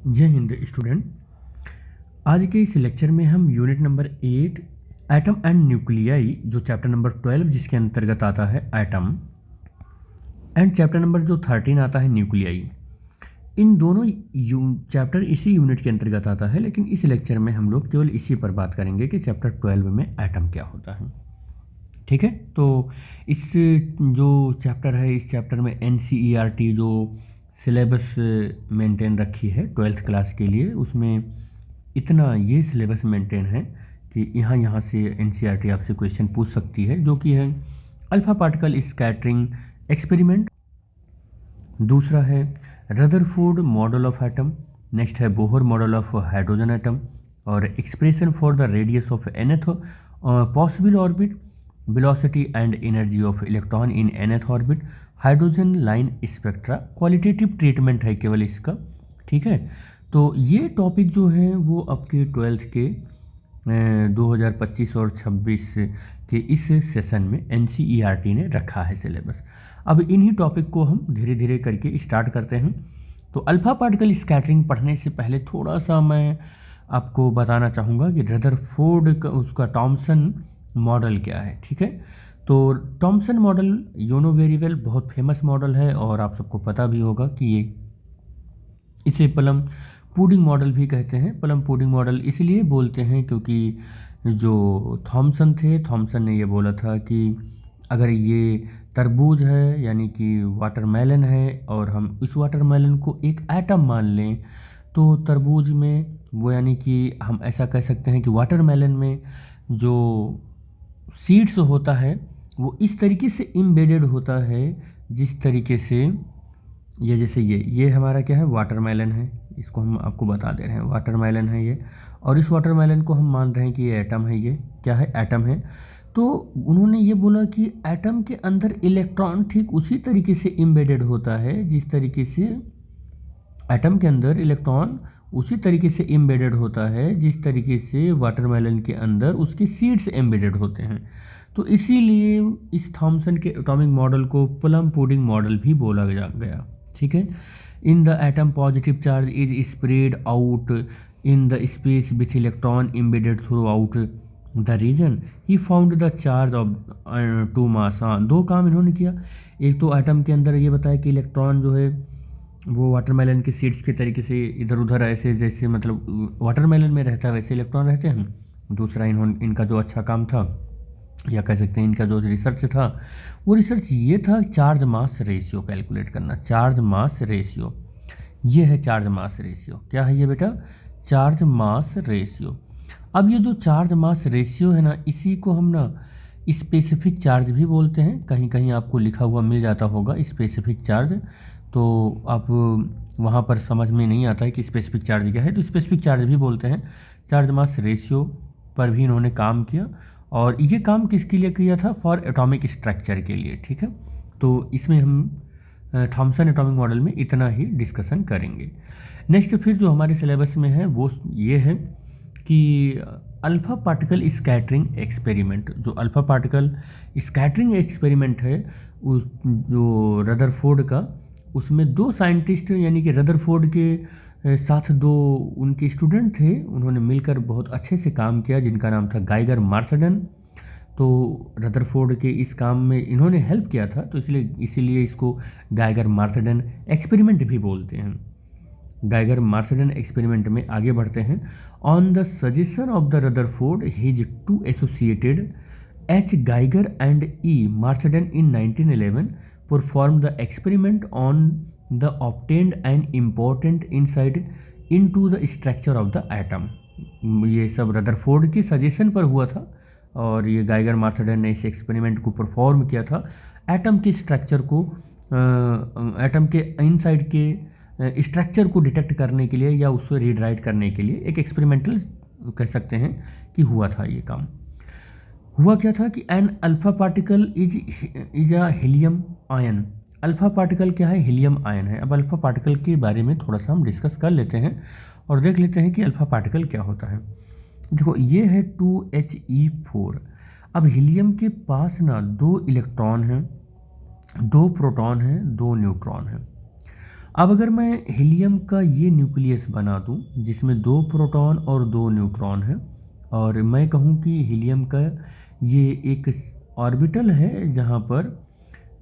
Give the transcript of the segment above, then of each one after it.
जय हिंद स्टूडेंट। आज के इस लेक्चर में हम unit number 8 atom and nuclei, जो चैप्टर नंबर 12 जिसके अंतर्गत आता है एटम, एंड चैप्टर नंबर जो 13 आता है न्यूक्लियाई, इन दोनों चैप्टर इसी यूनिट के अंतर्गत आता है। लेकिन इस लेक्चर में हम लोग केवल इसी पर बात करेंगे कि चैप्टर 12 में एटम क्या होता है। ठीक है, तो इस जो चैप्टर है, इस चैप्टर में NCERT जो सिलेबस मेंटेन रखी है 12th क्लास के लिए, उसमें इतना ये सिलेबस मेंटेन है कि यहाँ से NCERT आपसे क्वेश्चन पूछ सकती है, जो कि है अल्फा पार्टिकल स्कैटरिंग एक्सपेरिमेंट, दूसरा है Rutherford model of atom, next है Bohr model of hydrogen atom, और expression for the radius of nth possible orbit, velocity and energy of electron in nth orbit, hydrogen line spectra, qualitative treatment है केवल इसका। ठीक है, तो ये topic जो है वो आपके 12th के 2025 और 26 के इस सेशन में NCERT ने रखा है सिलेबस। अब इन्हीं टॉपिक को हम धीरे धीरे करके स्टार्ट करते हैं। तो अल्फा पार्टिकल स्कैटरिंग पढ़ने से पहले थोड़ा सा मैं आपको बताना चाहूँगा कि रदरफोर्ड का उसका थॉमसन मॉडल क्या है। ठीक है, तो Thompson model you know very well, बहुत फेमस मॉडल है और आप सबको पता भी होगा कि ये इसे प्लम पुडिंग मॉडल भी कहते हैं। प्लम पुडिंग मॉडल इसलिए बोलते हैं क्योंकि जो थॉमसन थे, थॉमसन ने ये बोला था कि अगर ये तरबूज है यानी कि वाटरमेलन है और हम इस वाटरमेलन को एक एटम मान लें, तो तरबूज में वो यानी कि हम ऐसा कह सकते हैं कि वाटरमेलन में जो सीड्स होता है वो इस तरीके से इम्बेडेड होता है जिस तरीके से ये, जैसे ये हमारा क्या है, वाटरमेलन है, इसको हम आपको बता दे रहे हैं वाटरमेलन है ये, और इस वाटरमेलन को हम मान रहे हैं कि ये एटम है। ये क्या है, एटम है। तो उन्होंने ये बोला कि एटम के अंदर इलेक्ट्रॉन ठीक उसी तरीके से इम्बेडेड होता है जिस तरीके से एटम के अंदर इलेक्ट्रॉन उसी तरीके से एम्बेडेड होता है जिस तरीके से वाटरमेलन के अंदर उसके सीड्स एम्बेडेड होते हैं। तो इसीलिए इस थॉमसन के एटॉमिक मॉडल को प्लम पुडिंग मॉडल भी बोला गया। ठीक है, in the atom positive charge is spread out in the space with electron embedded through out the region, he found the charge of to mass. हाँ, दो काम इन्होंने किया। एक तो एटम के अंदर ये बताया कि इलेक्ट्रॉन जो है वो वाटरमेलन के सीड्स के तरीके से इधर उधर ऐसे, जैसे मतलब वाटरमेलन में रहता है वैसे इलेक्ट्रॉन रहते हैं। दूसरा इनका जो अच्छा काम था, या कह सकते हैं इनका जो रिसर्च था, वो रिसर्च ये था चार्ज मास रेशियो कैलकुलेट करना। चार्ज मास रेशियो, ये है चार्ज मास रेशियो। क्या है ये बेटा, चार्ज मास रेशियो। अब ये जो चार्ज मास रेशियो है ना, इसी को हम ना स्पेसिफिक चार्ज भी बोलते हैं। कहीं कहीं आपको लिखा हुआ मिल जाता होगा स्पेसिफिक चार्ज, तो आप वहाँ पर समझ में नहीं आता है कि स्पेसिफिक चार्ज क्या है, तो स्पेसिफिक चार्ज भी बोलते हैं। चार्ज मास रेशियो पर भी इन्होंने काम किया, और ये काम किसके लिए किया था, फॉर एटॉमिक स्ट्रक्चर के लिए। ठीक है, तो इसमें हम थॉमसन एटॉमिक मॉडल में इतना ही डिस्कशन करेंगे। नेक्स्ट फिर जो हमारे सिलेबस में है वो ये है कि अल्फ़ा पार्टिकल स्कैटरिंग एक्सपेरिमेंट। जो अल्फ़ा पार्टिकल स्कैटरिंग एक्सपेरिमेंट है उस जो रदरफोर्ड का, उसमें दो साइंटिस्ट यानी कि रदरफोर्ड के साथ दो उनके स्टूडेंट थे, उन्होंने मिलकर बहुत अच्छे से काम किया, जिनका नाम था गाइगर मार्सडन। तो रदरफोर्ड के इस काम में इन्होंने हेल्प किया था, तो इसीलिए इसको गाइगर मार्सडन एक्सपेरिमेंट भी बोलते हैं। गाइगर मार्सडन एक्सपेरिमेंट में आगे बढ़ते हैं। On the suggestion of the Rutherford his two associated H. Geiger and E. Marsden in 1911 performed the experiment on the obtained an important insight into the structure of the atom। ये सब Rutherford की suggestion पर हुआ था, और ये Geiger Marsden ने इस एक्सपेरिमेंट को परफॉर्म किया था एटम के स्ट्रक्चर को, एटम के इनसाइड के स्ट्रक्चर को डिटेक्ट करने के लिए या उसको रीड राइट करने के लिए एक एक्सपेरिमेंटल कह सकते हैं कि हुआ था ये काम। हुआ क्या था कि an alpha particle is a helium ion. Alpha particle क्या है, हीलियम आयन है। अब अल्फा पार्टिकल के बारे में थोड़ा सा हम डिस्कस कर लेते हैं और देख लेते हैं कि अल्फा पार्टिकल क्या होता है। देखो ये है 2He4। अब हीलियम के पास ना दो इलेक्ट्रॉन हैं, दो प्रोटॉन हैं, दो न्यूट्रॉन हैं। अब अगर मैं हीलियम का ये न्यूक्लियस बना दूं जिसमें 2 प्रोटॉन और 2 न्यूट्रॉन है, और मैं कहूं कि हीलियम का ये एक ऑर्बिटल है जहां पर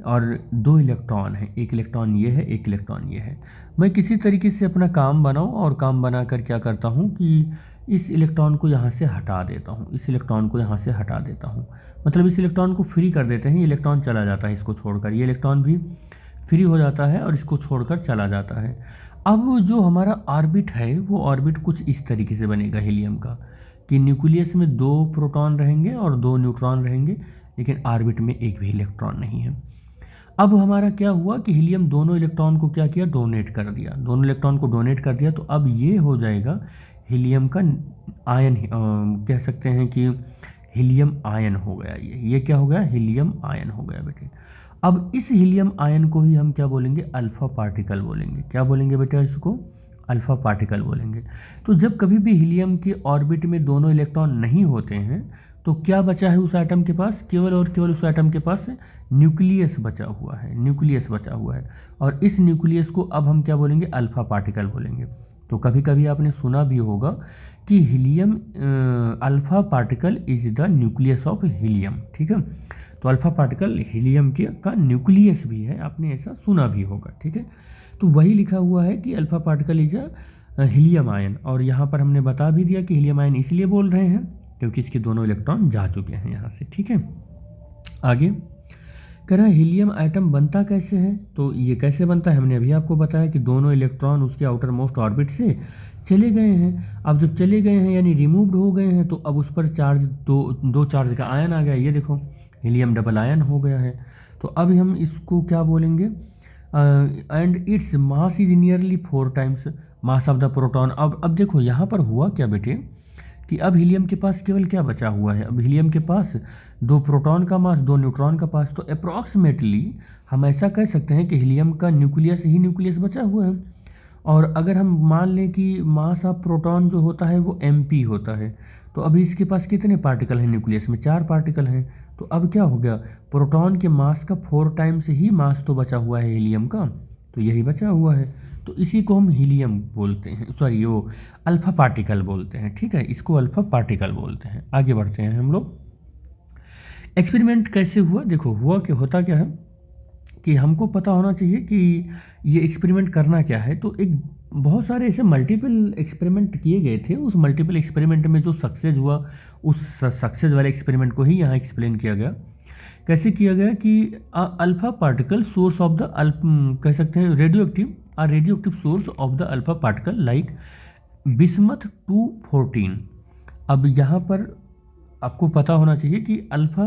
और 2 इलेक्ट्रॉन है, एक इलेक्ट्रॉन ये है, एक इलेक्ट्रॉन ये है। मैं किसी तरीके से अपना काम बनाऊं और काम बनाकर क्या करता हूं कि इस इलेक्ट्रॉन को यहाँ से हटा देता हूँ, इस इलेक्ट्रॉन को यहाँ से हटा देता हूँ, मतलब इस इलेक्ट्रॉन को फ्री कर देते हैं, ये इलेक्ट्रॉन चला जाता है इसको छोड़कर, ये इलेक्ट्रॉन भी फ्री हो जाता है और इसको छोड़कर चला जाता है। अब जो हमारा ऑर्बिट है वो ऑर्बिट कुछ इस तरीके से बनेगा हीलियम का कि न्यूक्लियस में 2 प्रोटॉन रहेंगे और 2 न्यूट्रॉन रहेंगे, लेकिन ऑर्बिट में एक भी इलेक्ट्रॉन नहीं है। अब हमारा क्या हुआ कि हीलियम दोनों इलेक्ट्रॉन को क्या किया, डोनेट कर दिया, दोनों इलेक्ट्रॉन को डोनेट कर दिया। तो अब ये हो जाएगा हीलियम का आयन, कह सकते हैं कि हीलियम आयन हो गया, ये क्या हो गया, हीलियम आयन हो गया बेटे। अब इस हीलियम आयन को ही हम क्या बोलेंगे, अल्फा पार्टिकल बोलेंगे। क्या बोलेंगे बेटा, इसको अल्फा पार्टिकल बोलेंगे। तो जब कभी भी हीलियम के ऑर्बिट में दोनों इलेक्ट्रॉन नहीं होते हैं तो क्या बचा है उस एटम के पास, केवल और केवल उस एटम के पास न्यूक्लियस बचा हुआ है, न्यूक्लियस बचा हुआ है। और इस न्यूक्लियस को अब हम क्या बोलेंगे, अल्फा पार्टिकल बोलेंगे। तो कभी कभी आपने सुना भी होगा कि helium alpha particle is the nucleus of helium, ठीक है। तो अल्फा पार्टिकल हीलियम के का न्यूक्लियस भी है, आपने ऐसा सुना भी होगा, ठीक है। तो वही लिखा हुआ है कि alpha particle is a helium ion. और यहाँ पर हमने बता भी दिया कि हीलियम आयन इसलिए बोल रहे हैं क्योंकि इसके दोनों इलेक्ट्रॉन जा चुके हैं यहाँ से, ठीक है। आगे कह रहा है हीलियम आइटम बनता कैसे है, तो ये कैसे बनता है हमने अभी आपको बताया कि दोनों इलेक्ट्रॉन उसके आउटर मोस्ट ऑर्बिट से चले गए हैं। अब जब चले गए हैं यानी रिमूव्ड हो गए हैं, तो अब उस पर चार्ज दो चार्ज का आयन आ गया, ये देखो हीलियम डबल आयन हो गया है। तो अब हम इसको क्या बोलेंगे, and its mass is nearly 4 times mass of the proton. अब देखो यहाँ पर हुआ क्या बेटे कि अब हीलियम के पास केवल क्या बचा हुआ है, अब हीलियम के पास 2 प्रोटॉन का मास 2 न्यूट्रॉन का पास। तो अप्रॉक्सीमेटली हम ऐसा कह सकते हैं कि हीलियम का न्यूक्लियस ही न्यूक्लियस बचा हुआ है। और अगर हम मान लें कि मास ऑफ प्रोटॉन जो होता है वो mp होता है, तो अभी इसके पास कितने पार्टिकल हैं न्यूक्लियस में, 4 पार्टिकल हैं। तो अब क्या हो गया, प्रोटॉन के मास का 4 टाइम्स ही मास तो बचा हुआ है हीलियम का, तो यही बचा हुआ है। तो इसी को हम हीलियम बोलते हैं, सॉरी वो अल्फा पार्टिकल बोलते हैं, ठीक है, इसको अल्फा पार्टिकल बोलते हैं। आगे बढ़ते हैं हम लोग। एक्सपेरिमेंट कैसे हुआ, देखो हुआ कि होता क्या है कि हमको पता होना चाहिए कि ये एक्सपेरिमेंट करना क्या है। तो एक बहुत सारे ऐसे मल्टीपल एक्सपेरिमेंट किए गए थे, उस मल्टीपल एक्सपेरिमेंट में जो सक्सेस हुआ उस सक्सेस वाले एक्सपेरिमेंट को ही यहाँ एक्सप्लेन किया गया। कैसे किया गया कि alpha particle source of the कह सकते हैं radio active source of the alpha particle like bismuth 214। अब यहाँ पर आपको पता होना चाहिए कि अल्फा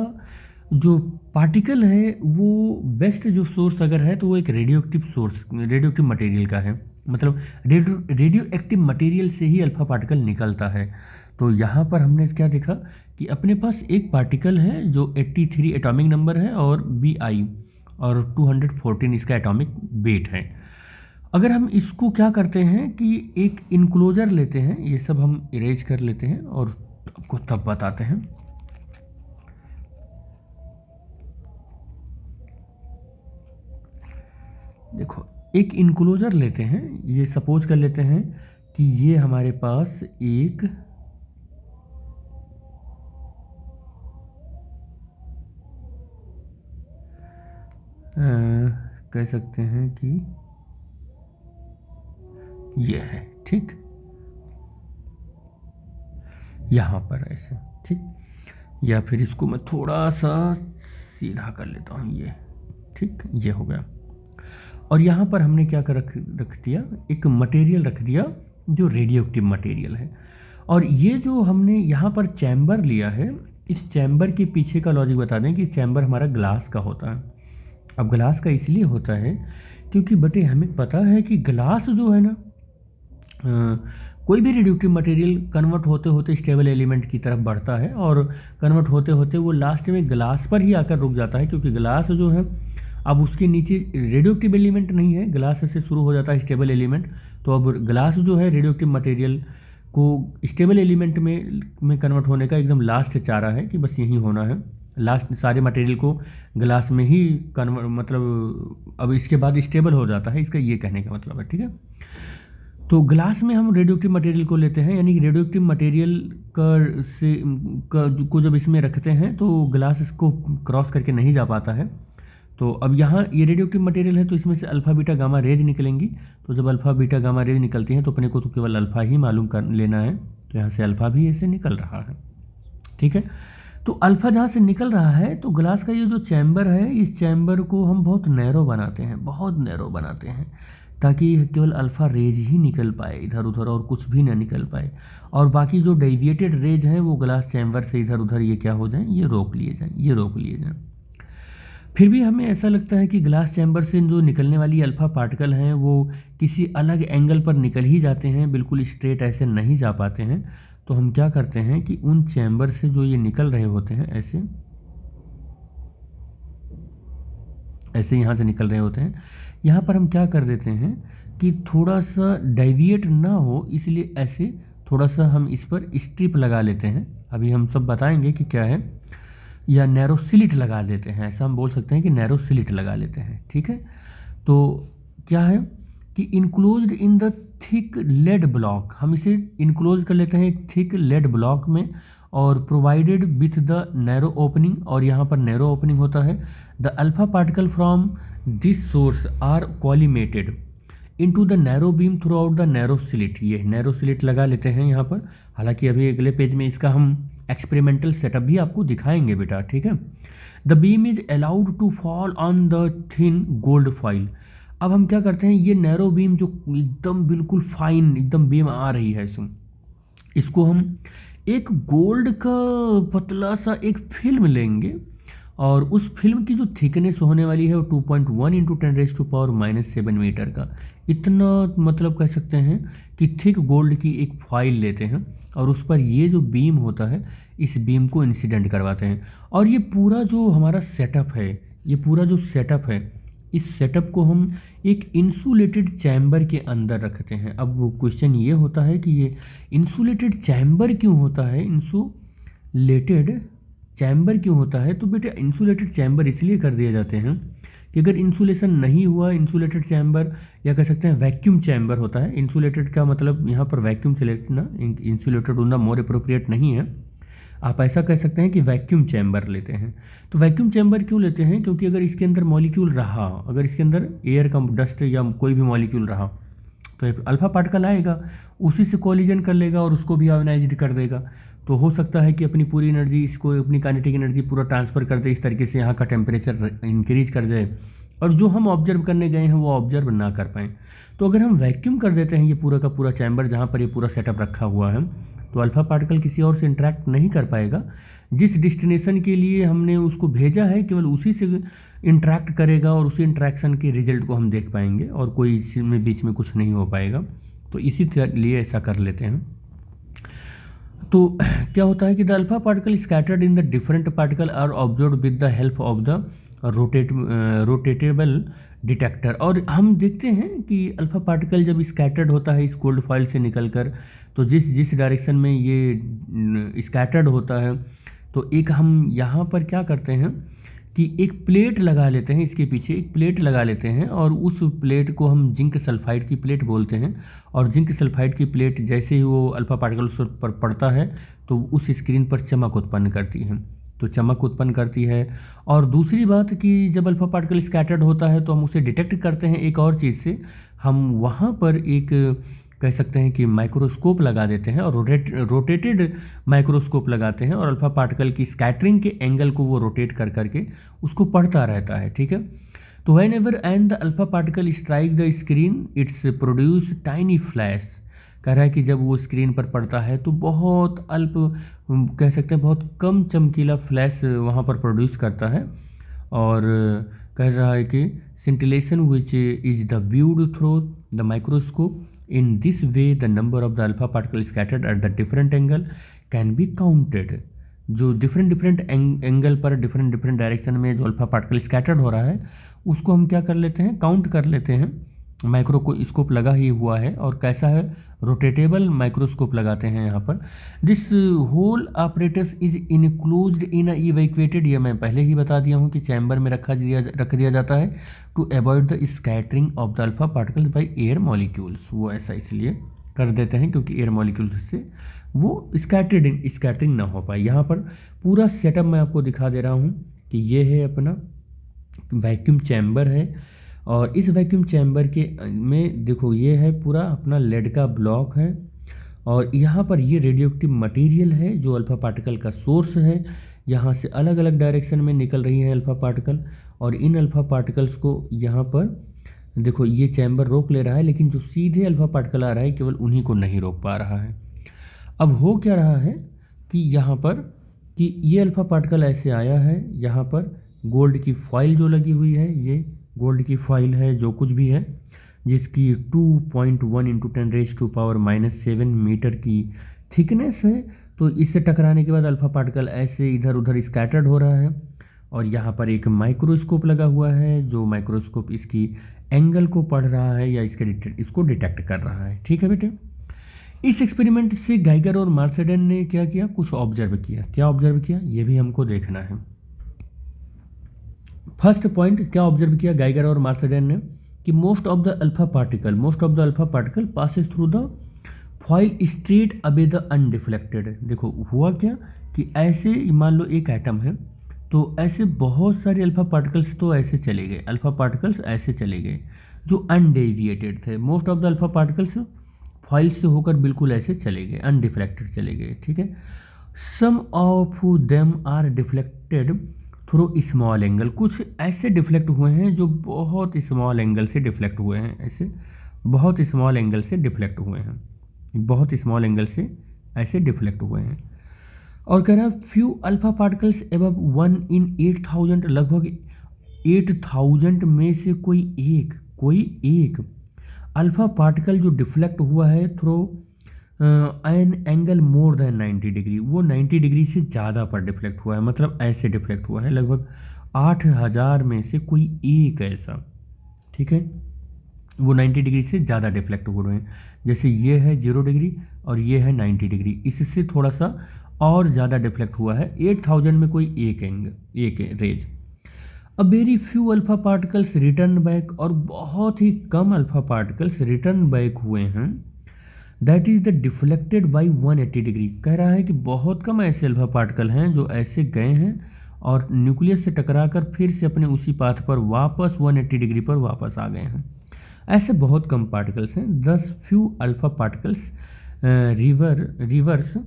जो पार्टिकल है वो बेस्ट जो सोर्स अगर है तो वो एक रेडियो एक्टिव मटेरियल का है, मतलब रेडियो एक्टिव मटेरियल से ही अल्फा पार्टिकल निकलता है। तो यहाँ पर हमने क्या देखा कि अपने पास एक पार्टिकल है जो 83 एटॉमिक नंबर है और Bi और 214 इसका एटॉमिक वेट है। अगर हम इसको क्या करते हैं कि एक इनक्लोजर लेते हैं, ये सब हम इरेज कर लेते हैं और आपको तब बताते हैं। देखो एक इनक्लोजर लेते हैं, ये सपोज कर लेते हैं कि ये हमारे पास एक कह सकते हैं कि ये है, ठीक, यहाँ पर ऐसे, ठीक, या फिर इसको मैं थोड़ा सा सीधा कर लेता हूँ, ये ठीक, ये हो गया। और यहाँ पर हमने क्या कर रख दिया, एक मटेरियल रख दिया जो रेडियो एक्टिव मटेरियल है। और ये जो हमने यहाँ पर चैम्बर लिया है, इस चैम्बर के पीछे का लॉजिक बता दें कि चैम्बर हमारा ग्लास का होता है। अब ग्लास का इसलिए होता है क्योंकि बटे हमें पता है कि ग्लास जो है ना, कोई भी रेडियोएक्टिव मटेरियल कन्वर्ट होते होते स्टेबल एलिमेंट की तरफ बढ़ता है और कन्वर्ट होते होते वो लास्ट में ग्लास पर ही आकर रुक जाता है, क्योंकि ग्लास जो है अब उसके नीचे रेडियोएक्टिव एलिमेंट नहीं है, ग्लास से शुरू हो जाता है स्टेबल एलिमेंट। तो अब ग्लास जो है रेडियोएक्टिव मटेरियल को स्टेबल एलिमेंट में कन्वर्ट होने का एकदम लास्ट चारा है कि बस यही होना है। लास्ट सारे मटेरियल को ग्लास में ही मतलब अब इसके बाद स्टेबल हो जाता है, इसका ये कहने का मतलब है, ठीक है। तो ग्लास में हम रेडियो एक्टिव मटेरियल को लेते हैं, यानी कि रेडियो एक्टिव मटेरियल को जब इसमें रखते हैं तो ग्लास इसको क्रॉस करके नहीं जा पाता है। तो अब यहाँ ये रेडियो एक्टिव मटेरियल है तो इसमें से अल्फ़ा बीटा गामा रेज निकलेंगी। तो जब अल्फ़ा बीटा गामा रेज निकलती हैं तो अपने को तो केवल अल्फ़ा ही मालूम कर लेना है, तो यहाँ से अल्फ़ा भी ऐसे निकल रहा है, ठीक है। तो अल्फ़ा जहाँ से निकल रहा है तो ग्लास का ये जो चैम्बर है, इस चैम्बर को हम बहुत नैरो बनाते हैं, बहुत नैरो बनाते हैं, ताकि केवल अल्फ़ा रेज ही निकल पाए इधर उधर और कुछ भी ना निकल पाए, और बाकी जो डेविएटेड रेज हैं वो ग्लास चैम्बर से इधर उधर ये क्या हो जाएं, ये रोक लिए जाएं। फिर भी हमें ऐसा लगता है कि ग्लास चैम्बर से जो निकलने वाली अल्फ़ा पार्टिकल हैं वो किसी अलग एंगल पर निकल ही जाते हैं, बिल्कुल स्ट्रेट ऐसे नहीं जा पाते हैं। तो हम क्या करते हैं कि उन चैम्बर से जो ये निकल रहे होते हैं ऐसे यहाँ से निकल रहे होते हैं, यहाँ पर हम क्या कर देते हैं कि थोड़ा सा डेविएट ना हो, इसलिए ऐसे थोड़ा सा हम इस पर स्ट्रिप लगा लेते हैं। अभी हम सब बताएंगे कि क्या है, या नैरो स्लिट लगा देते हैं, ऐसा हम बोल सकते हैं कि नैरो स्लिट लगा लेते हैं, ठीक है। तो क्या है कि enclosed in the thick lead block, हम इसे इनक्लोज कर लेते हैं एक थिक लेड ब्लॉक में, और provided with the narrow opening, और यहाँ पर नैरो ओपनिंग होता है। The alpha particle from this source are collimated into the narrow beam through out the narrow slit, ये नैरो स्लिट लगा लेते हैं यहाँ पर। हालांकि अभी अगले पेज में इसका हम एक्सपेरिमेंटल सेटअप भी आपको दिखाएंगे बेटा, ठीक है। The beam is allowed to fall on the thin gold foil. अब हम क्या करते हैं, ये नैरो बीम जो एकदम बिल्कुल फाइन एकदम बीम आ रही है इसको हम एक गोल्ड का पतला सा एक फिल्म लेंगे, और उस फिल्म की जो थिकनेस होने वाली है वो 2.1 इंटू 10⁻⁻7 मीटर का, इतना मतलब कह सकते हैं कि थिक गोल्ड की एक फॉइल लेते हैं, और उस पर ये जो बीम होता है इस बीम को इंसिडेंट करवाते हैं। और ये पूरा जो हमारा सेटअप है, ये पूरा जो सेटअप है, इस सेटअप को हम एक इंसुलेटेड चैम्बर के अंदर रखते हैं। अब वो क्वेश्चन ये होता है कि ये इंसुलेटेड चैम्बर क्यों होता है, इंसुलेटेड चैम्बर क्यों होता है। तो बेटा इंसुलेटेड चैम्बर इसलिए कर दिए जाते हैं कि अगर इंसुलेशन नहीं हुआ, इंसुलेटेड चैम्बर या कह सकते हैं वैक्यूम चैम्बर होता है। इंसुलेटेड का मतलब यहाँ पर वैक्यूम से लेना, इंसुलेटेड होना मोर अप्रोप्रिएट नहीं है, आप ऐसा कह सकते हैं कि वैक्यूम चैम्बर लेते हैं। तो वैक्यूम चैम्बर क्यों लेते हैं, क्योंकि अगर इसके अंदर मॉलिक्यूल रहा, अगर इसके अंदर एयर का डस्ट या कोई भी मॉलिक्यूल रहा तो अल्फा पार्टिकल आएगा, उसी से कोलिजन कर लेगा और उसको भी आयोनाइज्ड कर देगा। तो हो सकता है कि अपनी पूरी एनर्जी, इसको अपनी काइनेटिक एनर्जी पूरा ट्रांसफ़र कर दे, इस तरीके से यहाँ का टेम्परेचर इंक्रीज कर जाए, और जो हम ऑब्जर्व करने गए हैं वो ऑब्जर्व ना कर पाएँ। तो अगर हम वैक्यूम कर देते हैं ये पूरा का पूरा चैम्बर जहाँ पर ये पूरा सेटअप रखा हुआ है, तो अल्फ़ा पार्टिकल किसी और से इंटरेक्ट नहीं कर पाएगा। जिस डेस्टिनेशन के लिए हमने उसको भेजा है केवल उसी से इंटरेक्ट करेगा, और उसी इंटरेक्शन के रिजल्ट को हम देख पाएंगे, और कोई इसमें बीच में कुछ नहीं हो पाएगा। तो इसी लिए ऐसा कर लेते हैं। तो क्या होता है कि the alpha particle scattered in the different particle are observe with the help of the rotatable detector. और हम देखते हैं कि अल्फा पार्टिकल जब स्कैटर्ड होता है इस गोल्ड फॉइल से निकलकर, तो जिस डायरेक्शन में ये स्कैटर्ड होता है, तो एक हम यहाँ पर क्या करते हैं कि एक प्लेट लगा लेते हैं, इसके पीछे एक प्लेट लगा लेते हैं, और उस प्लेट को हम जिंक सल्फाइड की प्लेट बोलते हैं। और जिंक सल्फाइड की प्लेट जैसे ही वो अल्फा पार्टिकल उस पर पड़ता है तो उस स्क्रीन पर चमक उत्पन्न करती है, तो चमक उत्पन्न करती है। और दूसरी बात कि जब अल्फा पार्टिकल स्कैटर्ड होता है तो हम उसे डिटेक्ट करते हैं एक और चीज़ से, हम वहाँ पर एक कह सकते हैं कि माइक्रोस्कोप लगा देते हैं, और रोटेटेड माइक्रोस्कोप लगाते हैं, और अल्फा पार्टिकल की स्कैटरिंग के एंगल को वो रोटेट कर करके उसको पढ़ता रहता है, ठीक है। तो when ever and the alpha particle strike the screen it's produce tiny flash, कह रहा है कि जब वो स्क्रीन पर पड़ता है तो बहुत अल्प, कह सकते हैं बहुत कम चमकीला फ्लैश वहाँ पर प्रोड्यूस करता है। और कह रहा है कि scintillation which is the viewed through the microscope, in this way the number of the alpha particle scattered at the different angle can be counted। जो डिफरेंट एंगल पर डिफरेंट डायरेक्शन में जो अल्फा पार्टिकल स्कैटर्ड हो रहा है उसको हम क्या कर लेते हैं, काउंट कर लेते हैं। माइक्रोस्कोप लगा ही हुआ है, और कैसा है, रोटेटेबल माइक्रोस्कोप लगाते हैं यहाँ पर। This whole apparatus is enclosed in evacuated, ये मैं पहले ही बता दिया हूँ कि चैम्बर में रख दिया जाता है to avoid the scattering of the alpha particles by air molecules. वो ऐसा इसलिए कर देते हैं क्योंकि एयर मॉलिक्यूल्स से वो स्कैटरिंग ना हो पाए। यहाँ पर पूरा सेटअप मैं आपको दिखा दे रहा हूँ कि ये है अपना वैक्यूम चैम्बर है, और इस वैक्यूम चैम्बर के में देखो ये है पूरा अपना लेड का ब्लॉक है, और यहाँ पर ये रेडियोएक्टिव मटेरियल है जो अल्फ़ा पार्टिकल का सोर्स है। यहाँ से अलग अलग डायरेक्शन में निकल रही है अल्फ़ा पार्टिकल, और इन अल्फ़ा पार्टिकल्स को यहाँ पर देखो ये चैम्बर रोक ले रहा है, लेकिन जो सीधे अल्फ़ा पार्टिकल आ रहा है केवल उन्हीं को नहीं रोक पा रहा है। अब हो क्या रहा है कि यहाँ पर कि ये अल्फ़ा पार्टिकल ऐसे आया है, यहाँ पर गोल्ड की फॉइल जो लगी हुई है, ये गोल्ड की फॉइल है जो कुछ भी है, जिसकी 2.1 × 10⁻⁻7 मीटर की थिकनेस है। तो इससे टकराने के बाद अल्फ़ा पार्टिकल ऐसे इधर उधर स्कैटर्ड हो रहा है, और यहाँ पर एक माइक्रोस्कोप लगा हुआ है जो माइक्रोस्कोप इसकी एंगल को पढ़ रहा है या इसको डिटेक्ट कर रहा है। ठीक है बेटे, इस एक्सपेरिमेंट से गाइगर और मार्सेडन ने क्या किया, कुछ ऑब्जर्व किया। क्या ऑब्जर्व किया ये भी हमको देखना है। फर्स्ट पॉइंट क्या ऑब्जर्व किया गाइगर और मार्सेडन ने कि most of the alpha particle passes through the foil straight away the undeflected. देखो हुआ क्या कि ऐसे मान लो एक एटम है, तो ऐसे बहुत सारे अल्फा पार्टिकल्स तो ऐसे चले गए, अल्फा पार्टिकल्स ऐसे चले गए जो अनडेविएटेड थे। Most of the alpha particles foil से होकर बिल्कुल ऐसे चले गए, अनडिफ्लेक्टेड चले गए। ठीक है, some of them are deflected through small angle, कुछ ऐसे डिफ्लेक्ट हुए हैं जो बहुत स्मॉल एंगल से डिफ्लेक्ट हुए हैं, ऐसे बहुत स्मॉल एंगल से डिफ्लेक्ट हुए हैं, बहुत स्मॉल एंगल से ऐसे डिफ्लेक्ट हुए हैं। और कह रहा है few alpha particles above 1 in 8000, लगभग 8000 में से कोई एक अल्फा पार्टिकल जो डिफ्लेक्ट हुआ है through an angle more than 90 degree, वो 90 डिग्री से ज़्यादा पर डिफ्लेक्ट हुआ है, मतलब ऐसे डिफ्लेक्ट हुआ है लगभग 8000 में से कोई एक ऐसा। ठीक है, वो 90 डिग्री से ज़्यादा डिफ्लेक्ट हो रहे हैं, जैसे ये है 0 डिग्री और ये है 90 डिग्री, इससे थोड़ा सा और ज़्यादा डिफ्लेक्ट हुआ है 8000 में कोई एक rays. A very few alpha particles return back, और बहुत ही कम अल्फा पार्टिकल्स रिटर्न बैक हुए हैं, that is the deflected by 180 degree. कह रहा है कि बहुत कम ऐसे अल्फा पार्टिकल हैं जो ऐसे गए हैं और न्यूक्लियस से टकराकर फिर से अपने उसी पाथ पर वापस 180 डिग्री पर वापस आ गए हैं। ऐसे बहुत कम पार्टिकल्स हैं। 10 few alpha particles reverse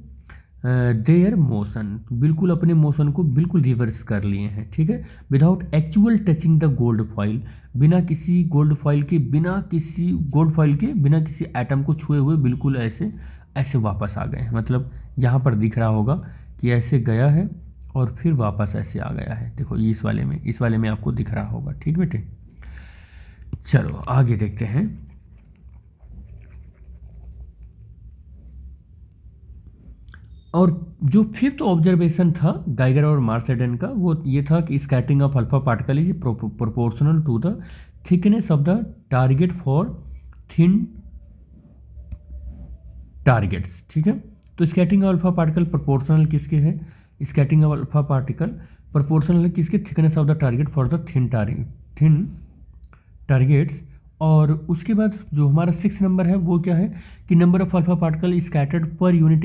there motion, बिल्कुल अपने मोशन को बिल्कुल रिवर्स कर लिए हैं। ठीक है, without actual touching the gold foil, बिना किसी गोल्ड फॉइल के बिना किसी एटम को छुए हुए बिल्कुल ऐसे वापस आ गए हैं। मतलब यहाँ पर दिख रहा होगा कि ऐसे गया है और फिर वापस ऐसे आ गया है। देखो इस वाले में आपको दिख रहा होगा। ठीक बेटे, चलो आगे देखते हैं। और जो फिफ्थ ऑब्जर्वेशन था गाइगर और मार्सेडन का, वो ये था कि scattering of alpha particle is proportional to the thickness of the target for thin targets. ठीक है, तो scattering of alpha particle proportional किसके है, scattering of alpha particle proportional है किसके, thickness of the target for the thin targets. और उसके बाद जो हमारा 6 नंबर है वो क्या है कि number of alpha particle scattered per unit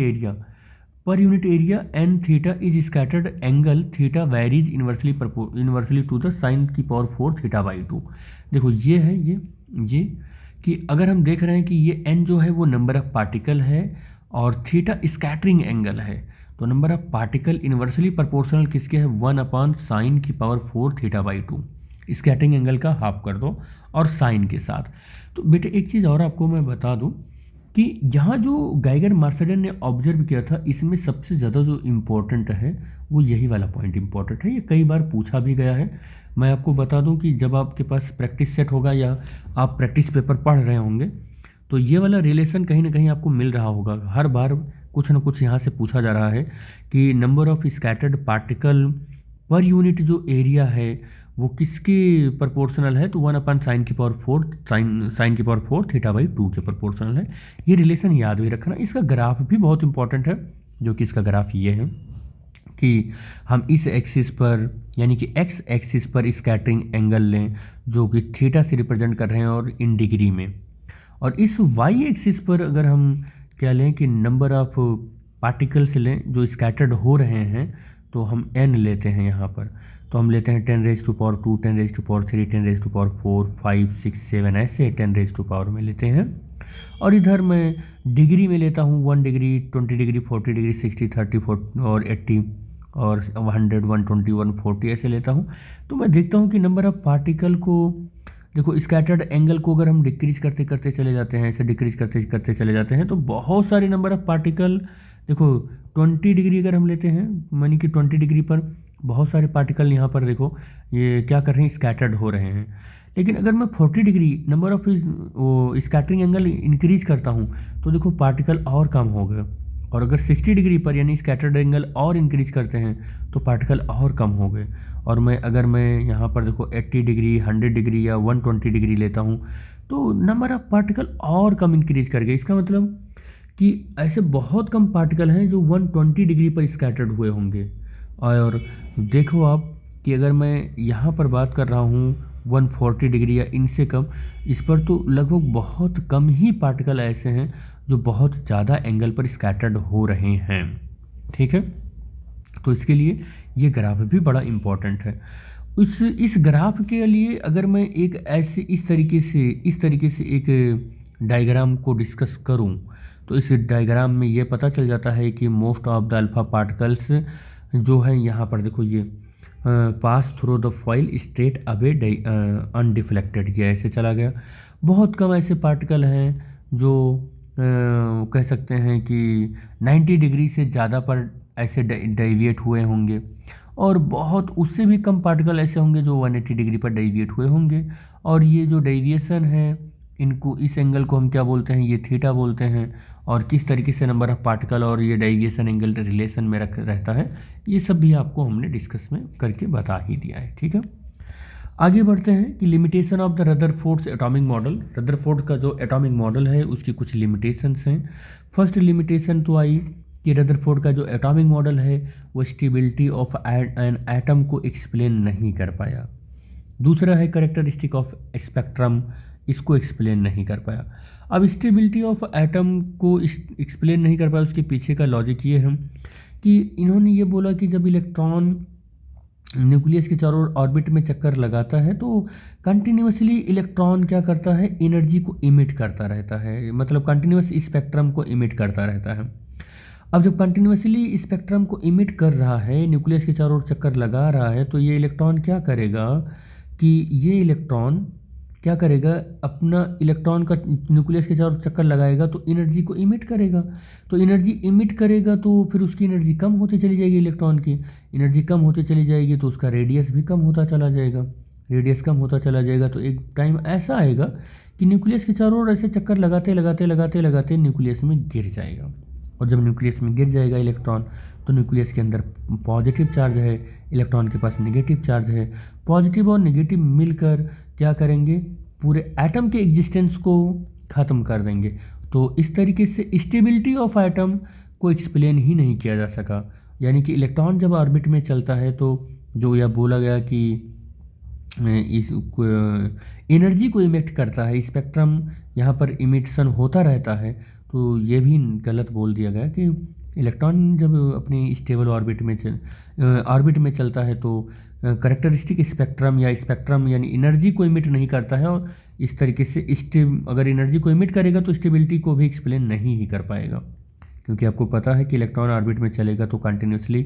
area n theta is scattered angle theta varies inversely to the sine की पावर 4 θ/2। देखो ये है ये कि अगर हम देख रहे हैं कि ये एन जो है वो नंबर ऑफ पार्टिकल है और थीटा स्कैटरिंग एंगल है, तो number of particle inversely proportional किसके है, 1/sin की पावर 4 θ/2। स्कैटरिंग एंगल का हाफ कर दो और साइन के साथ। तो बेटे एक चीज़ और आपको मैं बता दूं कि यहाँ जो गाइगर मार्सेडन ने ऑब्जर्व किया था, इसमें सबसे ज़्यादा जो इम्पोर्टेंट है वो यही वाला पॉइंट इम्पोर्टेंट है। ये कई बार पूछा भी गया है। मैं आपको बता दूं कि जब आपके पास प्रैक्टिस सेट होगा या आप प्रैक्टिस पेपर पढ़ रहे होंगे तो ये वाला रिलेशन कहीं ना कहीं आपको मिल रहा होगा। हर बार कुछ ना कुछ यहाँ से पूछा जा रहा है कि number of scattered particle per unit जो एरिया है वो किसके प्रोपोर्शनल है, तो 1/sin⁴ sin⁴ θ/2 के प्रोपोर्शनल है। ये रिलेशन याद भी रखना। इसका ग्राफ भी बहुत इंपॉर्टेंट है, जो कि इसका ग्राफ ये है कि हम इस एक्सिस पर यानी कि एक्स एक्सिस पर स्कैटरिंग एंगल लें जो कि थीटा से रिप्रेजेंट कर रहे हैं और इन डिग्री में, और इस वाई एक्सिस पर अगर हम क्या लें कि नंबर ऑफ पार्टिकल्स लें जो स्कैटर्ड हो रहे हैं, तो हम n लेते हैं यहाँ पर। तो हम लेते हैं 10⁻², 10⁻3, 10⁻4, 5, 6, 7 ऐसे 10⁻ में लेते हैं। और इधर मैं डिग्री में लेता हूँ 1 डिग्री, 20 डिग्री, 40 डिग्री, 60, 30, 40 और 80 और 100, 120, 140 ऐसे लेता हूँ। तो मैं देखता हूँ कि नंबर ऑफ़ पार्टिकल को, देखो स्कैटर्ड एंगल को अगर हम डिक्रीज करते करते चले जाते हैं, ऐसे डिक्रीज करते करते चले जाते हैं, तो बहुत सारे नंबर ऑफ़ पार्टिकल, देखो 20 डिग्री अगर हम लेते हैं, मानी कि 20 डिग्री पर बहुत सारे पार्टिकल यहाँ पर देखो ये क्या कर रहे हैं, स्कैटर्ड हो रहे हैं। लेकिन अगर मैं 40 डिग्री नंबर ऑफ वो स्कैटरिंग एंगल इंक्रीज करता हूँ, तो देखो पार्टिकल और कम हो गए। और अगर 60 डिग्री पर यानी स्कैटर्ड एंगल और इंक्रीज करते हैं तो पार्टिकल और कम हो गए। और अगर मैं यहाँ पर देखो 80 डिग्री, 100 डिग्री या 120 डिग्री लेता हूँ, तो नंबर ऑफ पार्टिकल और कम इंक्रीज कर गए। इसका मतलब कि ऐसे बहुत कम पार्टिकल हैं जो 120 डिग्री पर स्कैटर्ड हुए होंगे। और देखो आप कि अगर मैं यहाँ पर बात कर रहा हूँ 140 डिग्री या इनसे कम, इस पर तो लगभग बहुत कम ही पार्टिकल ऐसे हैं जो बहुत ज़्यादा एंगल पर स्कैटर्ड हो रहे हैं। ठीक है, तो इसके लिए ये ग्राफ भी बड़ा इम्पॉर्टेंट है। इस ग्राफ के लिए अगर मैं एक ऐसे इस तरीके से एक डायग्राम को डिस्कस करूं, तो इस डायग्राम में ये पता चल जाता है कि most of the alpha particles जो है यहाँ पर देखो ये pass through the foil straight away undeflected, ये ऐसे चला गया। बहुत कम ऐसे पार्टिकल हैं जो कह सकते हैं कि 90 डिग्री से ज़्यादा पर ऐसे डेविएट हुए होंगे, और बहुत उससे भी कम पार्टिकल ऐसे होंगे जो 180 डिग्री पर डेविएट हुए होंगे। और ये जो डेविएशन है, इनको, इस एंगल को हम क्या बोलते हैं, ये थीटा बोलते हैं। और किस तरीके से नंबर ऑफ पार्टिकल और ये डेविएशन एंगल रिलेशन में रहता है, ये सब भी आपको हमने डिस्कस में करके बता ही दिया है। ठीक है, आगे बढ़ते हैं कि limitation of the Rutherford's atomic model. Rutherford का जो एटॉमिक मॉडल है उसकी कुछ लिमिटेशंस हैं। फर्स्ट लिमिटेशन तो आई कि रदरफोर्ड का जो एटॉमिक मॉडल है वो स्टेबिलिटी ऑफ एन एटम को एक्सप्लेन नहीं कर पाया। दूसरा है कैरेक्टरिस्टिक ऑफ स्पेक्ट्रम, इसको एक्सप्लेन नहीं कर पाया। अब स्टेबिलिटी ऑफ एटम को एक्सप्लेन नहीं कर पाया, उसके पीछे का लॉजिक ये है कि इन्होंने ये बोला कि जब इलेक्ट्रॉन न्यूक्लियस के चारों ओर ऑर्बिट में चक्कर लगाता है तो कंटिन्यूसली इलेक्ट्रॉन क्या करता है, एनर्जी को इमिट करता रहता है, मतलब कंटिन्यूस स्पेक्ट्रम को इमिट करता रहता है। अब जब कंटिन्यूसली स्पेक्ट्रम को इमिट कर रहा है, न्यूक्लियस के चारों ओर चक्कर लगा रहा है, तो ये इलेक्ट्रॉन क्या करेगा कि ये इलेक्ट्रॉन क्या करेगा, अपना इलेक्ट्रॉन का न्यूक्लियस के चारों चक्कर लगाएगा तो एनर्जी को इमिट करेगा। तो एनर्जी इमिट करेगा तो फिर उसकी एनर्जी कम होती चली जाएगी, इलेक्ट्रॉन की एनर्जी कम होती चली जाएगी तो उसका रेडियस भी कम होता चला जाएगा। रेडियस कम होता चला जाएगा तो एक टाइम ऐसा आएगा कि न्यूक्लियस के चारों ओर ऐसे चक्कर लगाते लगाते लगाते लगाते न्यूक्लियस में गिर जाएगा। और जब न्यूक्लियस में गिर जाएगा इलेक्ट्रॉन, तो न्यूक्लियस के अंदर पॉजिटिव चार्ज है, इलेक्ट्रॉन के पास नेगेटिव चार्ज है। पॉजिटिव और नेगेटिव मिलकर क्या करेंगे, पूरे एटम के एग्जिस्टेंस को ख़त्म कर देंगे। तो इस तरीके से स्टेबिलिटी ऑफ एटम को एक्सप्लेन ही नहीं किया जा सका। यानी कि इलेक्ट्रॉन जब ऑर्बिट में चलता है तो जो यह बोला गया कि इस एनर्जी को इमिट करता है, स्पेक्ट्रम यहाँ पर इमिशन होता रहता है, तो ये भी गलत बोल दिया गया कि इलेक्ट्रॉन जब अपनी स्टेबल ऑर्बिट में चलता है तो करेक्टरिस्टिक स्पेक्ट्रम या स्पेक्ट्रम यानी एनर्जी को इमिट नहीं करता है। और इस तरीके से अगर एनर्जी को इमिट करेगा तो स्टेबिलिटी को भी एक्सप्लेन नहीं ही कर पाएगा, क्योंकि आपको पता है कि इलेक्ट्रॉन ऑर्बिट में चलेगा तो कंटिन्यूसली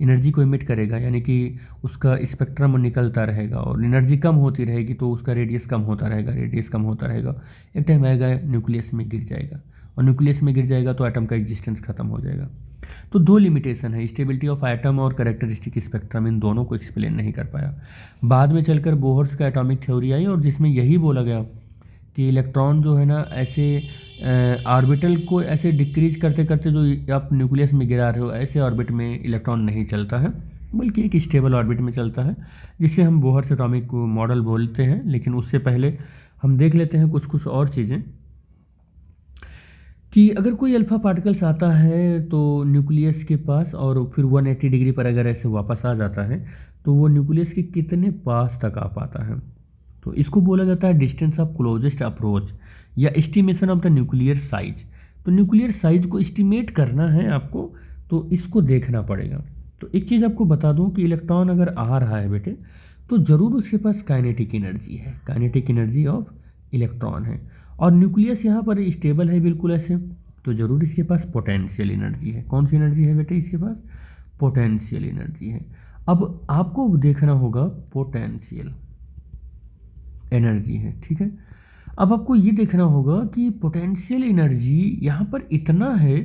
एनर्जी को इमिट करेगा, यानी कि उसका स्पेक्ट्रम निकलता रहेगा और एनर्जी कम होती रहेगी तो उसका रेडियस कम होता रहेगा। एक टाइम आएगा न्यूक्लियस में गिर जाएगा, और न्यूक्लियस में गिर जाएगा तो एटम का एग्जिस्टेंस खत्म हो जाएगा। तो दो लिमिटेशन है, स्टेबिलिटी ऑफ एटम और कैरेक्टरिस्टिक स्पेक्ट्रम, इन दोनों को एक्सप्लेन नहीं कर पाया। बाद में चलकर बोहर्स का एटॉमिक थ्योरी आई और जिसमें यही बोला गया कि इलेक्ट्रॉन जो है ना ऐसे ऑर्बिटल को ऐसे डिक्रीज करते करते जो आप न्यूक्लियस में गिरा रहे हो, ऐसे ऑर्बिट में इलेक्ट्रॉन नहीं चलता है। बल्कि एक स्टेबल ऑर्बिट में चलता है, जिसे हम बोहर एटॉमिक मॉडल बोलते हैं। लेकिन उससे पहले हम देख लेते हैं कुछ और चीज़ें कि अगर कोई अल्फ़ा पार्टिकल्स आता है तो न्यूक्लियस के पास, और फिर 180 डिग्री पर अगर ऐसे वापस आ जाता है, तो वो न्यूक्लियस के कितने पास तक आ पाता है। तो इसको बोला जाता है डिस्टेंस ऑफ क्लोजेस्ट अप्रोच या estimation of the nuclear size. तो न्यूक्लियर साइज को एस्टिमेट करना है आपको, तो इसको देखना पड़ेगा। तो एक चीज़ आपको बता दूं कि इलेक्ट्रॉन अगर आ रहा है बेटे, तो ज़रूर उसके पास काइनेटिक एनर्जी है, काइनेटिक एनर्जी ऑफ इलेक्ट्रॉन है। और न्यूक्लियस यहाँ पर स्टेबल है बिल्कुल ऐसे, तो ज़रूर इसके पास पोटेंशियल एनर्जी है। कौन सी एनर्जी है बेटे इसके पास? पोटेंशियल एनर्जी है। अब आपको देखना होगा पोटेंशियल एनर्जी है, ठीक है। अब आपको ये देखना होगा कि पोटेंशियल एनर्जी यहाँ पर इतना है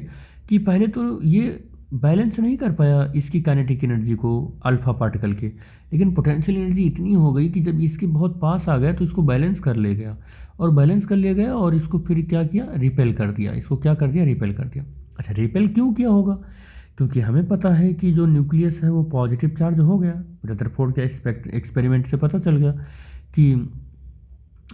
कि पहले तो ये बैलेंस नहीं कर पाया इसकी काइनेटिक एनर्जी को अल्फ़ा पार्टिकल के, लेकिन पोटेंशियल एनर्जी इतनी हो गई कि जब इसके बहुत पास आ गया तो इसको बैलेंस कर ले गया, और बैलेंस कर लिया गया, और इसको फिर क्या किया? रिपेल कर दिया। इसको क्या कर दिया? रिपेल कर दिया। अच्छा, रिपेल क्यों किया होगा? क्योंकि हमें पता है कि जो न्यूक्लियस है वो पॉजिटिव चार्ज हो गया। रदरफोर्ड के एक्सपेरिमेंट से पता चल गया कि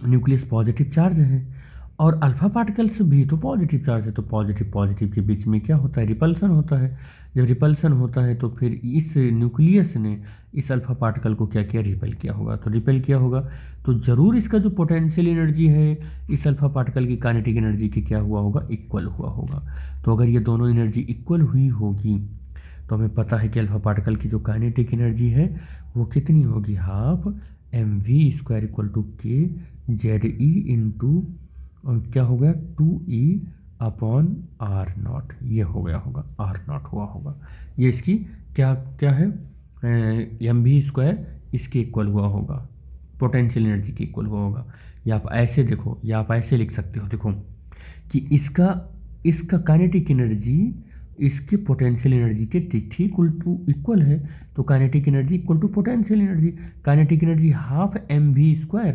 न्यूक्लियस पॉजिटिव चार्ज है, और अल्फ़ा पार्टिकल्स भी तो पॉजिटिव चार्ज है। तो पॉजिटिव पॉजिटिव के बीच में क्या होता है? रिपल्सन होता है। जब रिपल्सन होता है तो फिर इस न्यूक्लियस ने इस अल्फ़ा पार्टिकल को क्या किया? रिपेल किया होगा। तो रिपेल किया होगा तो ज़रूर इसका जो पोटेंशियल एनर्जी है इस अल्फ़ा पार्टिकल की काइनेटिक एनर्जी के क्या हुआ होगा? इक्वल हुआ होगा। तो अगर ये दोनों एनर्जी इक्वल हुई होगी तो हमें पता है कि अल्फ़ा पार्टिकल की जो काइनेटिक एनर्जी है वो कितनी होगी? हाफ mv² इक्वल टू के जेड ई इंटू क्या हो गया? 2e upon r0। ये हो गया होगा, r0 हुआ होगा। ये इसकी क्या क्या है? mv² इसके इक्वल हुआ होगा, पोटेंशियल एनर्जी के इक्वल हुआ होगा। या आप ऐसे देखो, या आप ऐसे लिख सकते हो, देखो कि इसका काइनेटिक एनर्जी इसके पोटेंशियल एनर्जी के ठीक इक्वल है। तो kinetic energy equal to potential energy. Kinetic energy half mv²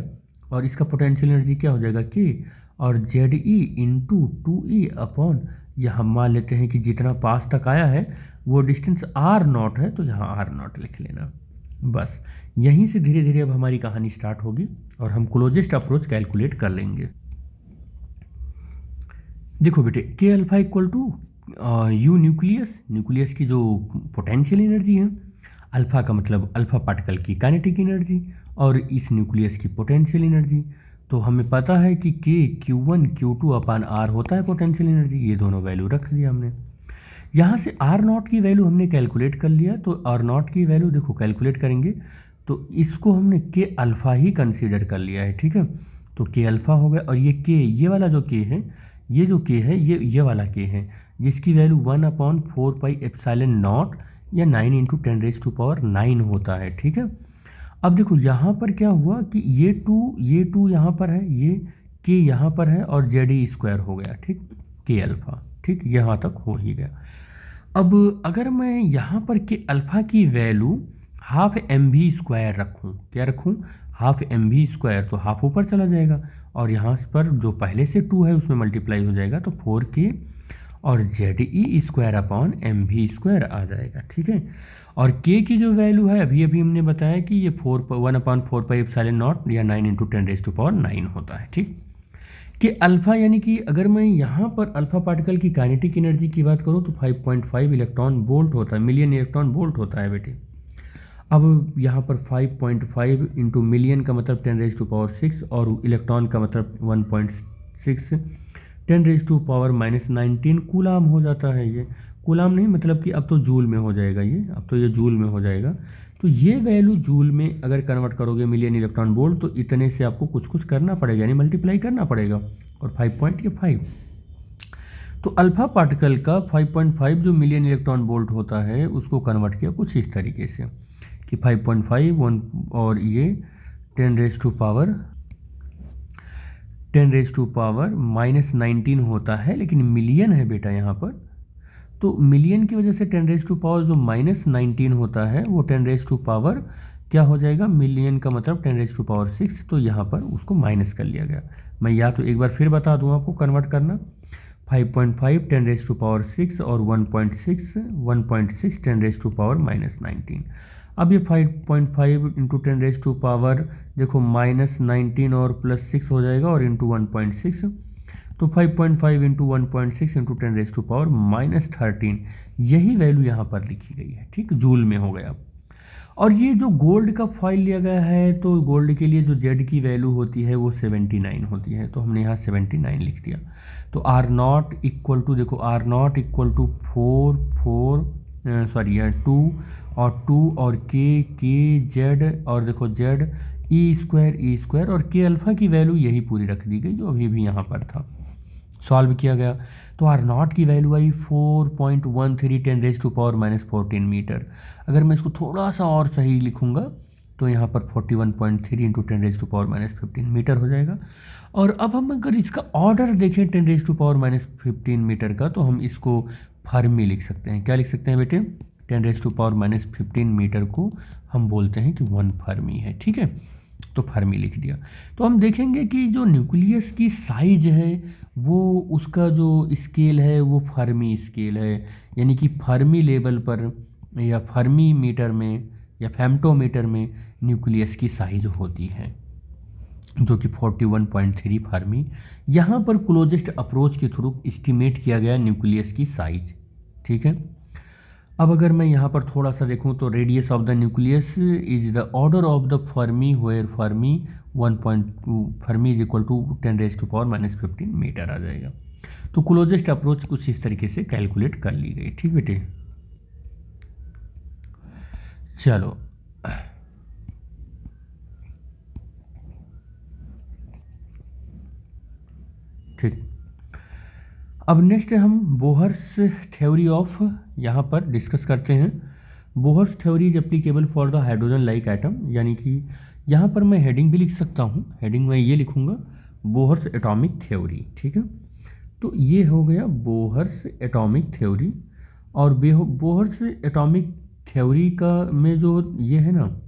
और इसका पोटेंशियल एनर्जी क्या हो जाएगा? के, और Z E into 2e upon, यहाँ मान लेते हैं कि जितना पास तक आया है वो डिस्टेंस r0 है, तो यहाँ r0 लिख लेना। बस यहीं से धीरे धीरे अब हमारी कहानी स्टार्ट होगी और हम क्लोजेस्ट अप्रोच कैलकुलेट कर लेंगे। देखो बेटे, k alpha equal to u nucleus की जो पोटेंशियल एनर्जी है, अल्फ़ा का मतलब अल्फ़ा पार्टिकल की काइनेटिक एनर्जी, और इस न्यूक्लियस की पोटेंशियल एनर्जी। तो हमें पता है कि के Q1 Q2 अपान आर होता है पोटेंशियल एनर्जी। ये दोनों वैल्यू रख दिया हमने। यहाँ से R0 की वैल्यू हमने कैलकुलेट कर लिया। तो R0 की वैल्यू देखो कैलकुलेट करेंगे तो इसको हमने के अल्फ़ा ही कंसीडर कर लिया है, ठीक है। तो के अल्फ़ा हो गया, और ये के, ये वाला जो के है, ये जो के है, ये वाला के है, जिसकी वैल्यू 1/4πε0 या 9 × 10⁻⁹ होता है, ठीक है। अब देखो यहाँ पर क्या हुआ कि ये टू यहाँ पर है, ये के यहाँ पर है, और जेड² हो गया, ठीक, के अल्फ़ा, ठीक, यहाँ तक हो ही गया। अब अगर मैं यहाँ पर के अल्फ़ा की वैल्यू हाफ mv² रखूँ, क्या रखूँ? हाफ mv², तो हाफ ऊपर चला जाएगा, और यहाँ पर जो पहले से 2 है उसमें मल्टीप्लाई हो जाएगा, तो 4k और ZE² अपॉन mv² आ जाएगा, ठीक है। और k की जो वैल्यू है अभी हमने बताया कि ये 1/4πε0 या 9 × 10⁻⁹ होता है, ठीक। कि अल्फ़ा यानी कि अगर मैं यहाँ पर अल्फ़ा पार्टिकल की काइनेटिक एनर्जी की बात करूँ तो 5.5 इलेक्ट्रॉन वोल्ट होता है, मिलियन इलेक्ट्रॉन वोल्ट होता है बेटे। अब यहाँ पर 5.5 इंटू मिलियन का मतलब 10⁻6 और इलेक्ट्रॉन का मतलब 1.6 10⁻⁻19 कूलाम हो जाता है। ये कूलाम नहीं, मतलब कि अब तो जूल में हो जाएगा, ये अब तो ये जूल में हो जाएगा। तो ये वैल्यू जूल में अगर कन्वर्ट करोगे मिलियन इलेक्ट्रॉन वोल्ट, तो इतने से आपको कुछ करना पड़ेगा, यानी मल्टीप्लाई करना पड़ेगा, और 5.5। तो अल्फ़ा पार्टिकल का 5.5 जो मिलियन इलेक्ट्रॉन वोल्ट होता है उसको कन्वर्ट किया कुछ इस तरीके से कि 5.5 और ये 10⁻⁻19 होता है, लेकिन मिलियन है बेटा यहाँ पर। तो मिलियन की वजह से 10⁻⁻ जो -19 होता है वो 10⁻⁻ क्या हो जाएगा? मिलियन का मतलब 10⁻⁶, तो यहाँ पर उसको माइनस कर लिया गया। मैं या तो एक बार फिर बता दूँ आपको कन्वर्ट करना। 5.5 10⁻6 और 1.6 10⁻19। अब ये 5.5 इंटू 10⁻, देखो -19 और +6 हो जाएगा और इंटू 1.6, तो 5.5 इंटू 1.6 इंटू 10⁻⁻13, यही वैल्यू यहाँ पर लिखी गई है, ठीक, जूल में हो गया। और ये जो गोल्ड का फॉइल लिया गया है, तो गोल्ड के लिए जो जेड की वैल्यू होती है वो 79 होती है, तो हमने यहाँ 79 लिख दिया। तो आर नॉट इक्वल टू, देखो आर नॉट इक्वल टू 2 और 2 और के जेड, और देखो जेड ई स्क्वायर और के अल्फ़ा की वैल्यू यही पूरी रख दी गई जो अभी भी यहाँ पर था, सॉल्व किया गया। तो आर नॉट की वैल्यू आई 4.13 10⁻14 मीटर। अगर मैं इसको थोड़ा सा और सही लिखूँगा तो यहाँ पर 41.3 इंटू 10⁻15 मीटर हो जाएगा। और अब हम अगर इसका ऑर्डर देखें 10⁻15 मीटर का, तो हम इसको फर्मी लिख सकते हैं। क्या लिख सकते हैं बेटे? 10⁻15 मीटर को हम बोलते हैं कि 1 फर्मी है, ठीक है, तो फर्मी लिख दिया। तो हम देखेंगे कि जो न्यूक्लियस की साइज है वो, उसका जो स्केल है वो फर्मी स्केल है, यानी कि फर्मी लेवल पर या फर्मी मीटर में या फेम्टोमीटर में न्यूक्लियस की साइज होती है, जो कि 41.3 फर्मी। यहाँ पर क्लोजेस्ट अप्रोच के थ्रू एस्टिमेट किया गया न्यूक्लियस की साइज, ठीक है। अब अगर मैं यहाँ पर थोड़ा सा देखूँ तो radius of the nucleus is the order of the fermi where fermi 1.2 fermi is equal to 10⁻⁻15 metre आ जाएगा। तो क्लोजेस्ट अप्रोच कुछ इस तरीके से कैलकुलेट कर ली गई, ठीक बेटे। चलो ठीक, अब नेक्स्ट हम बोहर्स थ्योरी ऑफ यहाँ पर डिस्कस करते हैं। Bohr's theory is applicable for the hydrogen like atom, यानी कि यहाँ पर मैं हेडिंग भी लिख सकता हूँ, हेडिंग में ये लिखूँगा बोहर्स एटॉमिक थ्योरी, ठीक है। तो ये हो गया बोहर्स एटॉमिक थ्योरी। और बोहर्स एटॉमिक थ्योरी का में जो ये है ना,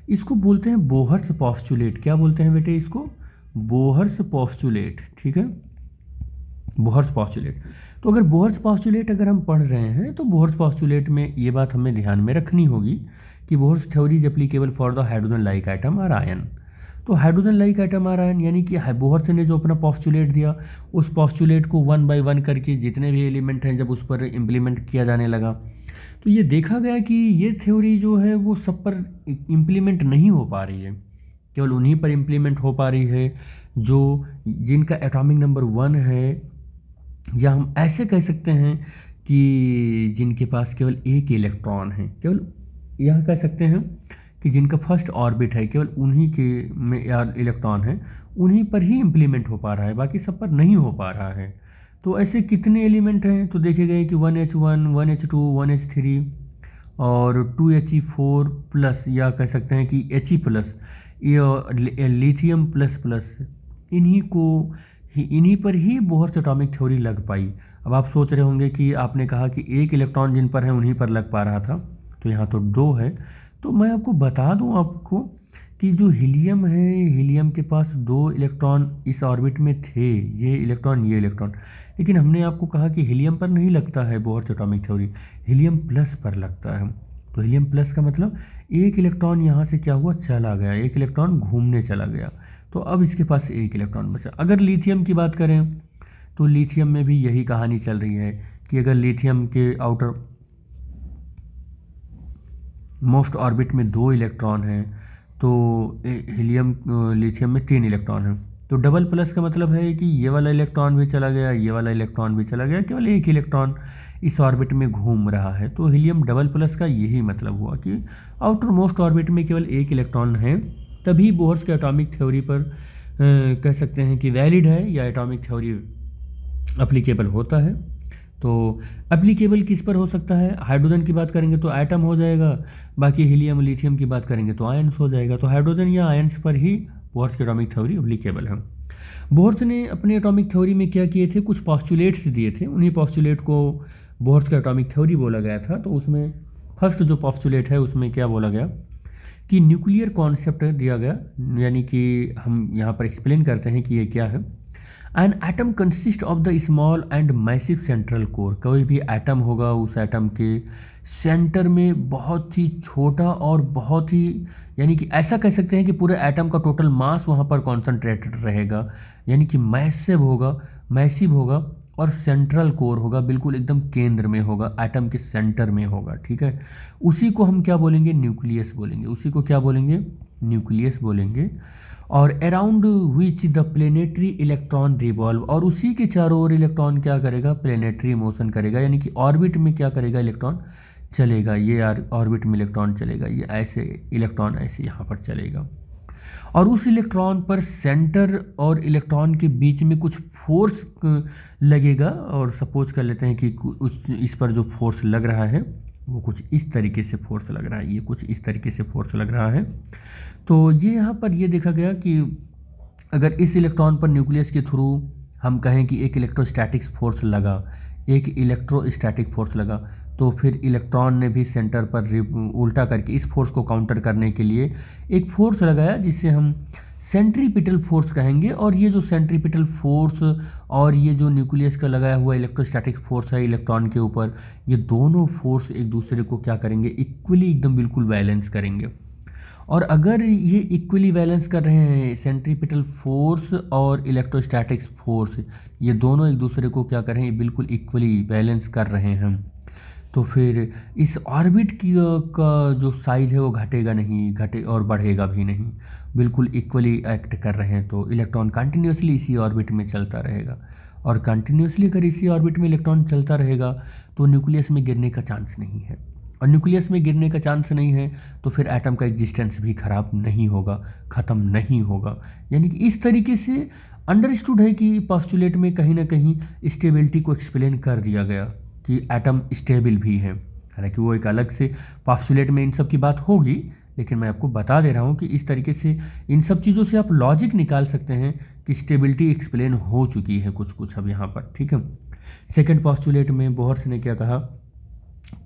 इसको बोलते हैं बोहर्स पोस्टुलेट। क्या बोलते हैं बेटे इसको? बोहर्स पोस्टुलेट, ठीक है, बोहर्स पोस्टुलेट। तो अगर बोहर्स पोस्टुलेट अगर हम पढ़ रहे हैं तो बोहर्स पोस्टुलेट में ये बात हमें ध्यान में रखनी होगी कि Bohr's theory is applicable for the hydrogen like atom और आयन। तो हाइड्रोजन लाइक एटम और आयन, यानी कि बोहर्स ने जो अपना पोस्टुलेट दिया, उस पोस्टुलेट को 1 बाय 1 करके जितने भी एलिमेंट हैं जब उस पर इम्प्लीमेंट किया जाने लगा, तो ये देखा गया कि ये थ्योरी जो है वो सब पर इम्प्लीमेंट नहीं हो पा रही है, केवल उन्हीं पर इम्प्लीमेंट हो पा रही है जो जिनका एटॉमिक नंबर 1 है, या हम ऐसे कह सकते हैं कि जिनके पास केवल एक इलेक्ट्रॉन है, केवल यह कह सकते हैं कि जिनका फर्स्ट ऑर्बिट है, केवल उन्हीं के में इलेक्ट्रॉन है, उन्हीं पर ही इम्प्लीमेंट हो पा रहा है, बाकी सब पर नहीं हो पा रहा है। तो ऐसे कितने एलिमेंट हैं? तो देखे गए कि 1H1 1H2 1H3 और 2He4 प्लस, या कह सकते हैं कि He+, ये लिथियम प्लस, इन्हीं पर ही बोहर्स एटॉमिक थ्योरी लग पाई। अब आप सोच रहे होंगे कि आपने कहा कि एक इलेक्ट्रॉन जिन पर है उन्हीं पर लग पा रहा था, तो यहाँ तो 2 है। तो मैं आपको बता दूँ आपको कि जो हीलियम है, हीलियम के पास 2 इलेक्ट्रॉन इस ऑर्बिट में थे, ये इलेक्ट्रॉन, लेकिन हमने आपको कहा कि हीलियम पर नहीं लगता है Bohr's atomic theory, helium plus पर लगता है। तो हीलियम प्लस का मतलब एक इलेक्ट्रॉन यहाँ से क्या हुआ, चला गया, एक इलेक्ट्रॉन घूमने चला गया, तो अब इसके पास एक इलेक्ट्रॉन बचा। अगर लिथियम की बात करें तो लिथियम में भी यही कहानी चल रही है कि अगर लिथियम के आउटर मोस्ट ऑर्बिट में 2 इलेक्ट्रॉन हैं, तो लिथियम में 3 इलेक्ट्रॉन हैं। तो डबल प्लस का मतलब है कि ये वाला इलेक्ट्रॉन भी चला गया, ये वाला इलेक्ट्रॉन भी चला गया, केवल एक इलेक्ट्रॉन इस ऑर्बिट में घूम रहा है। तो हीलियम डबल प्लस का यही मतलब हुआ कि आउटर मोस्ट ऑर्बिट में केवल एक इलेक्ट्रॉन है, तभी बोहर्स के एटॉमिक थ्योरी पर कह सकते हैं कि वैलिड है या एटॉमिक थ्योरी एप्लीकेबल होता है। तो एप्लीकेबल किस पर हो सकता है? हाइड्रोजन की बात करेंगे तो एटम हो जाएगा, बाकी हीलियम लिथियम की बात करेंगे तो आयंस हो जाएगा। तो हाइड्रोजन या आयंस पर ही बोहर्स के एटॉमिक थ्योरी एप्लीकेबल है। बोहर्स ने अपने एटॉमिक थ्योरी में क्या किए थे, कुछ पोस्टुलेट्स दिए थे, उन्हीं पोस्टुलेट को बोहर्स का एटॉमिक थ्योरी बोला गया था। तो उसमें फर्स्ट जो पोस्टुलेट है उसमें क्या बोला गया कि न्यूक्लियर कॉन्सेप्ट दिया गया, यानी कि हम यहाँ पर एक्सप्लेन करते हैं कि ये क्या है। An atom consist of the small and massive central core. कोई भी एटम होगा, उस एटम के सेंटर में बहुत ही छोटा और बहुत ही, यानी कि ऐसा कह सकते हैं कि पूरे एटम का टोटल मास वहाँ पर कॉन्सेंट्रेटेड रहेगा, यानी कि मैसिव होगा और सेंट्रल कोर होगा, बिल्कुल एकदम केंद्र में होगा, एटम के सेंटर में होगा। ठीक है, उसी को हम क्या बोलेंगे, न्यूक्लियस बोलेंगे। उसी को क्या बोलेंगे, न्यूक्लियस बोलेंगे। और around which the planetary electron revolve, और उसी के चारों ओर इलेक्ट्रॉन क्या करेगा, प्लेनेटरी मोशन करेगा, यानी कि ऑर्बिट में क्या करेगा, इलेक्ट्रॉन चलेगा। ये ऑर्बिट में इलेक्ट्रॉन चलेगा, ये ऐसे इलेक्ट्रॉन ऐसे यहाँ पर चलेगा। और उस इलेक्ट्रॉन पर सेंटर और इलेक्ट्रॉन के बीच में कुछ फोर्स लगेगा, और सपोज कर लेते हैं कि इस पर जो फोर्स लग रहा है वो कुछ इस तरीके से फोर्स लग रहा है, ये कुछ इस तरीके से फोर्स लग रहा है। तो ये यहाँ पर ये देखा गया कि अगर इस इलेक्ट्रॉन पर न्यूक्लियस के थ्रू हम कहें कि एक इलेक्ट्रोस्टैटिक फोर्स लगा, तो फिर इलेक्ट्रॉन ने भी सेंटर पर उल्टा करके इस फोर्स को काउंटर करने के लिए एक फोर्स लगाया, जिसे हम सेंट्रीपिटल फोर्स कहेंगे। और ये जो सेंट्रीपिटल फोर्स और ये जो न्यूक्लियस का लगाया हुआ इलेक्ट्रोस्टैटिक फोर्स है इलेक्ट्रॉन के ऊपर, ये दोनों फोर्स एक दूसरे को क्या करेंगे, इक्वली एकदम बिल्कुल बैलेंस करेंगे। और अगर ये इक्वली बैलेंस कर रहे हैं, सेंट्रीपिटल फोर्स और इलेक्ट्रोस्टैटिक्स फोर्स, ये दोनों एक दूसरे को क्या कर रहे हैं, बिल्कुल इक्वली बैलेंस कर रहे हैं, तो फिर इस ऑर्बिट का जो साइज है वो घटेगा नहीं, घटे और बढ़ेगा भी नहीं, बिल्कुल इक्वली एक्ट कर रहे हैं। तो इलेक्ट्रॉन कंटिन्यूसली इसी ऑर्बिट में चलता रहेगा, और कंटिन्यूसली अगर इसी ऑर्बिट में इलेक्ट्रॉन चलता रहेगा तो न्यूक्लियस में गिरने का चांस नहीं है, और न्यूक्लियस में गिरने का चांस नहीं है तो फिर एटम का एग्जिस्टेंस भी खराब नहीं होगा, ख़त्म नहीं होगा। यानी कि इस तरीके से अंडरस्टूड है कि पोस्टुलेट में कहीं ना कहीं स्टेबिलिटी को एक्सप्लेन कर दिया गया कि एटम स्टेबल भी है। हालांकि वो एक अलग से पोस्टुलेट में इन सब की बात होगी, लेकिन मैं आपको बता दे रहा हूँ कि इस तरीके से इन सब चीज़ों से आप लॉजिक निकाल सकते हैं कि स्टेबिलिटी एक्सप्लेन हो चुकी है कुछ कुछ अब यहाँ पर। ठीक है, सेकेंड पोस्टुलेट में बोहर्स ने क्या कहा,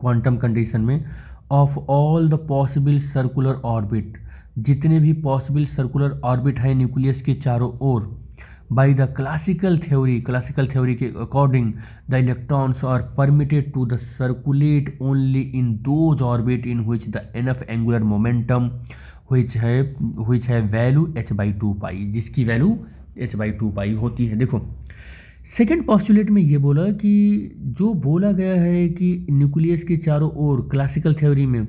क्वांटम कंडीशन में of all the possible circular orbit, जितने भी पॉसिबल सर्कुलर ऑर्बिट है न्यूक्लियस के चारों ओर, बाई द क्लासिकल थ्योरी के according the electrons are permitted to the circulate only in those orbit in which the enough angular momentum which है value h/2 पाई, जिसकी value h/2 पाई होती है। देखो सेकेंड पोस्टुलेट में ये बोला कि जो बोला गया है कि न्यूक्लियस के चारों ओर क्लासिकल थ्योरी में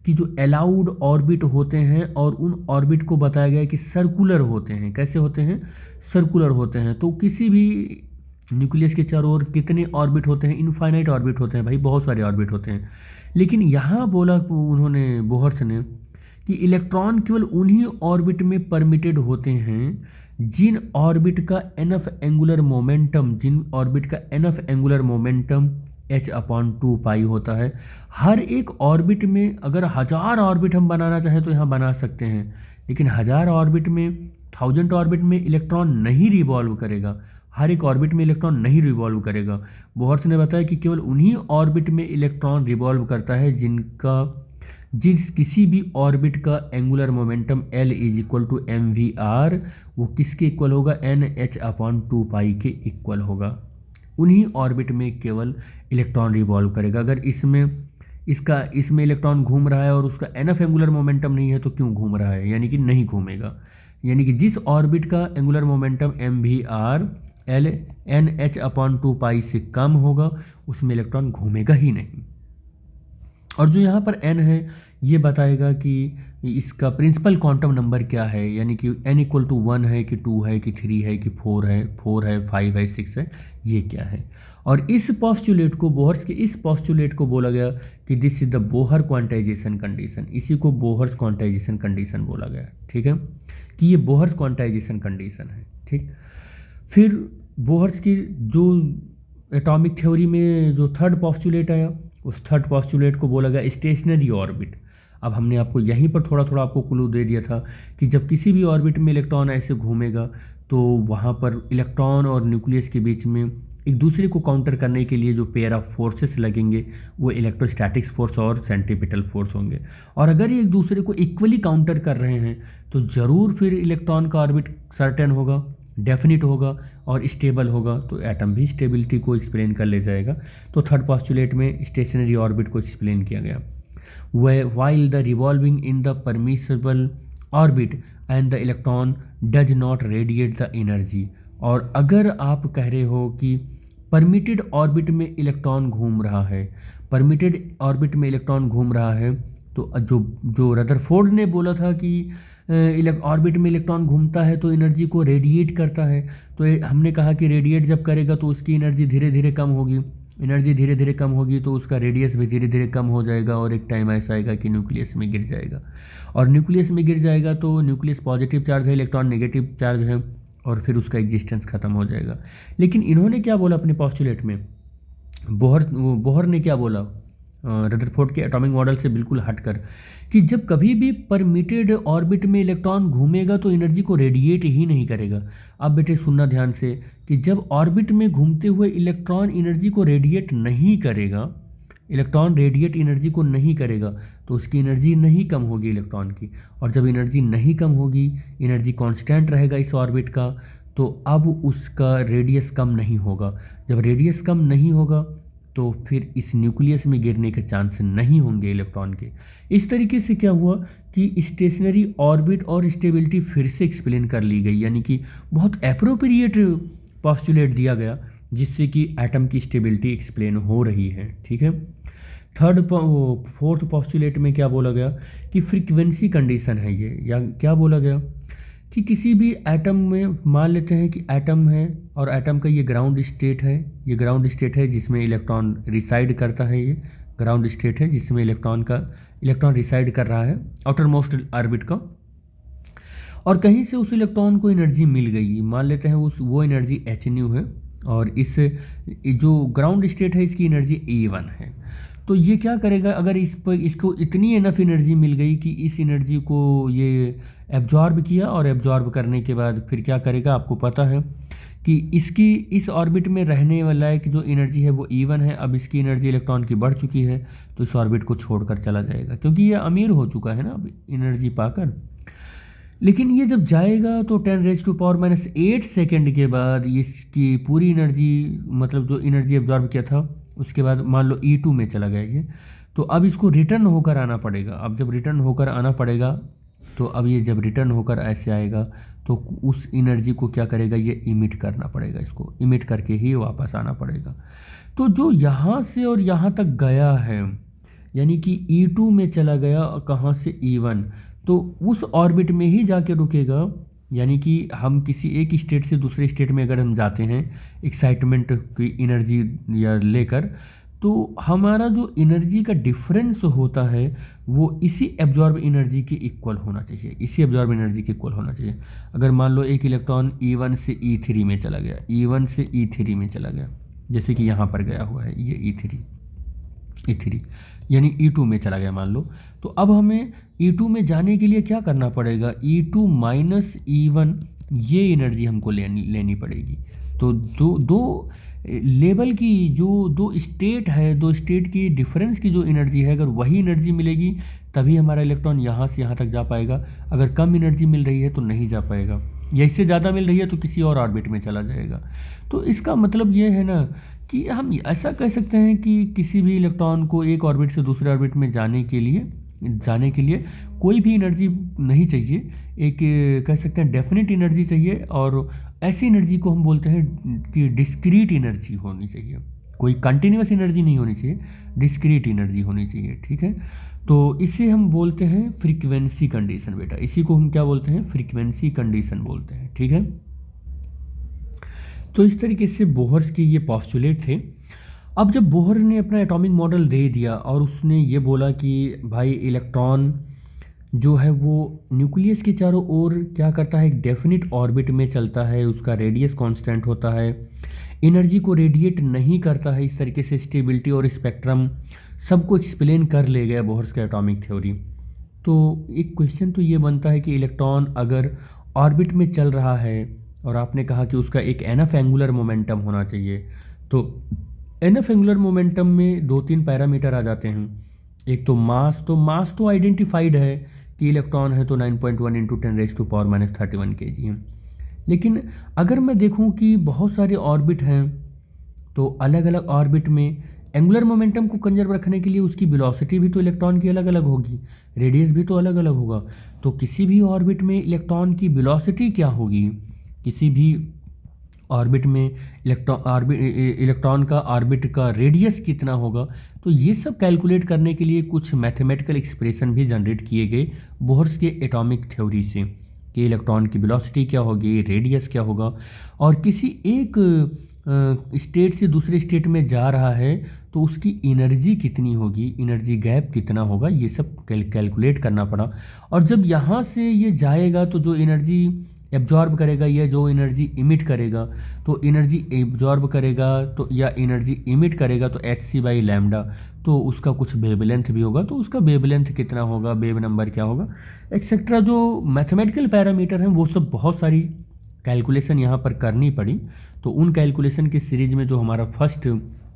कि जो अलाउड ऑर्बिट होते हैं, और उन ऑर्बिट को बताया गया है कि सर्कुलर होते हैं। कैसे होते हैं, सर्कुलर होते हैं। तो किसी भी न्यूक्लियस के चारों ओर कितने ऑर्बिट होते हैं, इनफाइनाइट ऑर्बिट होते हैं भाई, बहुत सारे ऑर्बिट होते हैं। लेकिन यहाँ बोला उन्होंने, बोहर्स ने, कि इलेक्ट्रॉन केवल उन्हीं ऑर्बिट में परमिटेड होते हैं जिन ऑर्बिट का एनफ एंगुलर मोमेंटम h/2 पाई होता है। हर एक ऑर्बिट में अगर 1000 ऑर्बिट हम बनाना चाहें तो यहाँ बना सकते हैं, लेकिन 1000 ऑर्बिट में, 1000 ऑर्बिट में इलेक्ट्रॉन नहीं रिवॉल्व करेगा, हर एक ऑर्बिट में इलेक्ट्रॉन नहीं रिवॉल्व करेगा। बोहर्स ने बताया कि केवल उन्हीं ऑर्बिट में इलेक्ट्रॉन रिवॉल्व करता है जिस किसी भी ऑर्बिट का एंगुलर मोमेंटम L = mvr, वो किसके इक्वल होगा, nh/2 पाई के इक्वल होगा। उन्हीं ऑर्बिट में केवल इलेक्ट्रॉन रिवॉल्व करेगा। अगर इसमें इलेक्ट्रॉन घूम रहा है और उसका एनफ एंगुलर मोमेंटम नहीं है तो क्यों घूम रहा है, यानी कि नहीं घूमेगा। यानी कि जिस ऑर्बिट का angular momentum mvr L nh/2 पाई से कम होगा उसमें इलेक्ट्रॉन घूमेगा ही नहीं। और जो यहाँ पर n है ये बताएगा कि इसका प्रिंसिपल क्वांटम नंबर क्या है, यानी कि n = 1 है कि 2 है कि 3 है कि 4 है, 5 है 6 है, ये क्या है। और इस पोस्टुलेट को, बोहर्स के इस पोस्टुलेट को बोला गया कि this is the Bohr quantization condition. इसी को बोहर्स क्वांटाइजेशन कंडीशन बोला गया। ठीक है, कि ये बोहर्स क्वांटाइजेशन कंडीशन है। ठीक, फिर बोहर्स की जो एटॉमिक थ्योरी में जो थर्ड पोस्टुलेट आया, उस थर्ड पोस्टुलेट को बोला गया स्टेशनरी ऑर्बिट। अब हमने आपको यहीं पर थोड़ा थोड़ा आपको क्लू दे दिया था कि जब किसी भी ऑर्बिट में इलेक्ट्रॉन ऐसे घूमेगा तो वहाँ पर इलेक्ट्रॉन और न्यूक्लियस के बीच में एक दूसरे को काउंटर करने के लिए जो पेयर ऑफ फोर्सेस लगेंगे वो इलेक्ट्रोस्टैटिक्स फोर्स और सेंट्रीपिटल फोर्स होंगे। और अगर ये एक दूसरे को इक्वली काउंटर कर रहे हैं तो ज़रूर फिर इलेक्ट्रॉन का ऑर्बिट सर्टेन होगा डेफिनिट होगा और स्टेबल होगा तो एटम भी स्टेबिलिटी को एक्सप्लेन कर ले जाएगा। तो थर्ड पॉस्टुलेट में स्टेशनरी ऑर्बिट को एक्सप्लेन किया गया। while the revolving in the permissible orbit and the electron does not radiate the energy। और अगर आप कह रहे हो कि परमिटेड ऑर्बिट में इलेक्ट्रॉन घूम रहा है, परमिटेड ऑर्बिट में इलेक्ट्रॉन घूम रहा है, तो जो रदरफोर्ड ने बोला था कि ऑर्बिट में इलेक्ट्रॉन घूमता है तो एनर्जी को रेडिएट करता है, तो हमने कहा कि रेडिएट जब करेगा तो उसकी एनर्जी धीरे धीरे कम होगी, एनर्जी धीरे धीरे कम होगी तो उसका रेडियस भी धीरे धीरे कम हो जाएगा और एक टाइम ऐसा आएगा कि न्यूक्लियस में गिर जाएगा। और न्यूक्लियस में गिर जाएगा तो न्यूक्लियस पॉजिटिव चार्ज है, इलेक्ट्रॉन नेगेटिव चार्ज है और फिर उसका एग्जिस्टेंस खत्म हो जाएगा। लेकिन इन्होंने क्या बोला अपने पॉस्टुलेट में, बोहर ने क्या बोला रदरफोर्ड के एटॉमिक मॉडल से बिल्कुल हटकर, कि जब कभी भी परमिटेड ऑर्बिट में इलेक्ट्रॉन घूमेगा तो एनर्जी को रेडिएट ही नहीं करेगा। अब बेटे सुनना ध्यान से कि जब ऑर्बिट में घूमते हुए इलेक्ट्रॉन एनर्जी को रेडिएट नहीं करेगा, इलेक्ट्रॉन रेडिएट एनर्जी को नहीं करेगा तो उसकी एनर्जी नहीं कम होगी इलेक्ट्रॉन की। और जब एनर्जी नहीं कम होगी, एनर्जी कांस्टेंट रहेगा इस ऑर्बिट का, तो अब उसका रेडियस कम नहीं होगा। जब रेडियस कम नहीं होगा तो फिर इस न्यूक्लियस में गिरने के चांस नहीं होंगे इलेक्ट्रॉन के। इस तरीके से क्या हुआ कि स्टेशनरी ऑर्बिट और स्टेबिलिटी फिर से एक्सप्लेन कर ली गई, यानी कि बहुत एप्रोप्रिएट पॉस्टुलेट दिया गया जिससे कि एटम की स्टेबिलिटी एक्सप्लेन हो रही है। ठीक है। फोर्थ पॉस्टुलेट में क्या बोला गया कि फ्रीक्वेंसी कंडीशन है ये, या क्या बोला गया कि किसी भी एटम में मान लेते हैं कि एटम है और एटम का ये ग्राउंड स्टेट है, ये ग्राउंड स्टेट है जिसमें इलेक्ट्रॉन रिसाइड करता है, ये ग्राउंड स्टेट है जिसमें इलेक्ट्रॉन रिसाइड कर रहा है आउटर मोस्ट ऑर्बिट का, और कहीं से उस इलेक्ट्रॉन को एनर्जी मिल गई, मान लेते हैं वो एनर्जी एच न्यू है और इस जो ग्राउंड स्टेट है इसकी एनर्जी E1 है। तो ये क्या करेगा, अगर इसको इतनी एनफ एनर्जी मिल गई कि इस एनर्जी को ये एब्जॉर्ब किया, और एब्जॉर्ब करने के बाद फिर क्या करेगा, आपको पता है कि इसकी इस ऑर्बिट में रहने वाला एक जो एनर्जी है वो E1 है। अब इसकी एनर्जी इलेक्ट्रॉन की बढ़ चुकी है तो इस ऑर्बिट को छोड़कर चला जाएगा क्योंकि ये अमीर हो चुका है ना अब एनर्जी पाकर। लेकिन ये जब जाएगा तो 10⁻⁻8 सेकेंड के बाद इसकी पूरी एनर्जी, मतलब जो एनर्जी एब्जॉर्ब किया था उसके बाद मान लो E2 में चला गया ये, तो अब इसको रिटर्न होकर आना पड़ेगा। अब जब रिटर्न होकर आना पड़ेगा तो अब ये जब रिटर्न होकर ऐसे आएगा तो उस एनर्जी को क्या करेगा, ये इमिट करना पड़ेगा, इसको इमिट करके ही वापस आना पड़ेगा। तो जो यहाँ से और यहाँ तक गया है, यानी कि E2 में चला गया कहाँ से, E1, तो उस ऑर्बिट में ही जाके रुकेगा। यानी कि हम किसी एक स्टेट से दूसरे स्टेट में अगर हम जाते हैं एक्साइटमेंट की एनर्जी या लेकर, तो हमारा जो एनर्जी का डिफरेंस होता है वो इसी एब्जॉर्ब एनर्जी के इक्वल होना चाहिए, इसी एब्जॉर्ब एनर्जी के इक्वल होना चाहिए। अगर मान लो एक इलेक्ट्रॉन E1 से E3 में चला गया, E1 से E3 में चला गया, जैसे कि यहाँ पर गया हुआ है ये E3 यानी E2 में चला गया मान लो, तो अब हमें E2 में जाने के लिए क्या करना पड़ेगा, E2 माइनस E1 ये एनर्जी हमको लेनी पड़ेगी। तो जो दो लेवल की जो दो स्टेट है, दो स्टेट की डिफरेंस की जो एनर्जी है, अगर वही एनर्जी मिलेगी तभी हमारा इलेक्ट्रॉन यहाँ से यहाँ तक जा पाएगा। अगर कम एनर्जी मिल रही है तो नहीं जा पाएगा, या इससे ज़्यादा मिल रही है तो किसी और ऑर्बिट में चला जाएगा। तो इसका मतलब ये है ना कि हम ऐसा कह सकते हैं कि किसी भी इलेक्ट्रॉन को एक ऑर्बिट से दूसरे ऑर्बिट में जाने के लिए कोई भी एनर्जी नहीं चाहिए, एक कह सकते हैं डेफिनेट एनर्जी चाहिए, और ऐसी एनर्जी को हम बोलते हैं कि डिस्क्रीट एनर्जी होनी चाहिए, कोई कंटिन्यूस एनर्जी नहीं होनी चाहिए, डिस्क्रीट एनर्जी होनी चाहिए। ठीक है, तो इसे हम बोलते हैं फ्रीक्वेंसी कंडीशन बेटा, इसी को हम क्या बोलते हैं, फ्रीक्वेंसी कंडीशन बोलते हैं। ठीक है, तो इस तरीके से बोहर्स के ये पॉस्टुलेट थे। अब जब बोहर ने अपना एटॉमिक मॉडल दे दिया और उसने ये बोला कि भाई इलेक्ट्रॉन जो है वो न्यूक्लियस के चारों ओर क्या करता है, एक डेफिनिट ऑर्बिट में चलता है, उसका रेडियस कांस्टेंट होता है, एनर्जी को रेडिएट नहीं करता है, इस तरीके से स्टेबिलिटी और स्पेक्ट्रम सबको एक्सप्लेन कर ले गया बोहर्स का एटॉमिक थ्योरी। तो एक क्वेश्चन तो ये बनता है कि इलेक्ट्रॉन अगर ऑर्बिट में चल रहा है और आपने कहा कि उसका एक एनफ एंगुलर मोमेंटम होना चाहिए, तो एनफ एंगुलर मोमेंटम में 2-3 पैरामीटर आ जाते हैं। एक तो मास तो आइडेंटिफाइड है कि इलेक्ट्रॉन है तो 9.1 × 10⁻³ -31 kg है। लेकिन अगर मैं देखूं कि बहुत सारे ऑर्बिट हैं, तो अलग अलग ऑर्बिट में एंगुलर मोमेंटम को कंजर्व रखने के लिए उसकी वेलोसिटी भी तो इलेक्ट्रॉन की अलग अलग होगी, रेडियस भी तो अलग अलग होगा। तो किसी भी ऑर्बिट में इलेक्ट्रॉन की वेलोसिटी क्या होगी, किसी भी ऑर्बिट में इलेक्ट्रॉन का ऑर्बिट का रेडियस कितना होगा, तो ये सब कैलकुलेट करने के लिए कुछ मैथमेटिकल एक्सप्रेशन भी जनरेट किए गए बोहर्स के एटॉमिक थ्योरी से, कि इलेक्ट्रॉन की वेलोसिटी क्या होगी, रेडियस क्या होगा, और किसी एक स्टेट से दूसरे स्टेट में जा रहा है तो उसकी एनर्जी कितनी होगी, एनर्जी गैप कितना होगा, ये सब कैलकुलेट करना पड़ा। और जब यहाँ से ये जाएगा तो जो एनर्जी एब्जॉर्ब करेगा या जो एनर्जी इमिट करेगा, तो एनर्जी एब्जॉर्ब करेगा तो या एनर्जी इमिट करेगा तो hc/λ, तो उसका कुछ वेवलेंथ भी होगा, तो उसका वेवलेंथ कितना होगा, वेव नंबर क्या होगा, एक्सेट्रा। जो मैथमेटिकल पैरामीटर हैं वो सब बहुत सारी कैलकुलेशन यहाँ पर करनी पड़ी। तो उन कैलकुलेशन की सीरीज में जो हमारा फर्स्ट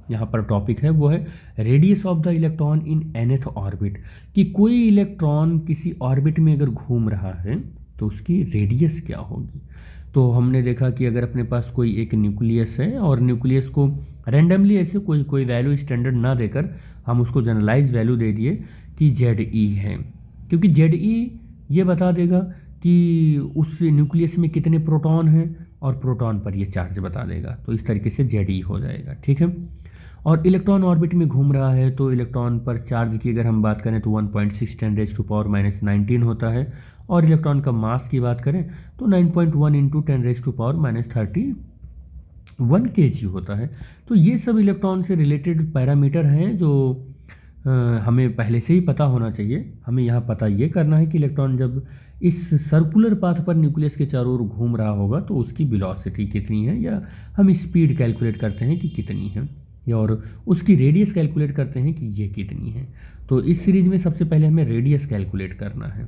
यहाँ पर टॉपिक है वो है radius of the electron in nth orbit, कि कोई इलेक्ट्रॉन किसी ऑर्बिट में अगर घूम रहा है तो उसकी रेडियस क्या होगी। तो हमने देखा कि अगर अपने पास कोई एक न्यूक्लियस है और न्यूक्लियस को रैंडमली ऐसे कोई वैल्यू स्टैंडर्ड ना देकर हम उसको जनरलाइज वैल्यू दे दिए कि ZE है, क्योंकि ZE ये बता देगा कि उस न्यूक्लियस में कितने प्रोटॉन हैं और प्रोटॉन पर ये चार्ज बता देगा, तो इस तरीके से ZE हो जाएगा। ठीक है। और इलेक्ट्रॉन ऑर्बिट में घूम रहा है तो इलेक्ट्रॉन पर चार्ज की अगर हम बात करें तो 1.6 10⁻⁻19 होता है, और इलेक्ट्रॉन का मास की बात करें तो 9.1 इंटू 10⁻31 kg होता है। तो ये सब इलेक्ट्रॉन से रिलेटेड पैरामीटर हैं जो हमें पहले से ही पता होना चाहिए। हमें यहाँ पता ये करना है कि इलेक्ट्रॉन जब इस सर्कुलर पाथ पर न्यूक्लियस के चारों ओर घूम रहा होगा तो उसकी वेलोसिटी कितनी है, या हम स्पीड कैलकुलेट करते हैं कि कितनी है, या और उसकी रेडियस कैलकुलेट करते हैं कि ये कितनी है। तो इस सीरीज में सबसे पहले हमें रेडियस कैलकुलेट करना है।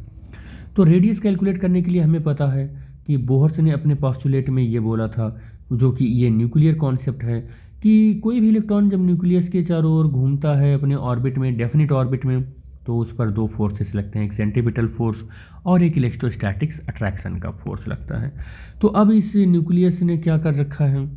तो रेडियस कैलकुलेट करने के लिए हमें पता है कि बोहर्स ने अपने पोस्टुलेट में ये बोला था, जो कि ये न्यूक्लियर कॉन्सेप्ट है, कि कोई भी इलेक्ट्रॉन जब न्यूक्लियस के चारों ओर घूमता है अपने ऑर्बिट में, डेफिनिट ऑर्बिट में, तो उस पर दो फोर्सेस लगते हैं, एक सेंट्रीपिटल फोर्स और एक इलेक्ट्रोस्टैटिक्स अट्रैक्शन का फोर्स लगता है। तो अब इस न्यूक्लियस ने क्या कर रखा है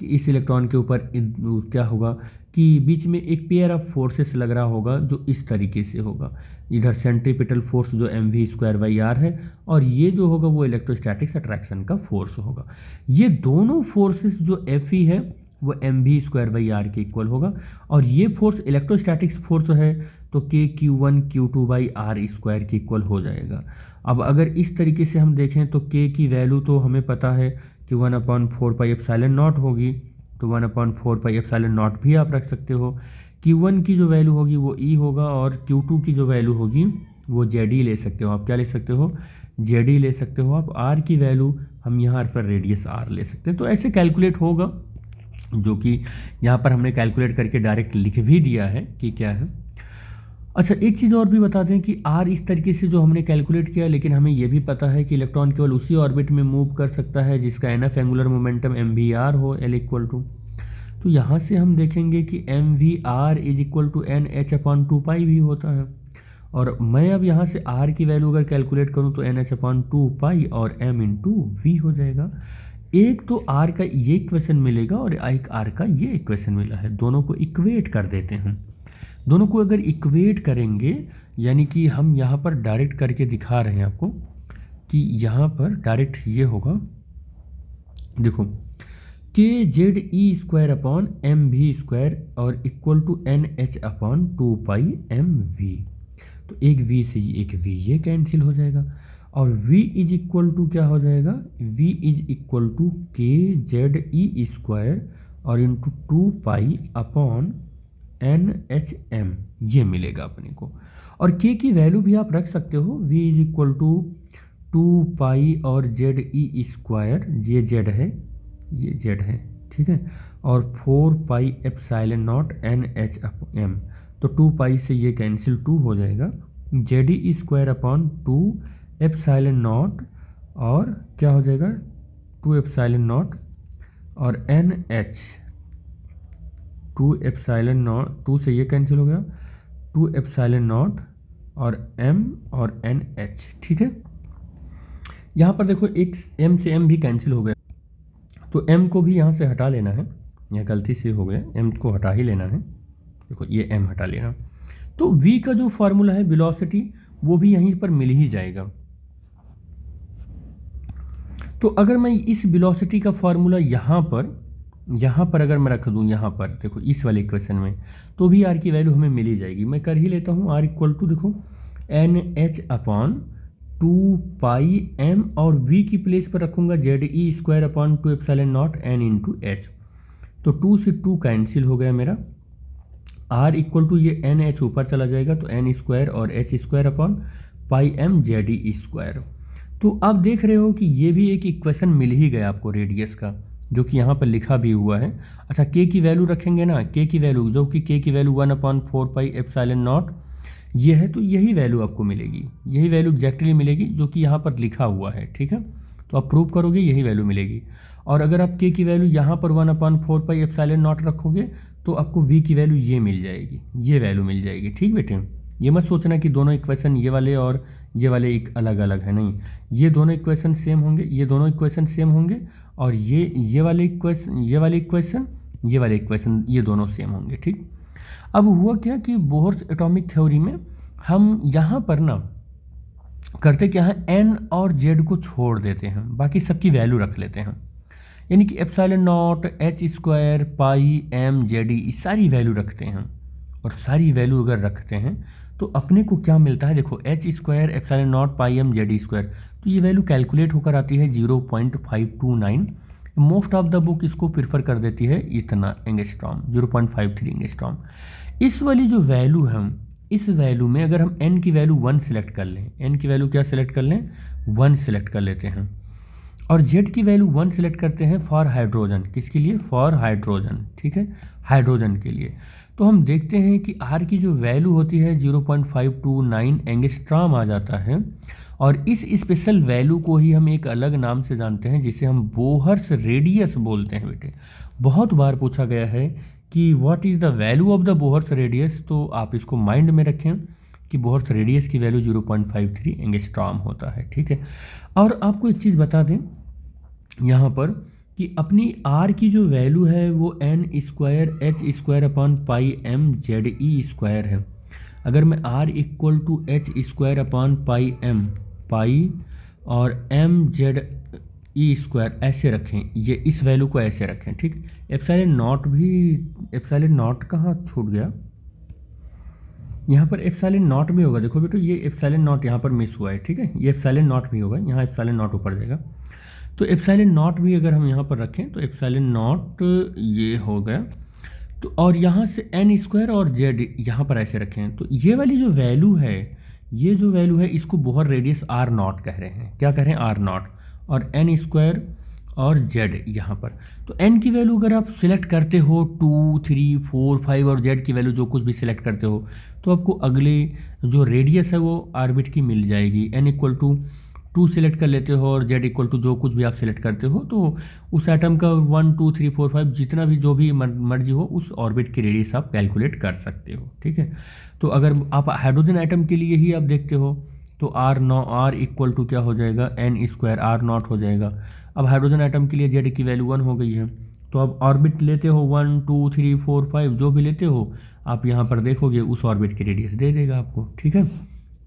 कि इस इलेक्ट्रॉन के ऊपर क्या होगा कि बीच में एक पेयर ऑफ फोर्सेस लग रहा होगा जो इस तरीके से होगा, इधर सेंट्रीपिटल फोर्स जो mv²/r है, और ये जो होगा वो इलेक्ट्रोस्टैटिक्स अट्रैक्शन का फोर्स होगा। ये दोनों फोर्सेस जो Fe है वो mv²/r के इक्वल होगा, और ये फोर्स इलेक्ट्रोस्टैटिक्स फोर्स है तो k q1q2/r² के इक्वल हो जाएगा। अब अगर इस तरीके से हम देखें तो k की वैल्यू तो हमें पता है कि 1/4πε0 होगी, तो 1/4πε0 भी आप रख सकते हो। Q1 की जो वैल्यू होगी वो E होगा, और Q2 की जो वैल्यू होगी वो ZE ले सकते हो। आप क्या ले सकते हो, ZE ले सकते हो आप। R की वैल्यू हम यहाँ पर रेडियस R ले सकते हैं। तो ऐसे कैलकुलेट होगा, जो कि यहाँ पर हमने कैलकुलेट करके डायरेक्ट लिख भी दिया है कि क्या है। अच्छा, एक चीज़ और भी बता दें कि R इस तरीके से जो हमने कैलकुलेट किया, लेकिन हमें यह भी पता है कि इलेक्ट्रॉन केवल उसी ऑर्बिट में मूव कर सकता है जिसका NF एंगुलर मोमेंटम mvr हो, L इक्वल टू। तो यहाँ से हम देखेंगे कि mvr is equal to nh/2π भी होता है, और मैं अब यहाँ से R की वैल्यू अगर कैलकुलेट करूँ तो nh/2π और m इंटू वी हो जाएगा। एक तो R का ये इक्वेशन मिलेगा और एक R का ये इक्वेशन मिला है, दोनों को इक्वेट कर देते हैं। दोनों को अगर इक्वेट करेंगे, यानी कि हम यहाँ पर डायरेक्ट करके दिखा रहे हैं आपको कि यहाँ पर डायरेक्ट ये होगा, देखो kZe²/mv² और इक्वल टू nh/2πmv। तो एक v से एक v ये कैंसिल हो जाएगा, और v इज इक्वल टू क्या हो जाएगा, v is equal to kZe² और इंटू 2π/nhm ये मिलेगा अपने को। और k की वैल्यू भी आप रख सकते हो, v इज इक्वल टू 2π और ZE², ये z है, ये z है, ठीक है, और 4πε0 nhm। तो 2π से ये कैंसिल 2 हो जाएगा, ZE²/2ε0 और क्या हो जाएगा 2ε0 और NH, 2ε0, 2 से ये कैंसिल हो गया, 2ε0 और m और NH, ठीक है। यहाँ पर देखो एक m से m भी कैंसिल हो गया, तो m को भी यहाँ से हटा लेना है, यह गलती से हो गया, m को हटा ही लेना है, देखो ये m हटा लेना। तो v का जो फार्मूला है वेलोसिटी वो भी यहीं पर मिल ही जाएगा। तो अगर मैं इस वेलोसिटी का फार्मूला यहाँ पर अगर मैं रख दूँ, यहाँ पर देखो इस वाले इक्वेशन में, तो भी r की वैल्यू हमें मिल ही जाएगी। मैं कर ही लेता हूँ, r इक्वल टू देखो NH/2πm और v की प्लेस पर रखूँगा ZE²/2ε0 n इंटू एच। तो 2 से 2 कैंसिल हो गया मेरा, r इक्वल टू ये NH ऊपर चला जाएगा तो n² और h²/πm ZE²। तो आप देख रहे हो कि ये भी एक इक्वेशन मिल ही गया आपको रेडियस का, जो कि यहाँ पर लिखा भी हुआ है। अच्छा k की वैल्यू रखेंगे ना, k की वैल्यू जो कि k की वैल्यू 1/4πε0 ये है, तो यही वैल्यू आपको मिलेगी, यही वैल्यू एग्जैक्टली मिलेगी जो कि यहाँ पर लिखा हुआ है, ठीक है। तो आप प्रूव करोगे यही वैल्यू मिलेगी। और अगर आप k की वैल्यू यहाँ पर 1/4πε0 रखोगे तो आपको v की वैल्यू ये मिल जाएगी, ये वैल्यू मिल जाएगी, ठीक बेटे। ये मत सोचना कि दोनों इक्वेशन ये वाले और ये वाले एक अलग अलग है, नहीं, ये दोनों इक्वेशन सेम होंगे, ये दोनों इक्वेशन सेम होंगे, और ये वाले इक्वेशन ये दोनों सेम होंगे, ठीक। अब हुआ क्या कि बोहर्स एटॉमिक थ्योरी में हम यहाँ पर ना करते क्या है, n और z को छोड़ देते हैं, बाकी सबकी वैल्यू रख लेते हैं। यानी कि ε0 h²πm ZE सारी वैल्यू रखते हैं। और सारी वैल्यू अगर रखते हैं तो अपने को क्या मिलता है, देखो h²ε0πm ZE², तो ये वैल्यू कैलकुलेट होकर आती है 0.529। मोस्ट ऑफ द बुक इसको प्रेफर कर देती है इतना एंगस्ट्रॉम, 0.53 एंगस्ट्रॉम। इस वाली जो वैल्यू है, इस वैल्यू में अगर हम n की वैल्यू 1 सिलेक्ट कर लें, n की वैल्यू क्या सिलेक्ट कर लें, 1 सिलेक्ट कर लेते हैं, और z की वैल्यू 1 सिलेक्ट करते हैं फॉर हाइड्रोजन, किसके लिए, फॉर हाइड्रोजन, ठीक है, हाइड्रोजन के लिए। तो हम देखते हैं कि r की जो वैल्यू होती है 0.529 एंगस्ट्रॉम आ जाता है। और इस स्पेशल वैल्यू को ही हम एक अलग नाम से जानते हैं जिसे हम बोहर्स रेडियस बोलते हैं बेटे। बहुत बार पूछा गया है कि what is the value of the Bohr's radius, तो आप इसको माइंड में रखें कि बोहर्स रेडियस की वैल्यू 0.53 एंगस्ट्रॉम होता है, ठीक है। और आपको एक चीज़ बता दें यहाँ पर कि अपनी r की जो वैल्यू है वो n² h²/πm ZE² है। अगर मैं r इक्वल टू h²/πm पाई और mZE² ऐसे रखें, ये इस वैल्यू को ऐसे रखें, ठीक। एप्सिलॉन कहाँ छूट गया, यहाँ पर एप्सिलॉन भी होगा, देखो बेटो ये एप्सिलॉन यहाँ पर मिस हुआ है, ठीक है, ये एप्सिलॉन भी होगा, यहाँ एप्सिलॉन ऊपर जाएगा। तो एप्सिलॉन भी अगर हम यहाँ पर रखें तो एप्सिलॉन ये हो गया, तो और यहाँ से n² और z यहाँ पर ऐसे रखें, तो ये वाली जो वैल्यू है, ये जो वैल्यू है इसको बोहर रेडियस r0 कह रहे हैं, क्या कह रहे हैं, r0, और n² और z यहाँ पर। तो n की वैल्यू अगर आप सिलेक्ट करते हो 2, 3, 4, 5 और z की वैल्यू जो कुछ भी सिलेक्ट करते हो, तो आपको अगले जो रेडियस है वो ऑर्बिट की मिल जाएगी। n इक्वल टू 2 सिलेक्ट कर लेते हो और z इक्वल टू जो कुछ भी आप सिलेक्ट करते हो, तो उस एटम का 1, 2, 3, 4, 5 जितना भी जो भी मर्जी हो उस ऑर्बिट की रेडियस आप कैलकुलेट कर सकते हो, ठीक है। तो अगर आप हाइड्रोजन एटम के लिए ही आप देखते हो तो r इक्वल टू क्या हो जाएगा, n² r0 हो जाएगा। अब हाइड्रोजन एटम के लिए z की वैल्यू 1 हो गई है, तो अब ऑर्बिट लेते हो 1, 2, 3, 4, 5 जो भी लेते हो आप यहाँ पर देखोगे उस ऑर्बिट की रेडियस दे देगा आपको, ठीक है।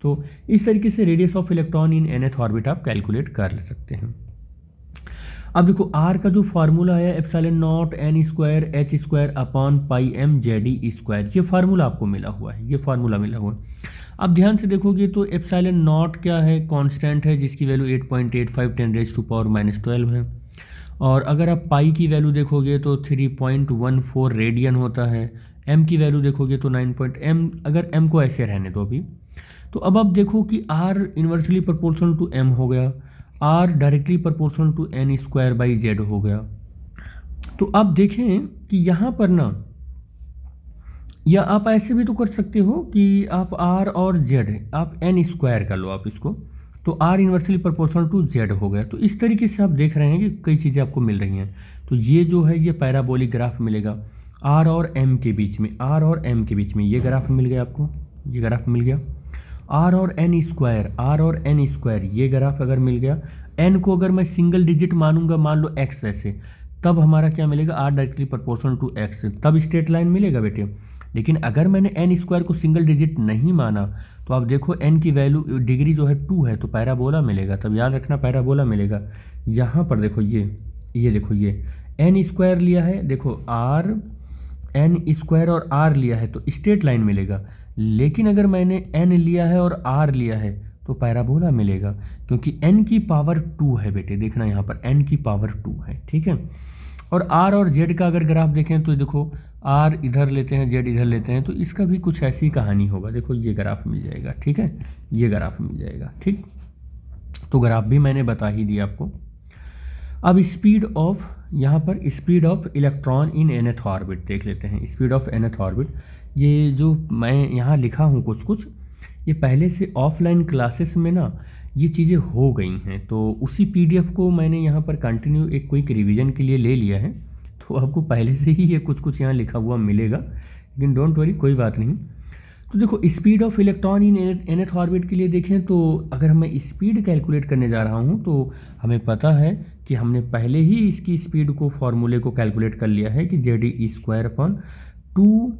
तो इस तरीके से radius of electron in nth orbit आप कैलकुलेट कर ले सकते हैं। अब देखो r का जो फार्मूला है एप्सिलॉन n² h²/πm ZE², ये फार्मूला आपको मिला हुआ है, ये फार्मूला मिला हुआ है। अब ध्यान से देखोगे तो एप्सिलॉन क्या है, कांस्टेंट है जिसकी वैल्यू 8.85 10⁻⁻12 है। और अगर आप पाई की वैल्यू देखोगे तो 3.14 रेडियन होता है। m की वैल्यू देखोगे तो 9m, अगर m को ऐसे रहने दो अभी। तो अब आप देखो कि r inversely proportional to m हो गया, r directly proportional to n²/z हो गया। तो आप देखें कि यहाँ पर ना, या आप ऐसे भी तो कर सकते हो कि आप r और z आप n² कर लो आप इसको, तो r inversely proportional to z हो गया। तो इस तरीके से आप देख रहे हैं कि कई चीज़ें आपको मिल रही हैं। तो ये जो है ये पैराबोलिक ग्राफ मिलेगा r और m के बीच में, r और m के बीच में ये ग्राफ मिल गया आपको, ये ग्राफ मिल गया। r और n² ये ग्राफ अगर मिल गया, n को अगर मैं सिंगल डिजिट मानूंगा, मान लो x ऐसे, तब हमारा क्या मिलेगा, r directly proportional to x, तब स्ट्रेट लाइन मिलेगा बेटे। लेकिन अगर मैंने n स्क्वायर को सिंगल डिजिट नहीं माना तो आप देखो n की वैल्यू डिग्री जो है 2 है, तो पैराबोला मिलेगा, तब याद रखना पैराबोला मिलेगा। यहाँ पर देखो ये देखो ये n स्क्वायर लिया है, देखो r n स्क्वायर और r लिया है तो स्ट्रेट लाइन मिलेगा। लेकिन अगर मैंने n लिया है और r लिया है तो पैराबोला मिलेगा, क्योंकि n की पावर 2 है बेटे, देखना यहाँ पर n की पावर 2 है, ठीक है। और r और z का अगर ग्राफ देखें तो देखो r इधर लेते हैं, z इधर लेते हैं, तो इसका भी कुछ ऐसी कहानी होगा। देखो ये ग्राफ मिल जाएगा, ठीक है, ये ग्राफ मिल जाएगा, ठीक। तो ग्राफ भी मैंने बता ही दिया आपको। अब स्पीड ऑफ, यहाँ पर speed of electron in nth orbit देख लेते हैं। स्पीड ऑफ nth ऑर्बिट, ये जो मैं यहाँ लिखा हूँ कुछ ये पहले से ऑफलाइन क्लासेस में ना ये चीज़ें हो गई हैं, तो उसी पीडीएफ को मैंने यहाँ पर कंटिन्यू एक क्विक रिवीजन के लिए ले लिया है। तो आपको पहले से ही ये कुछ यहाँ लिखा हुआ मिलेगा, लेकिन डोंट वरी, कोई बात नहीं। तो देखो speed of electron in nth orbit के लिए देखें तो अगर मैं स्पीड कैलकुलेट करने जा रहा हूँ तो हमें पता है कि हमने पहले ही इसकी स्पीड को फॉर्मूले को कैलकुलेट कर लिया है कि ZE²/2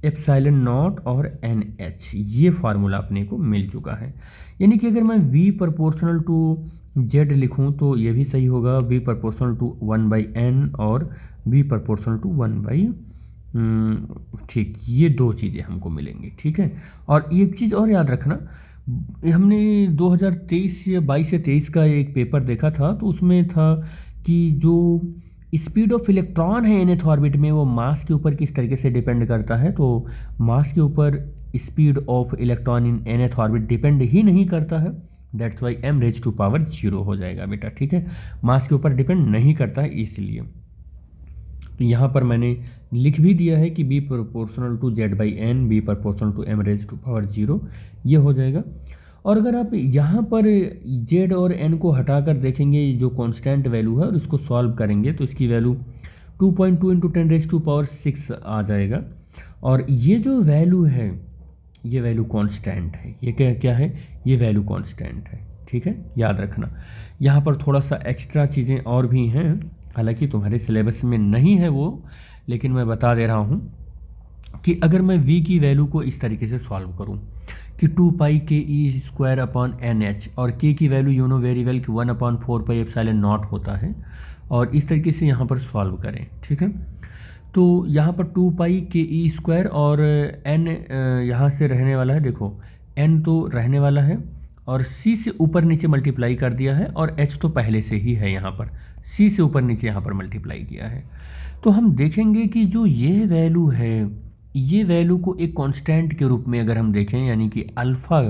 एप्सिलॉन नॉट और NH, ये फार्मूला अपने को मिल चुका है। यानी कि अगर मैं V प्रोपोर्शनल टू Z लिखूं तो ये भी सही होगा, V प्रोपोर्शनल टू 1/n और V प्रोपोर्शनल टू 1/, ठीक, ये दो चीज़ें हमको मिलेंगी, ठीक है। और एक चीज़ और याद रखना, हमने 2023 या 22 या 23 का एक पेपर देखा था, तो उसमें था कि जो स्पीड ऑफ इलेक्ट्रॉन है nth ऑर्बिट में वो मास के ऊपर किस तरीके से डिपेंड करता है। तो मास के ऊपर speed of electron in nth orbit depend ही नहीं करता है, दैट्स वाई m⁻�0 हो जाएगा बेटा, ठीक है। मास के ऊपर डिपेंड नहीं करता है इसलिए। तो यहाँ पर मैंने लिख भी दिया है कि B proportional to Z/n, B proportional to m⁻�0, ये हो जाएगा। और अगर आप यहाँ पर Z और n को हटाकर देखेंगे, जो कांस्टेंट वैल्यू है, और इसको सॉल्व करेंगे तो इसकी वैल्यू 2.2 × 10⁻6 आ जाएगा। और ये जो वैल्यू है ये वैल्यू कांस्टेंट है, ये क्या है, ये वैल्यू कांस्टेंट है, ठीक है, याद रखना। यहाँ पर थोड़ा सा एक्स्ट्रा चीज़ें और भी हैं, हालांकि तुम्हारे सिलेबस में नहीं है वो, लेकिन मैं बता दे रहा हूँ कि अगर मैं v की वैल्यू को इस तरीके से सॉल्व करूँ कि 2πke²/nh, और k की value you know very well कि 1/4πε0 होता है, और इस तरीके से यहाँ पर सॉल्व करें, ठीक है। तो यहाँ पर 2πke² और n यहाँ से रहने वाला है, देखो n तो रहने वाला है, और c से ऊपर नीचे मल्टीप्लाई कर दिया है, और h तो पहले से ही है, यहाँ पर c से ऊपर नीचे यहाँ पर मल्टीप्लाई किया है। तो हम देखेंगे कि जो ये वैल्यू है, ये वैल्यू को एक कांस्टेंट के रूप में अगर हम देखें, यानी कि अल्फ़ा,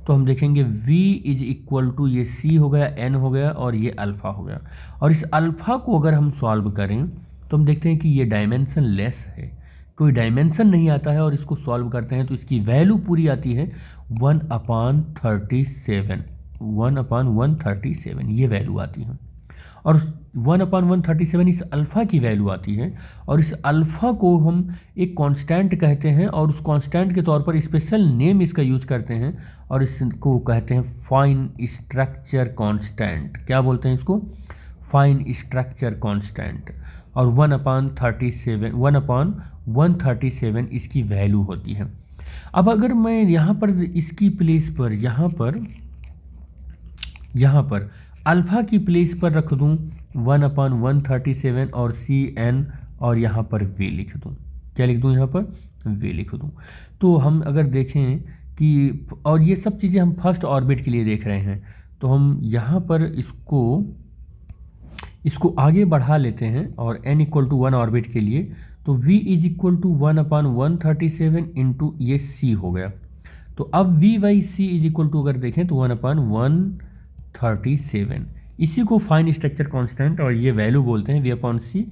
तो हम देखेंगे v = ये c हो गया, n हो गया, और ये अल्फ़ा हो गया। और इस अल्फ़ा को अगर हम सॉल्व करें तो हम देखते हैं कि ये डायमेंशन लेस है, कोई डायमेंशन नहीं आता है, और इसको सॉल्व करते हैं तो इसकी वैल्यू पूरी आती है 1/37, 1/137 ये वैल्यू आती है। और 1/137 इस अल्फ़ा की वैल्यू आती है, और इस अल्फ़ा को हम एक कांस्टेंट कहते हैं, और उस कांस्टेंट के तौर पर स्पेशल नेम इसका यूज करते हैं, और इसको कहते हैं फाइन स्ट्रक्चर कांस्टेंट। क्या बोलते हैं इसको? Fine structure constant. और 1/137 इसकी वैल्यू होती है। अब अगर मैं यहाँ पर इसकी प्लेस पर यहाँ पर अल्फ़ा की प्लेस पर रख दूँ 1/137 और Cn, और यहाँ पर v लिख दूँ, क्या लिख दूँ यहाँ पर? v लिख दूँ। तो हम अगर देखें कि, और ये सब चीज़ें हम फर्स्ट ऑर्बिट के लिए देख रहे हैं, तो हम यहाँ पर इसको आगे बढ़ा लेते हैं, और n = 1 ऑर्बिट के लिए, तो v = 1/137 इंटू ये c हो गया। तो अब v/c = अगर देखें तो 1/137, इसी को फाइन स्ट्रक्चर कांस्टेंट और ये वैल्यू बोलते हैं। v/c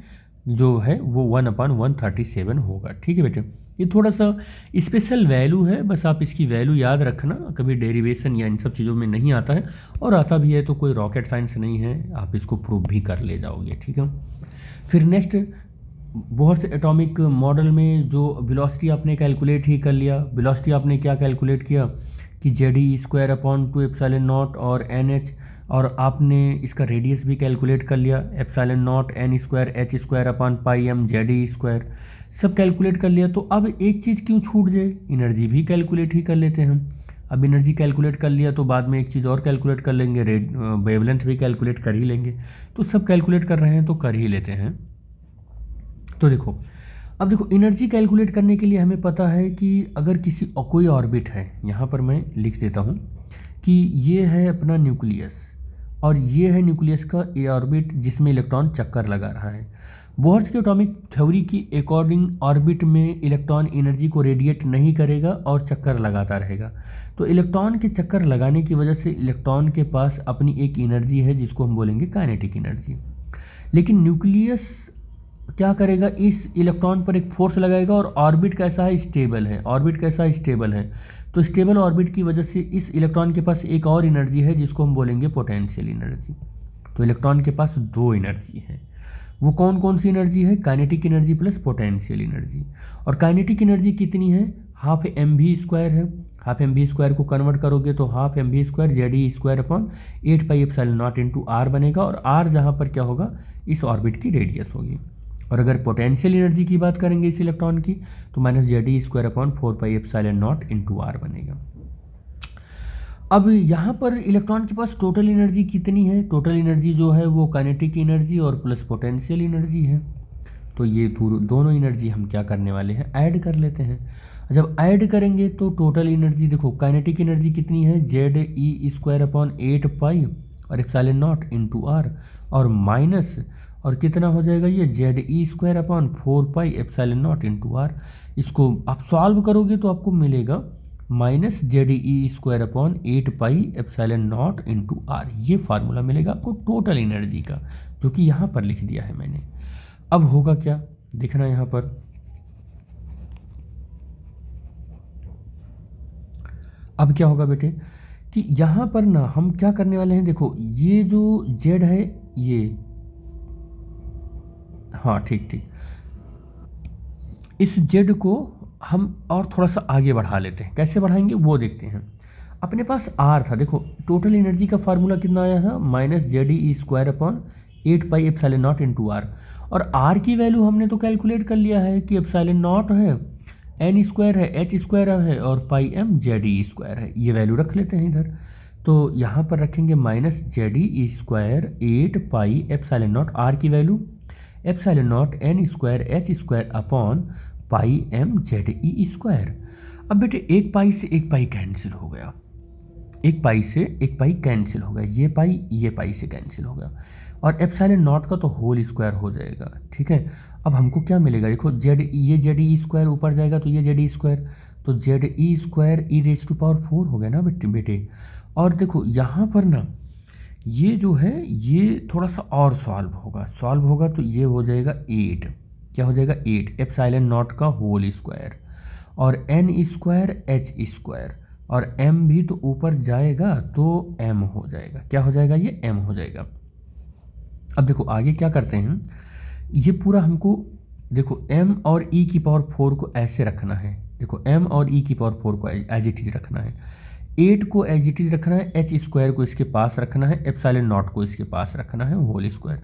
जो है वो 1/137 होगा, ठीक है बेटे। ये थोड़ा सा स्पेशल वैल्यू है, बस आप इसकी वैल्यू याद रखना, कभी डेरिवेशन या इन सब चीज़ों में नहीं आता है, और आता भी है तो कोई रॉकेट साइंस नहीं है, आप इसको प्रूव भी कर ले जाओगे, ठीक है। फिर नेक्स्ट, बहुत से एटॉमिक मॉडल में जो वेलोसिटी आपने कैलकुलेट ही कर लिया। वेलोसिटी आपने क्या कैलकुलेट किया कि ZE²/2 ε0 और NH, और आपने इसका रेडियस भी कैलकुलेट कर लिया, epsilon naught n square h square upon pi m Z e square, सब कैलकुलेट कर लिया। तो अब एक चीज़ क्यों छूट जाए, एनर्जी भी कैलकुलेट ही कर लेते हैं हम। अब एनर्जी कैलकुलेट कर लिया तो बाद में एक चीज़ और कैलकुलेट कर लेंगे, वेवलेंथ भी कैलकुलेट कर ही लेंगे। तो सब कैलकुलेट कर रहे हैं तो कर ही लेते हैं। तो देखो, अब देखो एनर्जी कैलकुलेट करने के लिए हमें पता है कि अगर किसी कोई ऑर्बिट है, यहाँ पर मैं लिख देता हूँ कि ये है अपना न्यूक्लियस और ये है न्यूक्लियस का ए ऑर्बिट जिसमें इलेक्ट्रॉन चक्कर लगा रहा है। बोर्स की एटॉमिक थ्योरी की अकॉर्डिंग ऑर्बिट में इलेक्ट्रॉन एनर्जी को रेडिएट नहीं करेगा और चक्कर लगाता रहेगा। तो इलेक्ट्रॉन के चक्कर लगाने की वजह से इलेक्ट्रॉन के पास अपनी एक एनर्जी है जिसको हम बोलेंगे काइनेटिक एनर्जी। लेकिन न्यूक्लियस क्या करेगा, इस इलेक्ट्रॉन पर एक फोर्स लगाएगा और ऑर्बिट कैसा है, स्टेबल है। ऑर्बिट कैसा है, स्टेबल है। तो स्टेबल ऑर्बिट की वजह से इस इलेक्ट्रॉन के पास एक और एनर्जी है जिसको हम बोलेंगे पोटेंशियल एनर्जी। तो इलेक्ट्रॉन के पास दो एनर्जी है। वो कौन कौन सी एनर्जी है, kinetic energy plus potential energy. और काइनेटिक एनर्जी कितनी है, हाफ एम वी स्क्वायर है। हाफ एम वी स्क्वायर को कन्वर्ट करोगे तो half m v square z e square upon 8 pi epsilon naught into r बनेगा। और आर जहाँ पर क्या होगा, इस ऑर्बिट की रेडियस होगी। और अगर पोटेंशियल एनर्जी की बात करेंगे इस इलेक्ट्रॉन की तो minus Z e square upon 4 pi epsilon naught into r बनेगा। अब यहाँ पर इलेक्ट्रॉन के पास टोटल एनर्जी कितनी है, टोटल एनर्जी जो है वो काइनेटिक एनर्जी और प्लस पोटेंशियल एनर्जी है। तो ये दोनों एनर्जी हम क्या करने वाले हैं, ऐड कर लेते हैं। जब ऐड करेंगे तो टोटल एनर्जी देखो, काइनेटिक एनर्जी कितनी है, z e square upon 8 pi और एप्सिलॉन नॉट इंटू आर, और माइनस और कितना हो जाएगा ये z e square upon 4 pi epsilon naught into r. इसको आप सॉल्व करोगे तो आपको मिलेगा minus Z e square upon 8 pi epsilon naught into r. ये फार्मूला मिलेगा आपको टोटल एनर्जी का, जो कि यहाँ पर लिख दिया है मैंने। अब होगा क्या, देखना यहाँ पर, अब क्या होगा बेटे कि यहाँ पर ना हम क्या करने वाले हैं, देखो ये जो जेड है ये, हाँ ठीक ठीक, इस जेड को हम और थोड़ा सा आगे बढ़ा लेते हैं। कैसे बढ़ाएंगे वो देखते हैं। अपने पास आर था, देखो टोटल एनर्जी का फार्मूला कितना आया था, minus Z e square upon 8 pi epsilon naught into r. और आर की वैल्यू हमने तो कैलकुलेट कर लिया है कि एप्सिलॉन नॉट है, एन स्क्वायर है, एच स्क्वायर है और pi m Z e square है। ये वैल्यू रख लेते हैं इधर। तो यहाँ पर रखेंगे minus Z e square 8 pi epsilon naught, r की value epsilon naught n square h square upon pi m Z e square. अब बेटे एक पाई से एक पाई कैंसिल हो गया, एक पाई से एक पाई कैंसिल हो गया, ये पाई से कैंसिल हो गया, और एप्सिलॉन नॉट का तो होल स्क्वायर हो जाएगा। ठीक है, अब हमको क्या मिलेगा, देखो जेड, ये जेड ई स्क्वायर ऊपर जाएगा तो ये जेड ई स्क्वायर, तो z e square e raise to power 4 हो गया ना बेटे। और देखो यहाँ पर ना ये जो है ये थोड़ा सा और सॉल्व होगा तो ये हो जाएगा 8, क्या हो जाएगा 8 एप्सिलॉन नॉट का होल स्क्वायर और एन स्क्वायर एच स्क्वायर, और m भी तो ऊपर जाएगा तो m हो जाएगा, क्या हो जाएगा ये m हो जाएगा। अब देखो आगे क्या करते हैं, ये पूरा हमको देखो m और e की पावर 4 को ऐसे रखना है, देखो m और e की पावर 4 को एज इट इज रखना है, 8 को एज इट इज रखना है, एच स्क्वायर को इसके पास रखना है, एप्सिलॉन नॉट को इसके पास रखना है, होल स्क्वायर।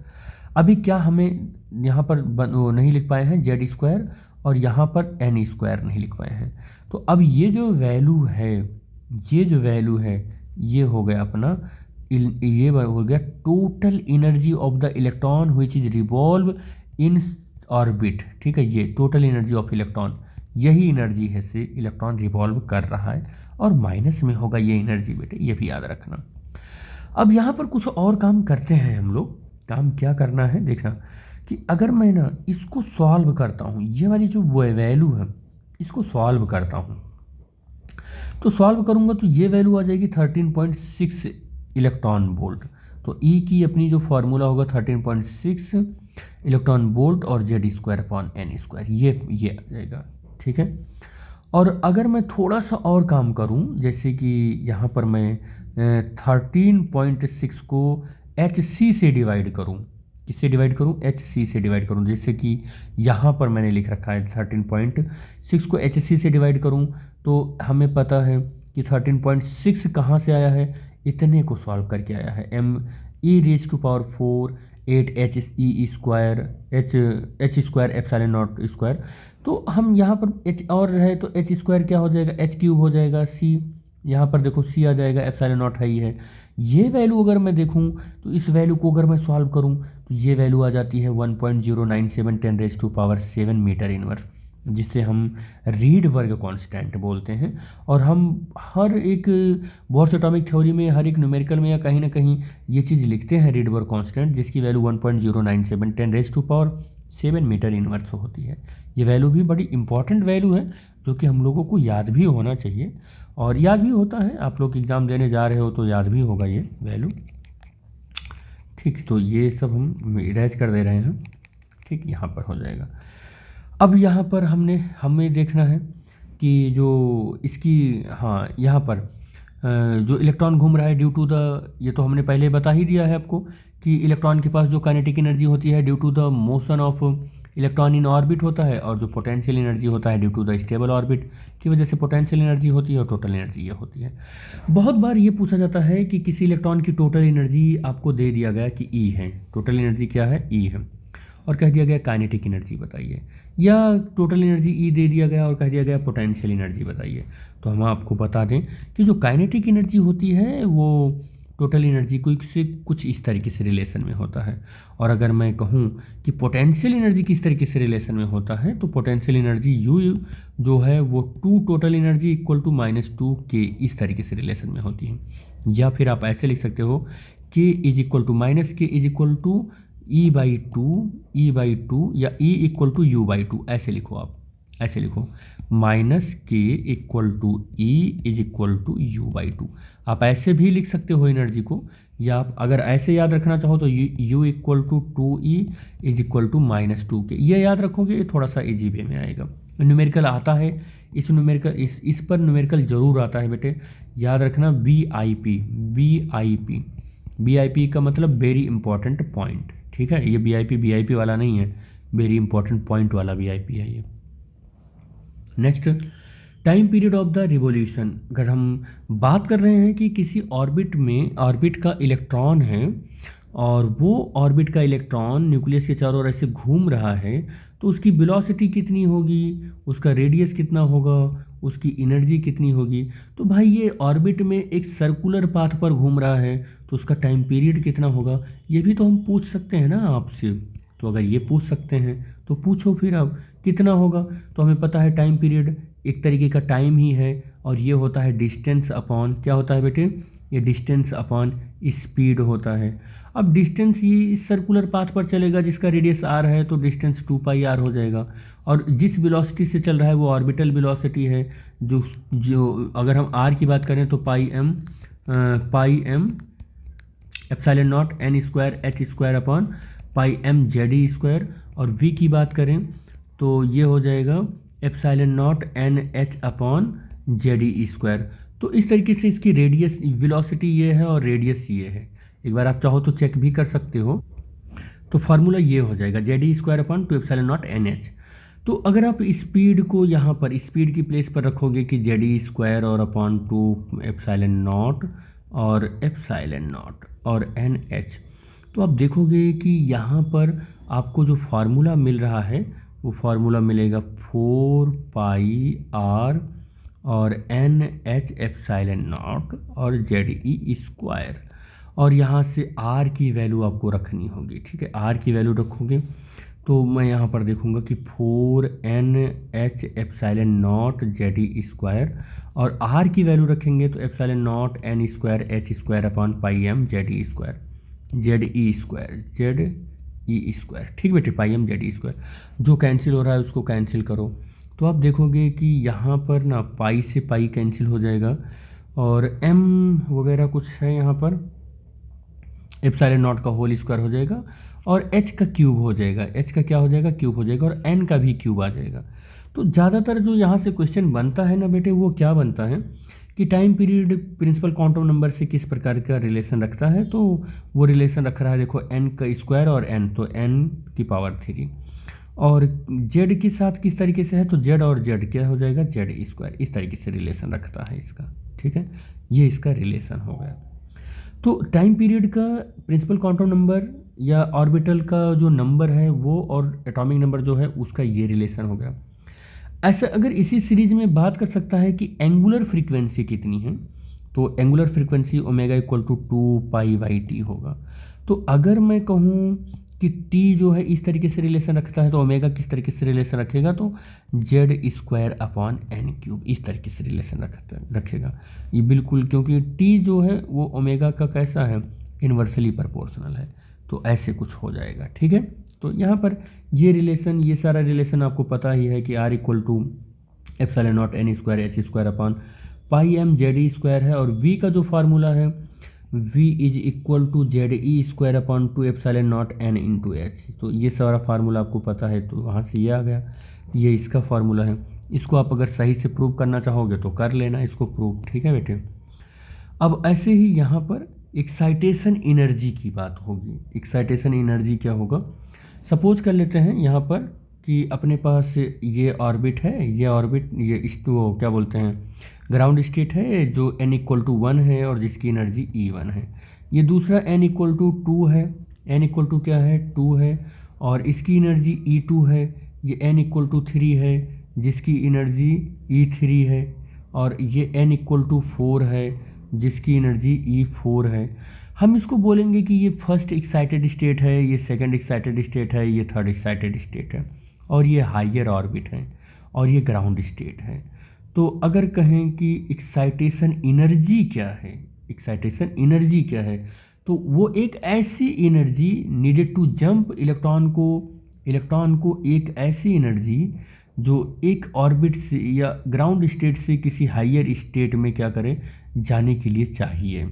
अभी क्या हमें यहाँ पर वो नहीं लिख पाए हैं जेड स्क्वायर, और यहाँ पर एन स्क्वायर नहीं लिख पाए हैं। तो अब ये जो वैल्यू है ये हो गया अपना, ये हो गया total energy of the electron which is revolve in orbit. ठीक है, ये टोटल एनर्जी ऑफ इलेक्ट्रॉन, यही एनर्जी है से इलेक्ट्रॉन रिवॉल्व कर रहा है, और माइनस में होगा ये एनर्जी बेटे, ये भी याद रखना। अब यहाँ पर कुछ और काम करते हैं हम लोग। काम क्या करना है देखना, कि अगर मैं ना इसको सॉल्व करता हूँ, ये वाली जो वैल्यू है इसको सॉल्व करता हूँ, तो सॉल्व करूँगा तो ये वैल्यू आ जाएगी 13.6 इलेक्ट्रॉन वोल्ट। तो ई की अपनी जो फार्मूला होगा 13.6 इलेक्ट्रॉन वोल्ट और z square upon n square, ये आ जाएगा। ठीक है, और अगर मैं थोड़ा सा और काम करूं, जैसे कि यहाँ पर मैं 13.6 को एच सी से डिवाइड करूं, किससे डिवाइड करूं, एच सी से डिवाइड करूं, जैसे कि यहाँ पर मैंने लिख रखा है 13.6 को एच सी से डिवाइड करूं, तो हमें पता है कि 13.6 कहाँ से आया है, इतने को सॉल्व करके आया है। m e⁴ 8h square h square epsilon not square. तो हम यहाँ पर h और है तो h स्क्वायर क्या हो जाएगा, h क्यूब हो जाएगा, c यहाँ पर देखो c आ जाएगा, एप्सिलॉन नॉट है ही है। ये वैल्यू अगर मैं देखूँ तो इस वैल्यू को अगर मैं सॉल्व करूँ तो ये वैल्यू आ जाती है 1.097 10⁻⁷ मीटर इनवर्स, जिसे हम रीडबर्ग कांस्टेंट बोलते हैं। और हम हर एक बोर्स एटॉमिक थ्योरी में, हर एक न्यूमेरिकल में या कहीं ना कहीं ये चीज़ लिखते हैं रीडबर्ग कांस्टेंट, जिसकी वैल्यू 1.097 10⁻⁷ मीटर इनवर्स होती है। ये वैल्यू भी बड़ी इंपॉर्टेंट वैल्यू है जो कि हम लोगों को याद भी होना चाहिए, और याद भी होता है। आप लोग एग्ज़ाम देने जा रहे हो तो याद भी होगा ये वैल्यू। ठीक, तो ये सब हम इरेज कर दे रहे हैं। ठीक, यहाँ पर हो जाएगा। अब यहाँ पर हमें देखना है कि जो इसकी, हाँ यहाँ पर जो इलेक्ट्रॉन घूम रहा है ड्यू टू द, ये तो हमने पहले बता ही दिया है आपको कि इलेक्ट्रॉन के पास जो काइनेटिक एनर्जी होती है due to the motion of electron in orbit होता है, और जो पोटेंशियल एनर्जी होता है due to the stable orbit की वजह से पोटेंशियल एनर्जी होती है, और टोटल एनर्जी ये होती है। बहुत बार ये पूछा जाता है कि किसी इलेक्ट्रॉन की टोटल एनर्जी आपको दे दिया गया कि ई है, टोटल एनर्जी क्या है, ई है, और कह दिया गया काइनेटिक एनर्जी बताइए, या टोटल एनर्जी ई दे दिया गया और कह दिया गया पोटेंशियल एनर्जी बताइए। तो हम आपको बता दें कि जो काइनेटिक एनर्जी होती है वो टोटल एनर्जी को से कुछ इस तरीके से रिलेशन में होता है। और अगर मैं कहूँ कि पोटेंशियल एनर्जी किस तरीके से रिलेशन में होता है, तो पोटेंशियल एनर्जी यू जो है वो 2 टोटल एनर्जी इक्वल टू -2 के इस तरीके से रिलेशन में होती है। या फिर आप ऐसे लिख सकते हो k is equal to -k is equal to e/2 या e इक्वल टू u/2, ऐसे लिखो आप, ऐसे लिखो -k equal to e is equal to u/2। आप ऐसे भी लिख सकते हो एनर्जी को, या आप अगर ऐसे याद रखना चाहो तो u equal to 2e is equal to -2k, ये याद रखोगे, ये थोड़ा सा इजी वे में आएगा। न्यूमेरिकल आता है, इस न्यूमेरिकल इस पर न्यूमेरिकल ज़रूर आता है बेटे, याद रखना BIP का मतलब वेरी इंपॉर्टेंट पॉइंट। ठीक है, ये BIP वाला नहीं है, वेरी इंपॉर्टेंट पॉइंट वाला BIP है ये। Next, time period of the revolution. अगर हम बात कर रहे हैं कि किसी ऑर्बिट का इलेक्ट्रॉन है, और वो ऑर्बिट का इलेक्ट्रॉन न्यूक्लियस के चारों ओर ऐसे घूम रहा है, तो उसकी वेलोसिटी कितनी होगी, उसका रेडियस कितना होगा, उसकी एनर्जी कितनी होगी। तो भाई ये ऑर्बिट में एक सर्कुलर पाथ पर घूम रहा है, तो उसका टाइम पीरियड कितना होगा, ये भी तो हम पूछ सकते हैं ना आपसे। तो अगर ये पूछ सकते हैं तो पूछो फिर अब कितना होगा। तो हमें पता है टाइम पीरियड एक तरीके का टाइम ही है, और ये होता है डिस्टेंस अपॉन, क्या होता है बेटे, ये डिस्टेंस अपॉन स्पीड होता है। अब डिस्टेंस ये इस सर्कुलर पाथ पर चलेगा जिसका रेडियस r है, तो डिस्टेंस 2πr हो जाएगा। और जिस वेलोसिटी से चल रहा है वो ऑर्बिटल वेलोसिटी है, जो अगर हम r की बात करें तो पाई m epsilon not n square h square upon πm z²। और v की बात करें तो ये हो जाएगा epsilon not NH upon z²। तो इस तरीके से इसकी रेडियस वेलोसिटी ये है और रेडियस ये है। एक बार आप चाहो तो चेक भी कर सकते हो। तो फार्मूला ये हो जाएगा z² upon 2 epsilon not NH। तो अगर आप स्पीड को यहाँ पर स्पीड की प्लेस पर रखोगे कि z² और अपॉन 2 एप्सिलॉन नॉट और NH, तो आप देखोगे कि यहाँ पर आपको जो फार्मूला मिल रहा है वो फार्मूला मिलेगा 4πr और NH एप्सिलॉन नॉट और ZE²। और यहाँ से r की वैल्यू आपको रखनी होगी। ठीक है, r की वैल्यू रखोगे तो मैं यहाँ पर देखूँगा कि 4NH एप्सिलॉन नॉट ZE², और r की वैल्यू रखेंगे तो epsilon not n² h² upon πm ZE²। ठीक बेटे, πm ZE²। जो कैंसिल हो रहा है उसको कैंसिल करो, तो आप देखोगे कि यहाँ पर ना पाई से पाई कैंसिल हो जाएगा, और m वगैरह कुछ है यहाँ पर, एप्सिलॉन नॉट का होल स्क्वायर हो जाएगा, और h का क्यूब हो जाएगा, h का क्या हो जाएगा, क्यूब हो जाएगा, और n का भी क्यूब आ जाएगा। तो ज़्यादातर जो यहाँ से क्वेश्चन बनता है ना बेटे, वो क्या बनता है कि time period principal quantum number से किस प्रकार का रिलेशन रखता है। तो वो रिलेशन रख रहा है, देखो n का स्क्वायर और n, तो n की पावर 3, और z के साथ किस तरीके से है, तो z और z क्या हो जाएगा, Z²। इस तरीके से रिलेशन रखता है इसका। ठीक है, ये इसका रिलेशन हो गया। तो टाइम पीरियड का प्रिंसिपल क्वांटम नंबर या ऑर्बिटल का जो नंबर है वो और एटॉमिक नंबर जो है उसका ये रिलेशन हो गया। ऐसा अगर इसी सीरीज में बात कर सकता है कि एंगुलर फ्रीक्वेंसी कितनी है, तो angular frequency omega equal to 2π/t होगा। तो अगर मैं कहूँ कि t जो है इस तरीके से रिलेशन रखता है तो ओमेगा किस तरीके से रिलेशन रखेगा, तो Z²/n³ इस तरीके से रिलेशन रखेगा ये बिल्कुल, क्योंकि t जो है वो ओमेगा का कैसा है, इन्वर्सली प्रोपोर्शनल है। तो ऐसे कुछ हो जाएगा, ठीक है। तो यहाँ पर ये रिलेशन, ये सारा रिलेशन आपको पता ही है कि R=ε0n²h²πm/Z² है, और v का जो फार्मूला है v=2ε0n/h। तो ये सारा फार्मूला आपको पता है, तो वहाँ से ये आ गया, ये इसका फार्मूला है। इसको आप अगर सही से प्रूव करना चाहोगे तो कर लेना इसको प्रूव, ठीक है बेटे। अब ऐसे ही यहाँ पर एक्साइटेशन एनर्जी की बात होगी। एक्साइटेशन एनर्जी क्या होगा, सपोज कर लेते हैं यहाँ पर कि अपने पास ये ऑर्बिट है, ये ऑर्बिट ये इसको क्या बोलते हैं, ग्राउंड स्टेट है जो n=1 है और जिसकी एनर्जी E1 है। ये दूसरा n=2 है, n= क्या है 2 है और इसकी एनर्जी E2 है। ये n=3 है जिसकी एनर्जी E3 है, और ये n=4 है जिसकी एनर्जी E4 है। हम इसको बोलेंगे कि ये फर्स्ट एक्साइटेड स्टेट है, ये सेकंड एक्साइटेड स्टेट है, ये थर्ड एक्साइटेड स्टेट है, और ये हायर ऑर्बिट है, और ये ग्राउंड स्टेट है। तो अगर कहें कि एक्साइटेशन एनर्जी क्या है, एक्साइटेशन एनर्जी क्या है, तो वो एक ऐसी energy needed to jump electron को एक ऐसी एनर्जी जो एक ऑर्बिट से या ग्राउंड स्टेट से किसी हायर स्टेट में क्या करे, जाने के लिए चाहिए।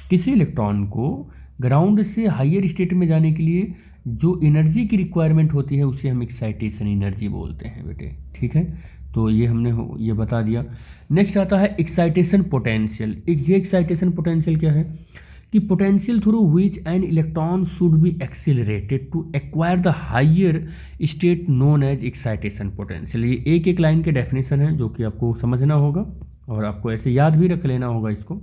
किसी इलेक्ट्रॉन को ग्राउंड से हायर स्टेट में जाने के लिए जो एनर्जी की रिक्वायरमेंट होती है उसे हम एक्साइटेशन एनर्जी बोलते हैं बेटे, ठीक है। तो ये हमने ये बता दिया। नेक्स्ट आता है एक्साइटेशन पोटेंशियल। ये एक्साइटेशन पोटेंशियल क्या है कि potential through which an electron should be accelerated to acquire the higher state known as excitation potential. ये एक एक लाइन के डेफिनेशन है जो कि आपको समझना होगा और आपको ऐसे याद भी रख लेना होगा इसको।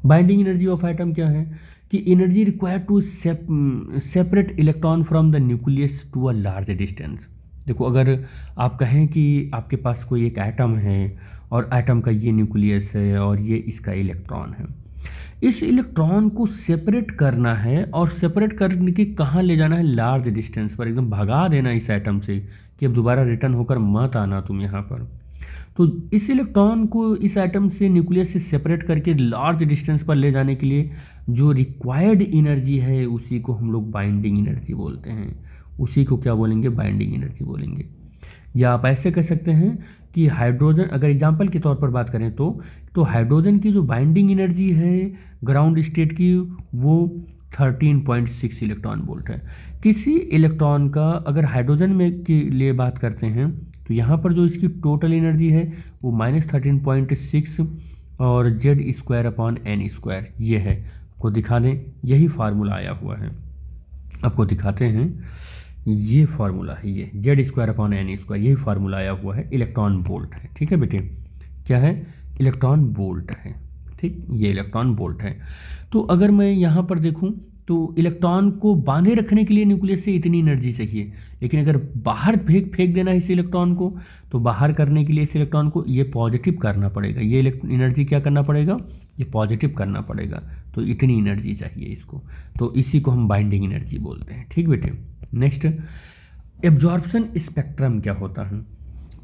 बाइंडिंग एनर्जी ऑफ एटम क्या है कि energy required to separate electron from the nucleus to a large distance. देखो, अगर आप कहें कि आपके पास कोई एक एटम है और एटम का ये न्यूक्लियस है और ये इसका इलेक्ट्रॉन है, इस इलेक्ट्रॉन को सेपरेट करना है और सेपरेट करने के कहाँ ले जाना है, लार्ज डिस्टेंस पर, एकदम भगा देना इस एटम से कि अब दोबारा रिटर्न होकर मत आना तुम यहाँ पर। तो इस इलेक्ट्रॉन को इस एटम से न्यूक्लियस से सेपरेट करके लार्ज डिस्टेंस पर ले जाने के लिए जो रिक्वायर्ड एनर्जी है उसी को हम लोग बाइंडिंग एनर्जी बोलते हैं। उसी को क्या बोलेंगे, बाइंडिंग एनर्जी बोलेंगे। या आप ऐसे कह सकते हैं कि हाइड्रोजन, अगर एग्जांपल के तौर पर बात करें तो हाइड्रोजन की जो बाइंडिंग एनर्जी है ग्राउंड स्टेट की वो 13.6 इलेक्ट्रॉन वोल्ट है। किसी इलेक्ट्रॉन का अगर हाइड्रोजन में के लिए बात करते हैं तो यहाँ पर जो इसकी टोटल एनर्जी है वो -13.6 और Z²/n² ये है। आपको दिखा दें, यही फार्मूला आया हुआ है, आपको दिखाते हैं। ये फार्मूला है, ये Z²/n², यही फार्मूला आया हुआ है, इलेक्ट्रॉन वोल्ट है, ठीक है बेटे। क्या है, इलेक्ट्रॉन वोल्ट है, ठीक, ये इलेक्ट्रॉन वोल्ट है। तो अगर मैं यहाँ पर देखूँ तो इलेक्ट्रॉन को बांधे रखने के लिए न्यूक्लियस से इतनी एनर्जी चाहिए, लेकिन अगर बाहर फेंक देना है इस इलेक्ट्रॉन को, तो बाहर करने के लिए इस इलेक्ट्रॉन को ये पॉजिटिव करना पड़ेगा, ये एनर्जी क्या करना पड़ेगा, ये पॉजिटिव करना पड़ेगा। तो इतनी एनर्जी चाहिए इसको, तो इसी को हम बाइंडिंग एनर्जी बोलते हैं, ठीक बेटे। नेक्स्ट, एब्जॉर्प्शन स्पेक्ट्रम क्या होता है।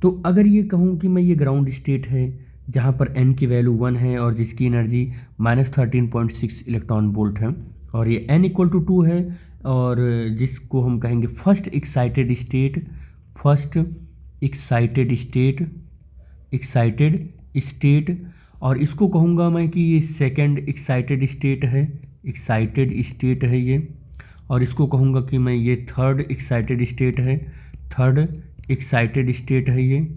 तो अगर ये कहूँ कि मैं ये ग्राउंड स्टेट है जहाँ पर n की वैल्यू 1 है और जिसकी एनर्जी -13.6 इलेक्ट्रॉन वोल्ट है, और ये n=2 है, और जिसको हम कहेंगे फर्स्ट एक्साइटेड स्टेट, और इसको कहूँगा मैं कि ये सेकंड एक्साइटेड स्टेट है ये, और इसको कहूँगा कि मैं ये थर्ड एक्साइटेड स्टेट है ये,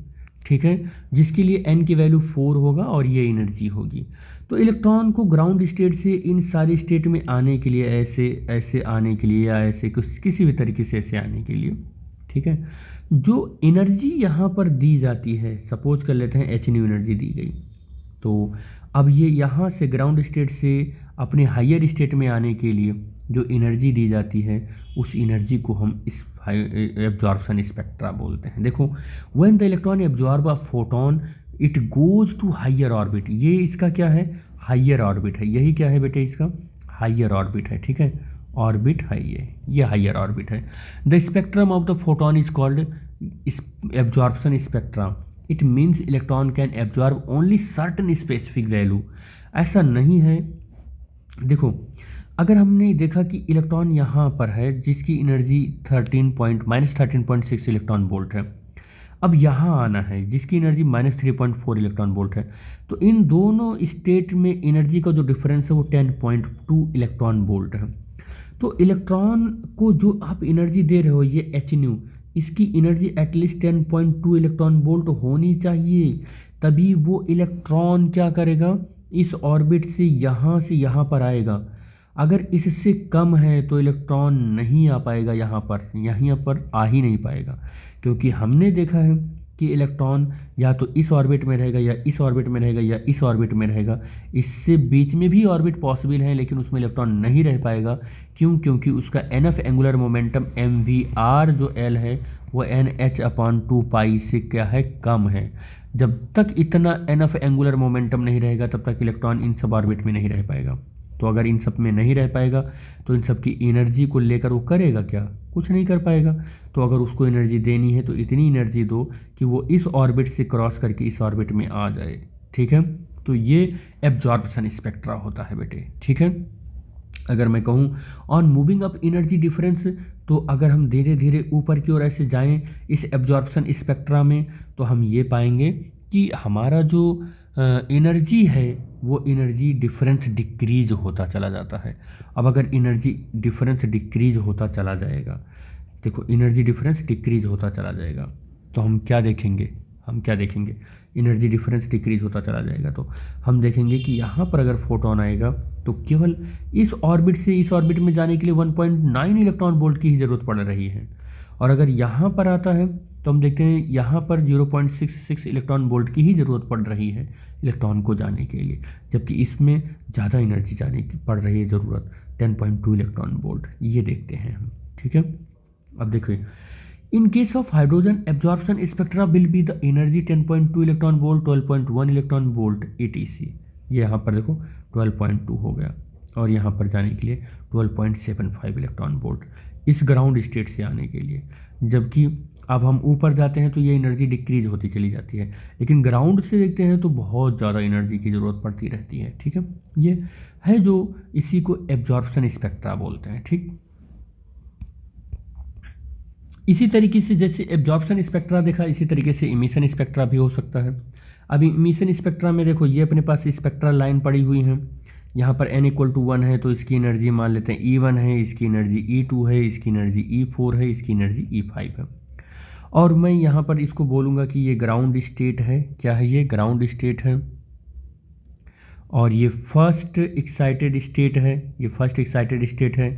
ठीक है, जिसके लिए n की वैल्यू 4 होगा और ये एनर्जी होगी। तो इलेक्ट्रॉन को ग्राउंड स्टेट से इन सारी स्टेट में आने के लिए ऐसे आने के लिए, या ऐसे किसी भी तरीके से ऐसे आने के लिए, ठीक है, जो एनर्जी यहाँ पर दी जाती है, सपोज कर लेते हैं h न्यू एनर्जी दी गई, तो अब ये यहाँ से ग्राउंड स्टेट से अपने हायर स्टेट में आने के लिए जो एनर्जी दी जाती है उस एनर्जी को हम इस एब्जॉर्प्शन स्पेक्ट्रा बोलते हैं। देखो, when the electron absorb a photon it goes to higher orbit, ये इसका क्या है, हायर ऑर्बिट है। यही क्या है बेटे, इसका हायर ऑर्बिट है। ठीक है, ऑर्बिट है ये हायर ऑर्बिट है। The spectrum of the photon is called absorption spectra. It means electron can absorb only certain specific value. ऐसा नहीं है, देखो अगर हमने देखा कि इलेक्ट्रॉन यहाँ पर है जिसकी एनर्जी -13.6 इलेक्ट्रॉन वोल्ट है, अब यहाँ आना है जिसकी एनर्जी -3.4 इलेक्ट्रॉन वोल्ट है, तो इन दोनों स्टेट में एनर्जी का जो डिफरेंस है वो 10.2 इलेक्ट्रॉन वोल्ट है। तो इलेक्ट्रॉन को जो आप एनर्जी दे रहे हो ये एच न्यू, इसकी एनर्जी एटलीस्ट 10.2 इलेक्ट्रॉन वोल्ट होनी चाहिए, तभी वो इलेक्ट्रॉन क्या करेगा, इस ऑर्बिट से यहाँ पर आएगा। अगर इससे कम है तो इलेक्ट्रॉन नहीं आ पाएगा यहाँ पर आ ही नहीं पाएगा, क्योंकि हमने देखा है कि इलेक्ट्रॉन या तो इस ऑर्बिट में रहेगा या इस ऑर्बिट में रहेगा या इस ऑर्बिट में रहेगा। इससे बीच में भी ऑर्बिट पॉसिबल है लेकिन उसमें इलेक्ट्रॉन नहीं रह पाएगा। क्यों? क्योंकि उसका एनफ एंगुलर मोमेंटम mvr जो l है वो nh/2π से क्या है, कम है। जब तक इतना एनफ एंगुलर मोमेंटम नहीं रहेगा तब तक इलेक्ट्रॉन इन सब ऑर्बिट में नहीं रह पाएगा। तो अगर इन सब में नहीं रह पाएगा तो इन सब की एनर्जी को लेकर वो करेगा क्या, कुछ नहीं कर पाएगा। तो अगर उसको एनर्जी देनी है तो इतनी एनर्जी दो कि वो इस ऑर्बिट से क्रॉस करके इस ऑर्बिट में आ जाए। ठीक है, तो ये एब्जॉर्प्शन स्पेक्ट्रा होता है बेटे। ठीक है, अगर मैं कहूँ on moving up energy difference, तो अगर हम धीरे धीरे ऊपर की ओर ऐसे जाएं इस एब्जॉर्प्शन स्पेक्ट्रा में तो हम ये पाएंगे कि हमारा जो एनर्जी है वो एनर्जी डिफरेंस डिक्रीज होता चला जाता है। अब अगर एनर्जी डिफरेंस डिक्रीज होता चला जाएगा, देखो एनर्जी डिफरेंस डिक्रीज होता चला जाएगा तो हम क्या देखेंगे, एनर्जी डिफरेंस डिक्रीज होता चला जाएगा तो हम देखेंगे कि यहाँ पर अगर फोटोन आएगा तो केवल इस ऑर्बिट से इस ऑर्बिट में जाने के लिए 1.9 इलेक्ट्रॉन वोल्ट की ही ज़रूरत पड़ रही है। और अगर यहाँ पर आता है तो हम देखते हैं यहाँ पर 0.66 इलेक्ट्रॉन वोल्ट की ही ज़रूरत पड़ रही है इलेक्ट्रॉन को जाने के लिए, जबकि इसमें ज़्यादा एनर्जी जाने की पड़ रही है ज़रूरत 10.2 इलेक्ट्रॉन वोल्ट। ये देखते हैं हम। ठीक है, अब देखिए in case of hydrogen absorption spectra will be the energy 10.2 electron volt, 12.1 electron volt etc। ये यहाँ पर देखो 12.2 हो गया और यहाँ पर जाने के लिए 12.75 इलेक्ट्रॉन वोल्ट इस ग्राउंड स्टेट से आने के लिए। जबकि अब हम ऊपर जाते हैं तो ये एनर्जी डिक्रीज होती चली जाती है, लेकिन ग्राउंड से देखते हैं तो बहुत ज़्यादा एनर्जी की ज़रूरत पड़ती रहती है। ठीक है, ये है जो इसी को एब्जॉर्प्शन स्पेक्ट्रा बोलते हैं। ठीक, इसी तरीके से जैसे एब्जॉर्प्शन स्पेक्ट्रा देखा, इसी तरीके से इमिशन स्पेक्ट्रा भी हो सकता है। अभी इमिशन स्पेक्ट्रा में देखो ये अपने पास स्पेक्ट्रल लाइन पड़ी हुई है, यहाँ पर n = 1 है तो इसकी एनर्जी मान लेते हैं E1 है, इसकी एनर्जी E2 है, इसकी एनर्जी E4 है, इसकी एनर्जी E5 है। और मैं यहाँ पर इसको बोलूँगा कि ये ग्राउंड स्टेट है। क्या है ये? ग्राउंड स्टेट है। और ये फर्स्ट एक्साइटेड स्टेट है, ये फर्स्ट एक्साइटेड स्टेट है,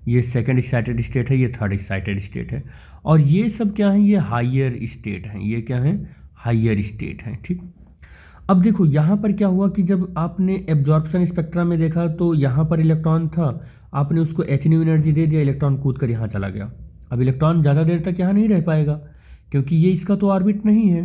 ये सेकंड एक्साइटेड स्टेट है, ये थर्ड एक्साइटेड स्टेट है। और ये सब क्या है? ये हायर स्टेट हैं। ये क्या है? हायर स्टेट हैं। ठीक, अब देखो यहाँ पर क्या हुआ कि जब आपने एब्जॉर्प्शन स्पेक्ट्रा में देखा तो यहाँ पर इलेक्ट्रॉन था, आपने उसको h न्यू एनर्जी दे दिया, इलेक्ट्रॉन कूद कर यहाँ चला गया। अब इलेक्ट्रॉन ज़्यादा देर तक यहाँ नहीं रह पाएगा क्योंकि ये इसका तो ऑर्बिट नहीं है,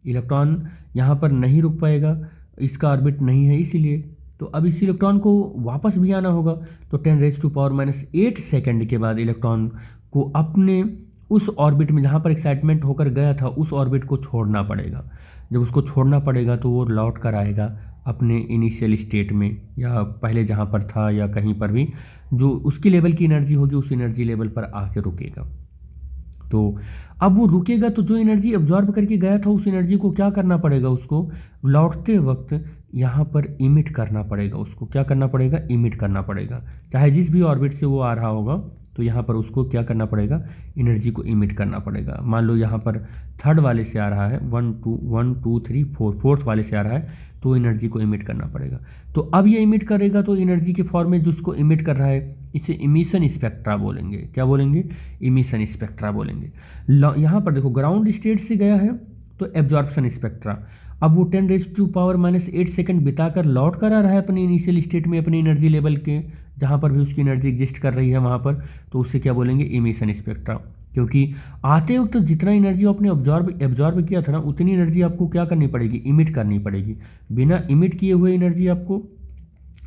इलेक्ट्रॉन यहाँ पर नहीं रुक पाएगा, इसका ऑर्बिट नहीं है इसीलिए। तो अब इस इलेक्ट्रॉन को वापस भी आना होगा तो 10⁻⁸ सेकंड के बाद इलेक्ट्रॉन को अपने उस ऑर्बिट में जहाँ पर एक्साइटमेंट होकर गया था उस ऑर्बिट को छोड़ना पड़ेगा। जब उसको छोड़ना पड़ेगा तो वो लौट कर आएगा अपने इनिशियल स्टेट में या पहले जहाँ पर था या कहीं पर भी जो उसकी लेवल की एनर्जी होगी उस एनर्जी लेवल पर आके रुकेगा। तो अब वो रुकेगा तो जो एनर्जी एब्जॉर्ब करके गया था उस एनर्जी को क्या करना पड़ेगा, उसको लौटते वक्त यहाँ पर इमिट करना पड़ेगा। उसको क्या करना पड़ेगा? इमिट करना पड़ेगा। चाहे जिस भी ऑर्बिट से वो आ रहा होगा तो यहाँ पर उसको क्या करना पड़ेगा? एनर्जी को इमिट करना पड़ेगा। मान लो यहाँ पर थर्ड वाले से आ रहा है 1 2 3 4, फोर्थ वाले से आ रहा है तो एनर्जी को इमिट करना पड़ेगा। तो अब ये इमिट करेगा तो एनर्जी के फॉर्म में जिसको इमिट कर रहा है इसे इमिशन स्पेक्ट्रा बोलेंगे। क्या बोलेंगे? इमिशन स्पेक्ट्रा बोलेंगे। यहाँ पर देखो ग्राउंड स्टेट से गया है तो एब्जॉर्प्शन स्पेक्ट्रा। अब वो 10⁻⁻8 सेकंड बिता कर लौट कर आ रहा है अपने इनिशियल स्टेट में, अपनी एनर्जी लेवल के जहाँ पर भी उसकी एनर्जी एग्जिस्ट कर रही है वहाँ पर, तो उससे क्या बोलेंगे, इमिशन स्पेक्ट्रा। क्योंकि आते वक्त तो जितना एनर्जी आपने एब्जॉर्ब किया था ना, उतनी एनर्जी आपको क्या करनी पड़ेगी, इमिट करनी पड़ेगी। बिना इमिट किए हुए एनर्जी आपको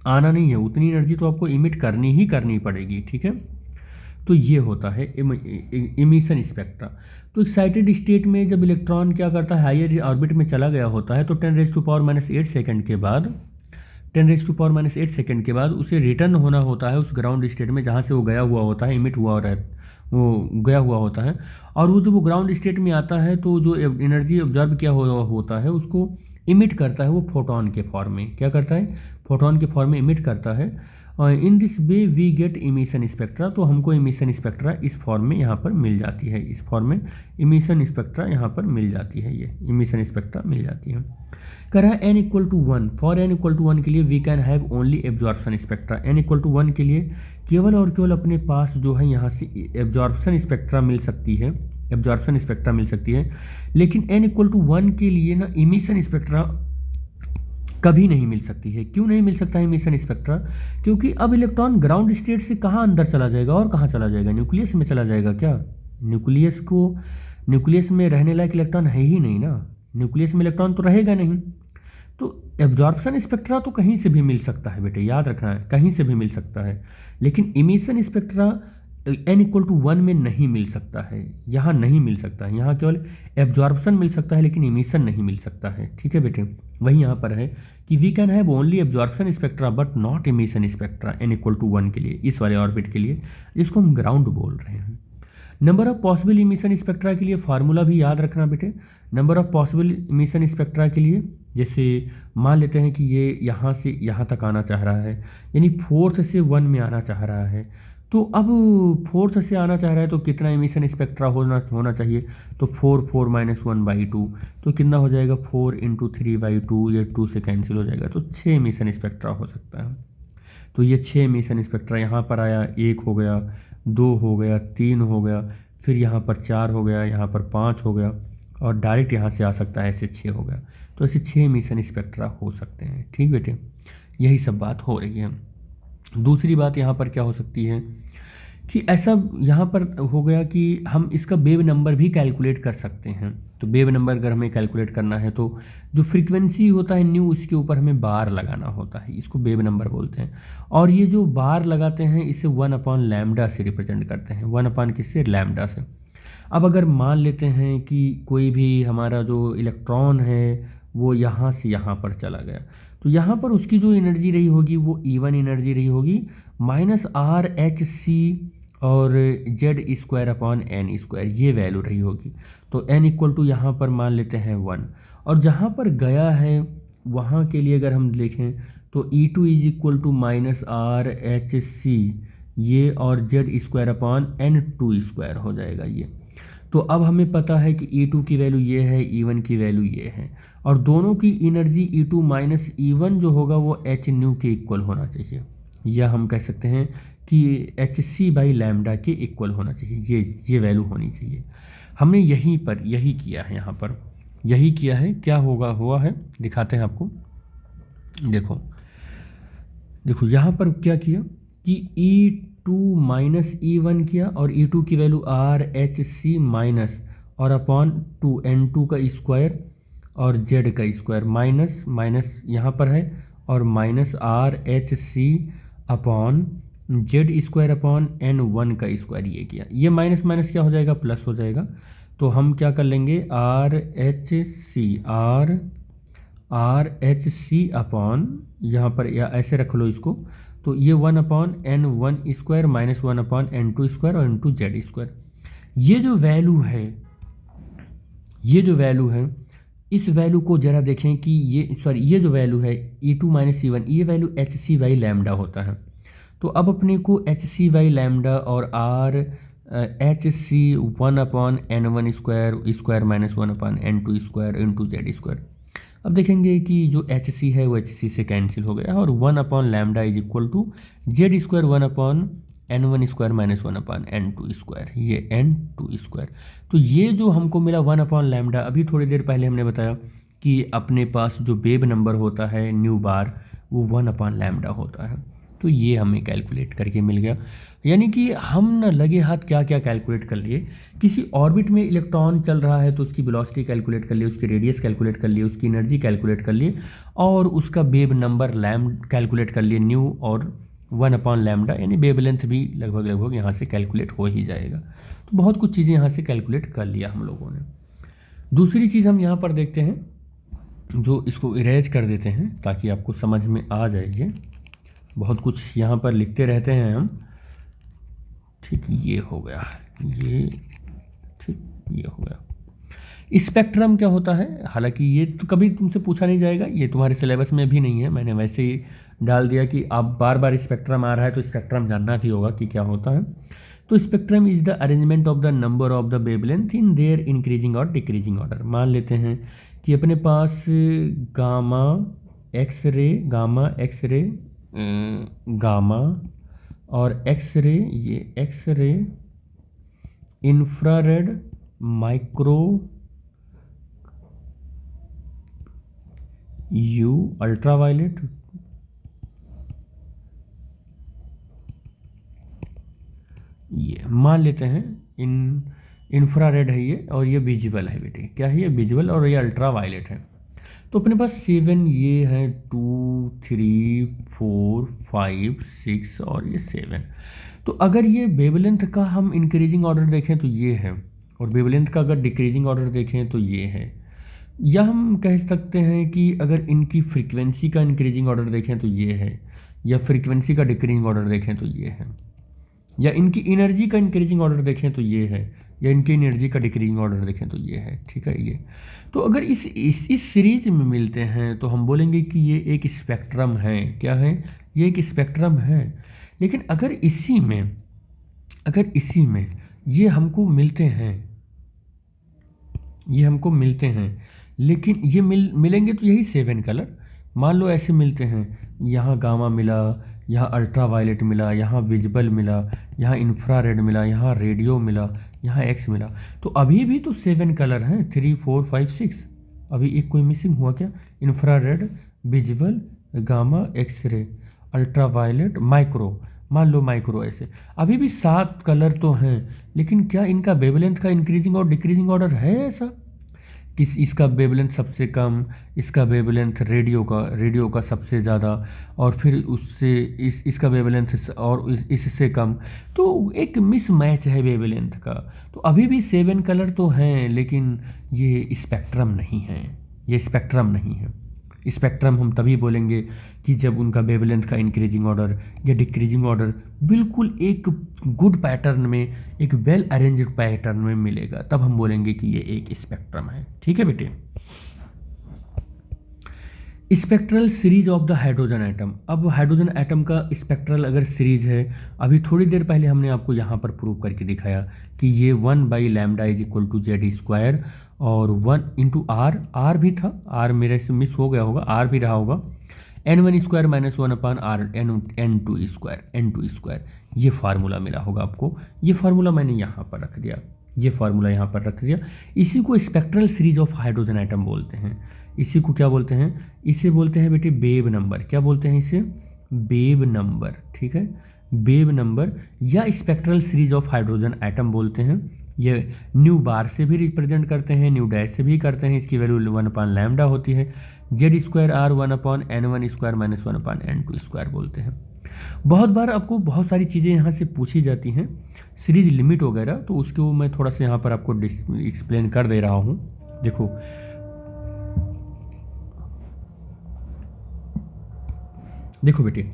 आना नहीं है, उतनी एनर्जी तो आपको इमिट करनी ही करनी पड़ेगी, ठीक है। तो ये होता है इमिशन स्पेक्ट्रा। तो एक्साइटेड स्टेट में जब इलेक्ट्रॉन क्या करता है, हायर ऑर्बिट में चला गया होता है, तो 10⁻⁻8 सेकंड के बाद 10⁻⁸ सेकंड के बाद उसे रिटर्न होना होता है उस ग्राउंड स्टेट में जहाँ से वो गया हुआ होता है, इमिट हुआ वो गया हुआ होता है। और वो जब वो ग्राउंड स्टेट में आता है तो जो एनर्जी ऑब्जर्व किया हुआ होता है उसको इमिट करता है वो फोटोन के फॉर्म में। क्या करता है, फोटोन के फॉर्म में इमिट करता है। In this way we get emission spectra. तो हमको इमिशन स्पेक्ट्रा इस फॉर्म में यहाँ पर मिल जाती है, इस फॉर्म में इमिशन स्पेक्ट्रा यहाँ पर मिल जाती है, ये इमिशन स्पेक्ट्रा मिल जाती है। कह रहा है n=1, फॉर n=1 के लिए we can have only absorption spectra. n=1 के लिए केवल और केवल अपने पास जो है यहाँ से एब्जॉर्प्शन स्पेक्ट्रा मिल सकती है, एब्जॉर्प्शन स्पेक्ट्रा मिल सकती है। लेकिन n=1 के लिए ना इमिशन स्पेक्ट्रा कभी नहीं मिल सकती है। क्यों नहीं मिल सकता है इमिशन स्पेक्ट्रा, क्योंकि अब इलेक्ट्रॉन ग्राउंड स्टेट से कहाँ अंदर चला जाएगा, और कहाँ चला जाएगा, न्यूक्लियस में चला जाएगा। क्या न्यूक्लियस में रहने लायक इलेक्ट्रॉन है ही नहीं ना, न्यूक्लियस में इलेक्ट्रॉन तो रहेगा नहीं। तो एब्जॉर्प्शन स्पेक्ट्रा तो कहीं से भी मिल सकता है बेटे, याद रखना है, कहीं से भी मिल सकता है। लेकिन इमिशन स्पेक्ट्रा n=1 में नहीं मिल सकता है, यहाँ नहीं मिल सकता है। यहाँ केवल एब्जॉर्प्शन मिल सकता है लेकिन इमिशन नहीं मिल सकता है, ठीक है बेटे। वही यहाँ पर है कि we can have only absorption spectra but not emission spectra n=1 के लिए, इस वाले ऑर्बिट के लिए, जिसको हम ग्राउंड बोल रहे हैं। Number of possible emission spectra के लिए फार्मूला भी याद रखना बेटे। Number of possible emission spectra के लिए, जैसे मान लेते हैं कि ये यहाँ से यहाँ तक आना चाह रहा है, यानी 4th से 1 में आना चाह रहा है। तो अब 4th से आना चाह रहा है तो कितना इमिशन स्पेक्ट्रा होना चाहिए, तो 4 1/2, तो कितना हो जाएगा, 4 × 3/2, ये 2 से कैंसिल हो जाएगा, तो 6 इमिशन स्पेक्ट्रा हो सकता है। तो ये 6 इमिशन स्पेक्ट्रा यहाँ पर आया, 1 हो गया, 2 हो गया, 3 हो गया, फिर यहाँ पर 4 हो गया, यहाँ पर 5 हो गया, और डायरेक्ट यहाँ से आ सकता है, ऐसे 6 हो गया। तो ऐसे 6 इमिशन स्पेक्ट्रा हो सकते हैं, ठीक बेटे। यही सब बात हो रही है। दूसरी बात यहाँ पर क्या हो सकती है कि ऐसा यहाँ पर हो गया कि हम इसका वेव नंबर भी कैलकुलेट कर सकते हैं। तो वेव नंबर अगर हमें कैलकुलेट करना है तो जो फ्रीक्वेंसी होता है न्यू, उसके ऊपर हमें बार लगाना होता है, इसको वेव नंबर बोलते हैं। और ये जो बार लगाते हैं इसे 1/λ से रिप्रेजेंट करते हैं, 1 किससे, लैम्डा से। अब अगर मान लेते हैं कि कोई भी हमारा जो इलेक्ट्रॉन है वो यहाँ से यहाँ पर चला गया, तो यहाँ पर उसकी जो एनर्जी रही होगी वो E1 एनर्जी रही होगी -RHc और Z²/n², ये वैल्यू रही होगी। तो n यहाँ पर मान लेते हैं 1, और जहाँ पर गया है वहाँ के लिए अगर हम देखें तो E2 -RHc ये, और Z²/n² हो जाएगा ये। तो अब हमें पता है कि E2 की वैल्यू ये है, E1 की वैल्यू ये है, और दोनों की एनर्जी E2 - E1 जो होगा वो hν के इक्वल होना चाहिए, या हम कह सकते हैं कि hc/λ के इक्वल होना चाहिए, ये वैल्यू होनी चाहिए। हमने यहीं पर यही किया है, यहाँ पर यही किया है। क्या हुआ है दिखाते हैं आपको। देखो यहाँ पर क्या किया कि E2 - E1 किया, और E2 की वैल्यू RHc माइनस और /2 n2 का स्क्वायर और Z का स्क्वायर, माइनस यहाँ पर है, और -RHc/Z² का स्क्वायर ये किया। ये माइनस क्या हो जाएगा, प्लस हो जाएगा। तो हम क्या कर लेंगे, RHc यहाँ पर, या ऐसे रख लो इसको, तो ये 1/n1² -1/n2² और इंटू Z²। ये जो वैल्यू है इस वैल्यू को जरा देखें कि ये जो वैल्यू है E2 - E1, ये वैल्यू hc/λ होता है। तो अब अपने को hc/λ और RHc 1/n1² square -1/n2² into Z²। अब देखेंगे कि जो hc है वो hc से कैंसिल हो गया, और 1/λ = Z² n1 square minus 1/n2 square, ये n2 स्क्वायर। तो ये जो हमको मिला 1/λ, अभी थोड़ी देर पहले हमने बताया कि अपने पास जो बेब नंबर होता है न्यू बार वो 1/λ होता है। तो ये हमें कैलकुलेट करके मिल गया। यानी कि हम न लगे हाथ क्या क्या कैलकुलेट कर लिए। किसी ऑर्बिट में इलेक्ट्रॉन चल रहा है तो उसकी वेलोसिटी कैलकुलेट कर लिए, उसकी रेडियस कैलकुलेट कर लिए, उसकी एनर्जी कैलकुलेट कर लिए, और उसका बेब नंबर लैम कैलकुलेट कर लिए न्यू, और 1/λ यानी वेवलेंथ भी लगभग यहाँ से कैलकुलेट हो ही जाएगा। तो बहुत कुछ चीज़ें यहाँ से कैलकुलेट कर लिया हम लोगों ने। दूसरी चीज़ हम यहाँ पर देखते हैं, जो इसको इरेज कर देते हैं ताकि आपको समझ में आ जाए। ये बहुत कुछ यहाँ पर लिखते रहते हैं हम, ठीक, ये हो गया, ये ठीक, ये हो गया। स्पेक्ट्रम क्या होता है, हालांकि ये तो कभी तुमसे पूछा नहीं जाएगा, ये तुम्हारे सिलेबस में भी नहीं है, मैंने वैसे ही डाल दिया कि आप बार बार स्पेक्ट्रम आ रहा है तो स्पेक्ट्रम जानना भी होगा कि क्या होता है। तो spectrum is the arrangement of the number of the wavelength in their increasing और डिक्रीजिंग ऑर्डर। मान लेते हैं कि अपने पास गामा एक्स रे गामा और एक्स-रे, ये x ray, infrared, micro, u, ultraviolet, ये मान लेते हैं इंफ्रारेड है ये, और ये विजुअल है बेटे, क्या है ये विजुअल, और ये अल्ट्रावायलेट है। तो अपने पास 7 ये है, 2 3 4 5 6 और ये 7। तो अगर ये वेवलेंथ का हम इंक्रीजिंग ऑर्डर देखें तो ये है, और वेवलेंथ का अगर डिक्रीजिंग ऑर्डर देखें तो ये है, या हम कह सकते हैं कि अगर इनकी फ्रीक्वेंसी का इंक्रीजिंग ऑर्डर देखें तो ये है, या फ्रीक्वेंसी का डिक्रीजिंग ऑर्डर देखें तो ये है, या इनकी एनर्जी का इंक्रीजिंग ऑर्डर देखें तो ये है, या इनकी एनर्जी का डिक्रीजिंग ऑर्डर देखें तो ये है, ठीक है। ये तो अगर इस सीरीज में मिलते हैं तो हम बोलेंगे कि ये एक स्पेक्ट्रम है। क्या है, ये एक स्पेक्ट्रम है। लेकिन अगर इसी में ये हमको मिलते हैं, लेकिन ये मिलेंगे तो यही 7 कलर, मान लो ऐसे मिलते हैं, यहाँ गामा मिला, यहाँ अल्ट्रावायलेट मिला, यहाँ विजिबल मिला, यहाँ इंफ्रारेड मिला, यहाँ रेडियो मिला, यहाँ एक्स मिला, तो अभी भी तो 7 कलर हैं, 3 4 5 6। अभी एक कोई मिसिंग हुआ क्या, infrared, visible, gamma, x ray, ultraviolet, micro, मान लो माइक्रो, ऐसे अभी भी 7 कलर तो हैं। लेकिन क्या इनका वेवलेंथ का इंक्रीजिंग और डिक्रीजिंग ऑर्डर है ऐसा, इसका वेवलेंथ सबसे कम, इसका वेवलेंथ रेडियो का सबसे ज़्यादा, और फिर उससे इसका वेवलेंथ और इससे कम, तो एक मिसमैच है वेवलेंथ का। तो अभी भी 7 कलर तो हैं, लेकिन ये स्पेक्ट्रम नहीं है। स्पेक्ट्रम हम तभी बोलेंगे कि जब उनका वेवलेंथ का इंक्रीजिंग ऑर्डर या डिक्रीजिंग ऑर्डर बिल्कुल एक गुड पैटर्न में, एक वेल अरेंज्ड पैटर्न में मिलेगा, तब हम बोलेंगे कि ये एक स्पेक्ट्रम है। ठीक है बेटे। Spectral series of the hydrogen atom. अब हाइड्रोजन एटम का स्पेक्ट्रल अगर सीरीज है, अभी थोड़ी देर पहले हमने आपको यहाँ पर प्रूव करके दिखाया कि ये 1/λ = z², और 1 × r भी था, r मेरे से मिस हो गया होगा, r भी रहा होगा, n1² - 1/n2², ये फार्मूला मिला होगा आपको। ये फार्मूला मैंने यहाँ पर रख दिया, इसी को spectral series of hydrogen atom बोलते हैं। इसी को क्या बोलते हैं, इसे बोलते हैं बेटे बेब नंबर। क्या बोलते हैं इसे, बेब नंबर, ठीक है, बेब नंबर, या spectral series of hydrogen atom बोलते हैं। ये न्यू बार से भी रिप्रेजेंट करते हैं, न्यू डैश से भी करते हैं, इसकी वैल्यू 1/λ होती है। z² r 1/n1² - 1/n2² बोलते हैं। बहुत बार आपको बहुत सारी चीज़ें यहाँ से पूछी जाती हैं, सीरीज लिमिट वगैरह, तो उसको मैं थोड़ा सा यहाँ पर आपको एक्सप्लेन कर दे रहा हूँ। देखो बेटे,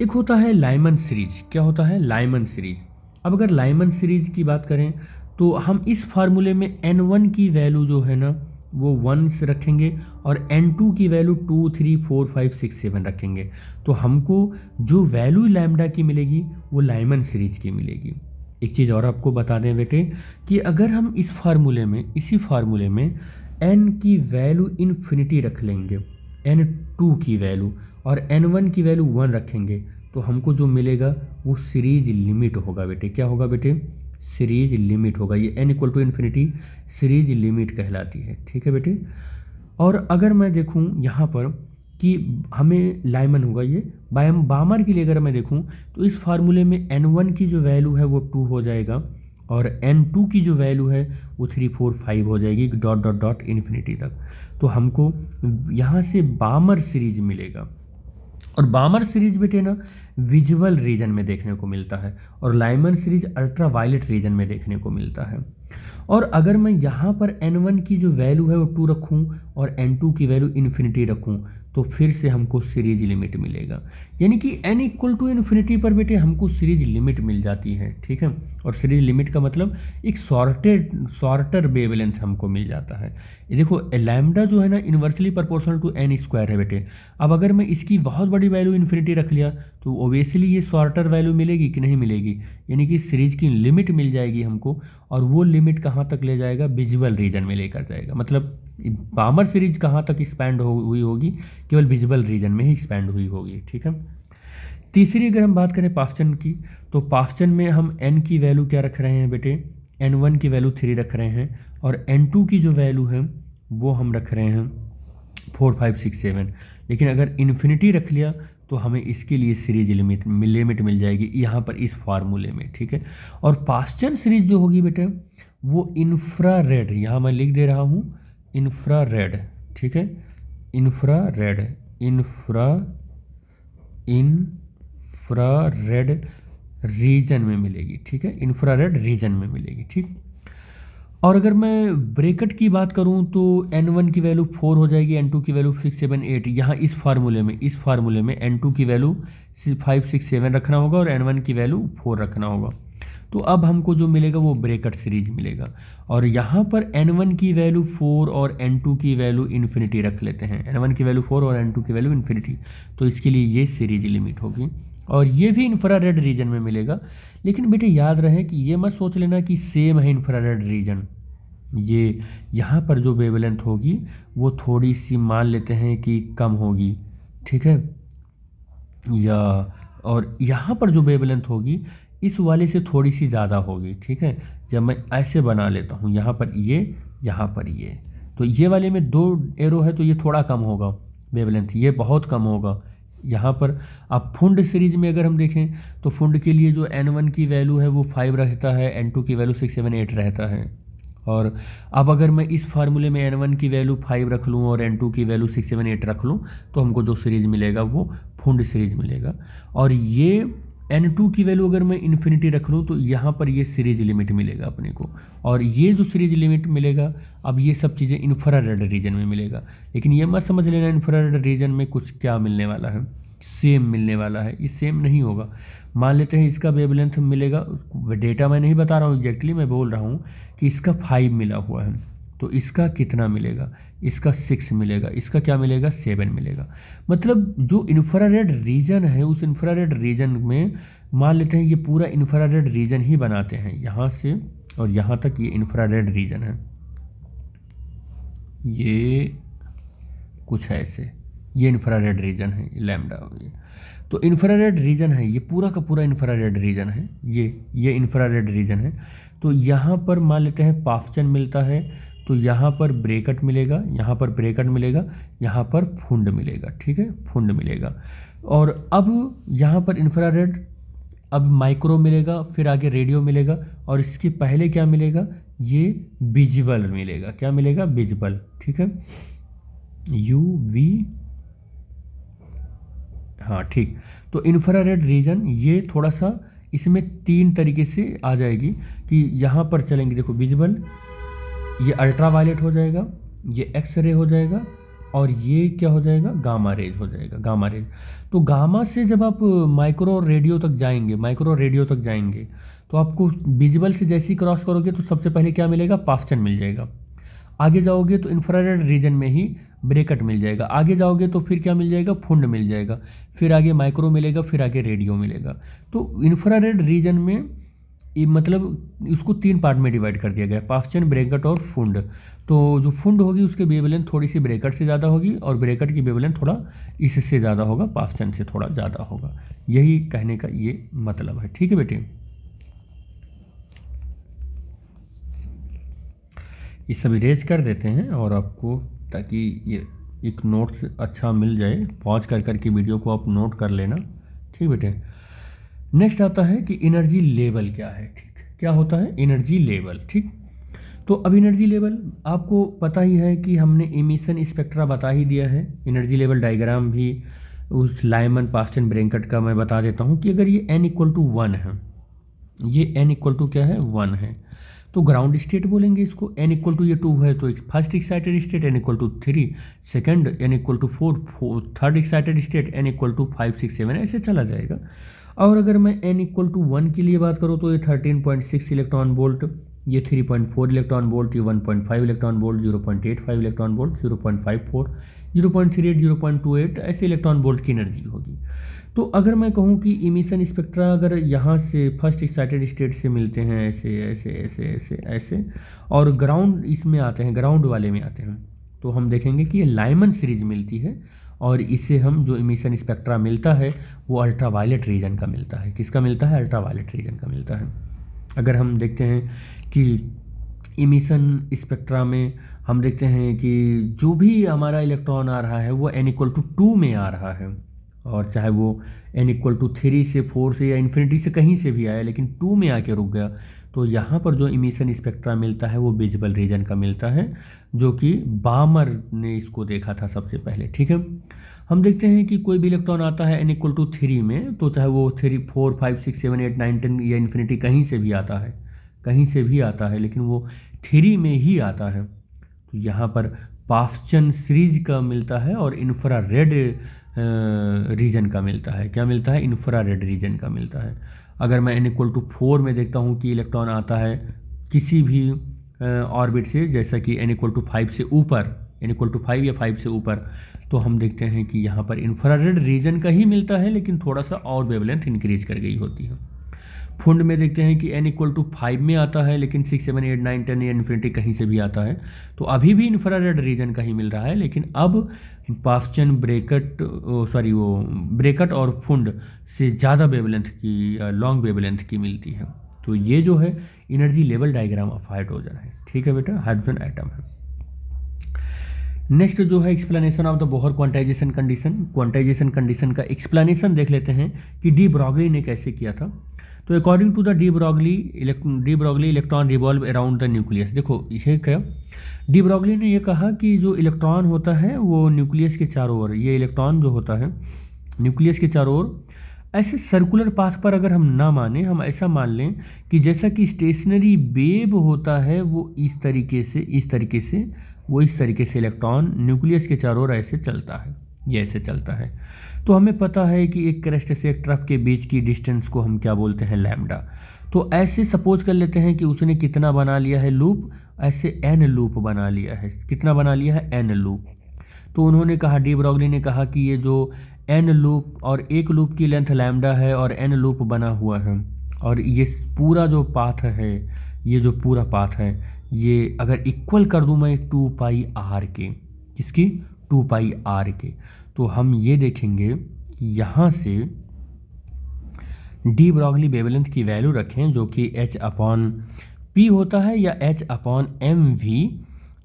एक होता है लाइमन सीरीज। क्या होता है, लाइमन सीरीज। अब अगर लाइमन सीरीज की बात करें तो हम इस फार्मूले में n1 की वैल्यू जो है ना वो 1 से रखेंगे, और n2 की वैल्यू 2 3 4 5 6 7 रखेंगे। तो हमको जो वैल्यू लैम्डा की मिलेगी वो लाइमन सीरीज की मिलेगी। एक चीज़ और आपको बता दें बेटे कि अगर हम इसी फार्मूले में n की वैल्यू इन्फिनिटी रख लेंगे, n2 की वैल्यू, और n1 की वैल्यू 1 रखेंगे, तो हमको जो मिलेगा वो सीरीज लिमिट होगा बेटे। क्या होगा बेटे? सीरीज लिमिट होगा। ये n equal to infinity series limit कहलाती है। ठीक है बेटे। और अगर मैं देखूं यहाँ पर कि हमें लाइमन होगा ये बामर के लिए, अगर मैं देखूं तो इस फार्मूले में n1 की जो वैल्यू है वो 2 हो जाएगा और n2 की जो वैल्यू है वो 3, 4, 5 हो जाएगी डॉट डॉट डॉट इन्फिनिटी तक। तो हमको यहाँ से बामर सीरीज मिलेगा। और बामर सीरीज बेटे ना विजुअल रीजन में देखने को मिलता है और Lyman series ultraviolet region में देखने को मिलता है। और अगर मैं यहाँ पर n1 की जो वैल्यू है वो 2 रखूँ और n2 की वैल्यू इन्फिनिटी रखूँ तो फिर से हमको सीरीज लिमिट मिलेगा। यानी कि n इक्वल टू इन्फिनिटी पर बेटे हमको सीरीज लिमिट मिल जाती है। ठीक है। और सीरीज लिमिट का मतलब एक शॉर्टर वेवलेंथ हमको मिल जाता है। ये देखो लैम्डा जो है ना inversely proportional to n square है बेटे। अब अगर मैं इसकी बहुत बड़ी वैल्यू इन्फिनिटी रख लिया तो ओबियसली ये शॉर्टर वैल्यू मिलेगी कि नहीं मिलेगी, यानी कि सीरीज की लिमिट मिल जाएगी हमको। और वो लिमिट कहाँ तक ले जाएगा? विजुअल रीजन में लेकर जाएगा। मतलब बामर सीरीज कहाँ तक एक्सपैंड हुई होगी? केवल विजुअल रीजन में ही एक्सपैंड हुई होगी। ठीक है। तीसरी अगर हम बात करें पाफ्चन की, तो पाफ्चन में हम n की वैल्यू क्या रख रहे हैं बेटे? n1 की वैल्यू 3 रख रहे हैं और n2 की जो वैल्यू है वो हम रख रहे हैं 4, 5, 6, 7। लेकिन अगर इन्फिनिटी रख लिया तो हमें इसके लिए सीरीज लिमिट मिल जाएगी यहाँ पर इस फार्मूले में। ठीक है। और पास्चन सीरीज जो होगी बेटे वो इंफ्रारेड, यहाँ मैं लिख दे रहा हूँ इंफ्रारेड। ठीक है। इंफ्रारेड रीजन में मिलेगी। ठीक है। इंफ्रारेड रीजन में मिलेगी। ठीक। और अगर मैं ब्रैकेट की बात करूं तो n1 की वैल्यू 4 हो जाएगी, n2 की वैल्यू 6, 7, 8। यहाँ इस फार्मूले में n2 की वैल्यू 5, 6, 7 रखना होगा और n1 की वैल्यू 4 रखना होगा। तो अब हमको जो मिलेगा वो ब्रैकेट सीरीज मिलेगा। और यहाँ पर n1 की वैल्यू 4 और n2 की वैल्यू इन्फिनिटी रख लेते हैं। n1 की वैल्यू 4 और n2 की वैल्यू इन्फिनिटी, तो इसके लिए ये सीरीज लिमिट होगी और ये भी इंफ्रारेड रीजन में मिलेगा। लेकिन बेटे याद रहे कि ये मत सोच लेना कि सेम है इंफ्रारेड रीजन। ये यहाँ पर जो वेवलेंथ होगी वो थोड़ी सी मान लेते हैं कि कम होगी। ठीक है। और यहाँ पर जो वेवलेंथ होगी इस वाले से थोड़ी सी ज़्यादा होगी। ठीक है। जब मैं ऐसे बना लेता हूँ यहाँ पर ये, तो ये वाले में 2 एरो है तो ये थोड़ा कम होगा वेवलेंथ, ये बहुत कम होगा यहाँ पर। अब फुंड सीरीज में अगर हम देखें तो फुंड के लिए जो n1 की वैल्यू है वो 5 रहता है, n2 की वैल्यू 6, 7, 8 रहता है। और अब अगर मैं इस फार्मूले में n1 की वैल्यू 5 रख लूँ और n2 की वैल्यू 6, 7, 8 रख लूँ तो हमको जो सीरीज मिलेगा वो फुंड सीरीज मिलेगा। और ये n2 की वैल्यू अगर मैं इन्फिनिटी रख लूँ तो यहाँ पर ये सीरीज लिमिट मिलेगा अपने को। और ये जो सीरीज लिमिट मिलेगा अब ये सब चीज़ें इंफ्रारेड रीजन में मिलेगा। लेकिन ये मत समझ लेना इंफ्रारेड रीजन में कुछ क्या मिलने वाला है, सेम मिलने वाला है। ये सेम नहीं होगा। मान लेते हैं इसका वेवलेंथ मिलेगा, डेटा मैं नहीं बता रहा हूँ एग्जैक्टली, मैं बोल रहा हूँ कि इसका 5 मिला हुआ है तो इसका कितना मिलेगा? इसका 6 मिलेगा, इसका क्या मिलेगा? 7 मिलेगा। मतलब जो इंफ्रारेड रीजन है उस इंफ्रारेड रीजन में मान लेते हैं ये पूरा इंफ्रारेड रीजन ही बनाते हैं, यहाँ से और यहाँ तक ये इंफ्रारेड रीजन है। ये कुछ ऐसे ये इंफ्रारेड रीजन है लैम्डा। तो इंफ्रारेड रीजन है, ये पूरा का पूरा इंफ्रारेड रीजन है। ये इंफ्रारेड रीजन है। तो यहाँ पर मान लेते हैं पाफ्चन मिलता है तो यहाँ पर ब्रैकेट मिलेगा, यहाँ पर ब्रैकेट मिलेगा, यहाँ पर फुंड मिलेगा। ठीक है। फुंड मिलेगा। और अब यहाँ पर इंफ्रारेड, अब माइक्रो मिलेगा, फिर आगे रेडियो मिलेगा और इसके पहले क्या मिलेगा? ये विजुअल मिलेगा। क्या मिलेगा? विजुअल। ठीक है। UV, हाँ ठीक। तो इंफ्रारेड रीजन ये थोड़ा सा इसमें 3 तरीके से आ जाएगी कि यहाँ पर चलेंगे। देखो विजुअल, ये अल्ट्रा वायलेट हो जाएगा, ये एक्स रे हो जाएगा और ये क्या हो जाएगा? गामा रेज हो जाएगा। Gamma rays. तो गामा से जब आप माइक्रो रेडियो तक जाएंगे तो आपको विजुअल से जैसे ही क्रॉस करोगे तो सबसे पहले क्या मिलेगा? पाफ्चन मिल जाएगा। आगे जाओगे तो इंफ्रारेड रीजन में ही ब्रैकेट मिल जाएगा। आगे जाओगे तो फिर क्या मिल जाएगा? फुंड मिल जाएगा। फिर आगे माइक्रो मिलेगा, फिर आगे रेडियो मिलेगा। तो इंफ्रारेड रीजन में ये मतलब इसको 3 पार्ट में डिवाइड कर दिया गया, पास्चन, ब्रैकेट और फुंड। तो जो फुंड होगी उसकी वेवलेंथ थोड़ी सी ब्रैकेट से ज़्यादा होगी और ब्रैकेट की वेवलेंथ थोड़ा इससे ज़्यादा होगा, पास्चन से थोड़ा ज़्यादा होगा। यही कहने का ये मतलब है। ठीक है बेटे, ये सब इरेज कर देते हैं और आपको, ताकि ये एक नोट्स अच्छा मिल जाए, पॉज कर करके वीडियो को आप नोट कर लेना। ठीक बेटे, नेक्स्ट आता है कि एनर्जी लेवल क्या है। ठीक, क्या होता है एनर्जी लेवल। ठीक, तो अब एनर्जी लेवल आपको पता ही है कि हमने एमिशन स्पेक्ट्रा बता ही दिया है। एनर्जी लेवल डायग्राम भी उस लाइमन, पास्टन, ब्रैकेट का मैं बता देता हूँ कि अगर ये n इक्वल टू 1 है, ये n इक्वल टू क्या है 1 है, तो ग्राउंड स्टेट बोलेंगे इसको। n इक्वल टू ये 2 है तो first excited state, n equal to 3 second, n equal to 4 third excited state, n equal to 5 6 7 ऐसे चला जाएगा। और अगर मैं n इक्वल टू 1 के लिए बात करूँ तो ये 13.6 इलेक्ट्रॉन वोल्ट, ये 3.4 इलेक्ट्रॉन वोल्ट, ये 1.5 इलेक्ट्रॉन वोल्ट, 0.85 इलेक्ट्रॉन वोल्ट, 0.54, 0.38, 0.28 ऐसे इलेक्ट्रॉन वोल्ट की एनर्जी होगी। तो अगर मैं कहूँ कि इमिशन स्पेक्ट्रा अगर यहाँ से फर्स्ट एक्साइटेड स्टेट से मिलते हैं ऐसे ऐसे ऐसे ऐसे ऐसे, और ग्राउंड इसमें आते हैं, ग्राउंड वाले में आते हैं, तो हम देखेंगे कि ये लाइमन सीरीज मिलती है और इसे हम जो इमिशन स्पेक्ट्रा मिलता है वो अल्ट्रावायलेट रीजन का मिलता है। किसका मिलता है? अल्ट्रावायलेट रीजन का मिलता है। अगर हम देखते हैं कि इमिशन स्पेक्ट्रा में हम देखते हैं कि जो भी हमारा इलेक्ट्रॉन आ रहा है वो n इक्वल टू 2 में आ रहा है, और चाहे वो n इक्वल टू 3 से 4 से या इन्फिनिटी से कहीं से भी आया लेकिन 2 में आके रुक गया, तो यहाँ पर जो इमिशन स्पेक्ट्रा मिलता है वो विजिबल रीजन का मिलता है, जो कि बामर ने इसको देखा था सबसे पहले। ठीक है, हम देखते हैं कि कोई भी इलेक्ट्रॉन आता है n इक्वल टू 3 में, तो चाहे वो 3 4 5 6 7 8 9 10 या इन्फिनिटी कहीं से भी आता है, कहीं से भी आता है, लेकिन वो 3 में ही आता है, तो यहाँ पर पास्चन सीरीज का मिलता है और इंफ्रारेड रीजन का मिलता है। क्या मिलता है? इंफ्रारेड रीजन का मिलता है। अगर मैं n इक्वल टू 4 में देखता हूँ कि इलेक्ट्रॉन आता है किसी भी ऑर्बिट से, जैसा कि n इक्वल टू 5 से ऊपर, n इक्वल टू 5 या 5 से ऊपर, तो हम देखते हैं कि यहाँ पर इंफ्रारेड रीजन का ही मिलता है, लेकिन थोड़ा सा और वेवलेंथ इंक्रीज कर गई होती है। फुंड में देखते हैं कि n इक्वल टू 5 में आता है, लेकिन 6 7 8 9 10 या इन्फिनिटी कहीं से भी आता है, तो अभी भी इंफ्रारेड रीजन का ही मिल रहा है, लेकिन अब पास्चन, ब्रैकेट और फुंड से ज़्यादा वेवलेंथ की, लॉन्ग वेवलेंथ की मिलती है। तो ये जो है energy level diagram of hydrogen है। ठीक है बेटा, हाइड्रोजन एटम है। नेक्स्ट जो है explanation of the Bohr quantization condition. Quantization condition का एक्सप्लेनेशन देख लेते हैं कि डी ब्रॉगली ने कैसे किया था। तो according to the de Broglie electron revolve around the nucleus. देखो ये क्या, डी ब्रॉगली ने ये कहा कि जो इलेक्ट्रॉन होता है वो न्यूक्लियस के चारों ओर, ये इलेक्ट्रॉन जो होता है न्यूक्लियस के चारों ओर ऐसे सर्कुलर पाथ पर अगर हम ना माने, हम ऐसा मान लें कि जैसा कि स्टेशनरी वेव होता है वो इस तरीके से इलेक्ट्रॉन न्यूक्लियस के चारों ओर ऐसे चलता है, ये ऐसे चलता है। तो हमें पता है कि एक क्रेस्ट से एक ट्रफ के बीच की डिस्टेंस को हम क्या बोलते हैं? लैम्डा। तो ऐसे सपोज कर लेते हैं कि उसने कितना बना लिया है लूप, ऐसे n लूप बना लिया है। कितना बना लिया है? n loop. तो उन्होंने कहा, डी ब्रॉगली ने कहा कि ये जो n लूप और एक लूप की लेंथ लैम्डा है और n लूप बना हुआ है, और ये पूरा जो पाथ है, ये जो पूरा पाथ है, ये अगर इक्वल कर दूं मैं 2 पाई r के, किसकी? 2 पाई r के, तो हम ये देखेंगे कि यहाँ से डी ब्रॉगली वेवलेंथ की वैल्यू रखें जो कि h/p होता है या h/mv।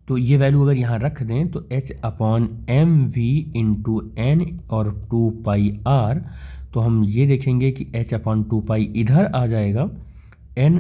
तो ये वैल्यू अगर यहाँ रख दें तो h/mv इंटू n और 2 पाई r, तो हम ये देखेंगे कि h/2 पाई इधर आ जाएगा, n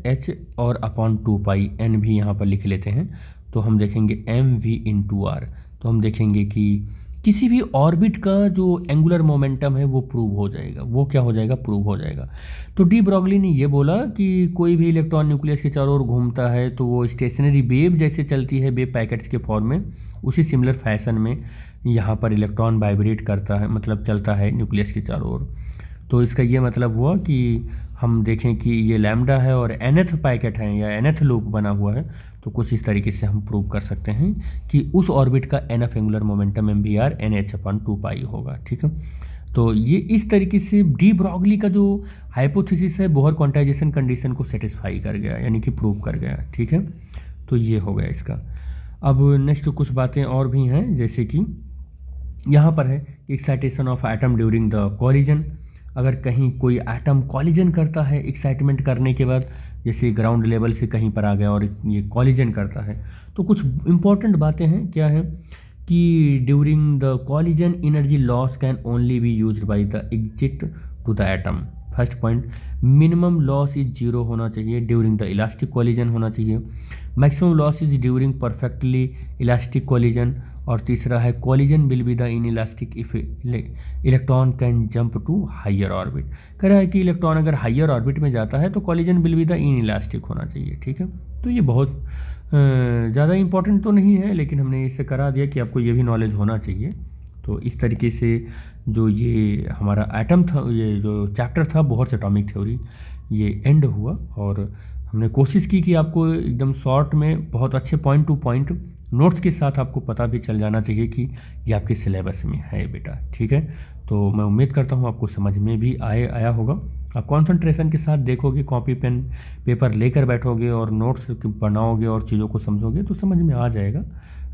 h और अपॉन 2 पाई n भी यहाँ पर लिख लेते हैं, तो हम देखेंगे mv इंटू r। तो हम देखेंगे कि किसी भी ऑर्बिट का जो एंगुलर मोमेंटम है वो प्रूव हो जाएगा, वो क्या हो जाएगा? प्रूव हो जाएगा। तो डी ब्रॉगली ने ये बोला कि कोई भी इलेक्ट्रॉन न्यूक्लियस के चारों ओर घूमता है तो वो स्टेशनरी वेव जैसे चलती है, वेव पैकेट्स के फॉर्म में, उसी सिमिलर फैशन में यहाँ पर इलेक्ट्रॉन वाइब्रेट करता है, मतलब चलता है न्यूक्लियस के चारों ओर। तो इसका ये मतलब हुआ कि हम देखें कि ये लैम्डा है और nth पैकेट है या nth लूप बना हुआ है, तो कुछ इस तरीके से हम प्रूव कर सकते हैं कि उस ऑर्बिट का nth angular momentum mvr nh/2 पाई होगा। ठीक है, तो ये इस तरीके से डी ब्रॉगली का जो हाइपोथेसिस है बोहर क्वांटाइजेशन कंडीशन को सेटिस्फाई कर गया, यानी कि प्रूव कर गया। ठीक है, तो ये हो गया इसका। अब नेक्स्ट कुछ बातें और भी हैं, जैसे कि यहाँ पर है excitation of atom during the collision. अगर कहीं कोई एटम कॉलिजन करता है एक्साइटमेंट करने के बाद, जैसे ग्राउंड लेवल से कहीं पर आ गया और ये कॉलिजन करता है, तो कुछ इंपॉर्टेंट बातें हैं। क्या है कि during the collision energy loss can only be used by the exit to the atom. First point, minimum loss is zero होना चाहिए, ड्यूरिंग द इलास्टिक कॉलिजन होना चाहिए। Maximum loss is during perfectly elastic collision. और तीसरा है collision will be the inelastic if electron can jump to higher orbit. कह रहा है कि इलेक्ट्रॉन अगर हाइयर ऑर्बिट में जाता है तो collision will be the in elastic होना चाहिए। ठीक है, तो ये बहुत ज़्यादा इंपॉर्टेंट तो नहीं है, लेकिन हमने इसे करा दिया कि आपको ये भी नॉलेज होना चाहिए। तो इस तरीके से जो ये हमारा एटम था, ये जो चैप्टर था बोहर्स एटॉमिक थ्योरी, ये एंड हुआ। और हमने कोशिश की कि आपको एकदम शॉर्ट में बहुत अच्छे पॉइंट टू पॉइंट नोट्स के साथ आपको पता भी चल जाना चाहिए कि ये आपके सिलेबस में है बेटा। ठीक है, तो मैं उम्मीद करता हूँ आपको समझ में भी आया होगा। आप कॉन्सेंट्रेशन के साथ देखोगे, कॉपी पेन पेपर लेकर बैठोगे और नोट्स बनाओगे और चीज़ों को समझोगे तो समझ में आ जाएगा।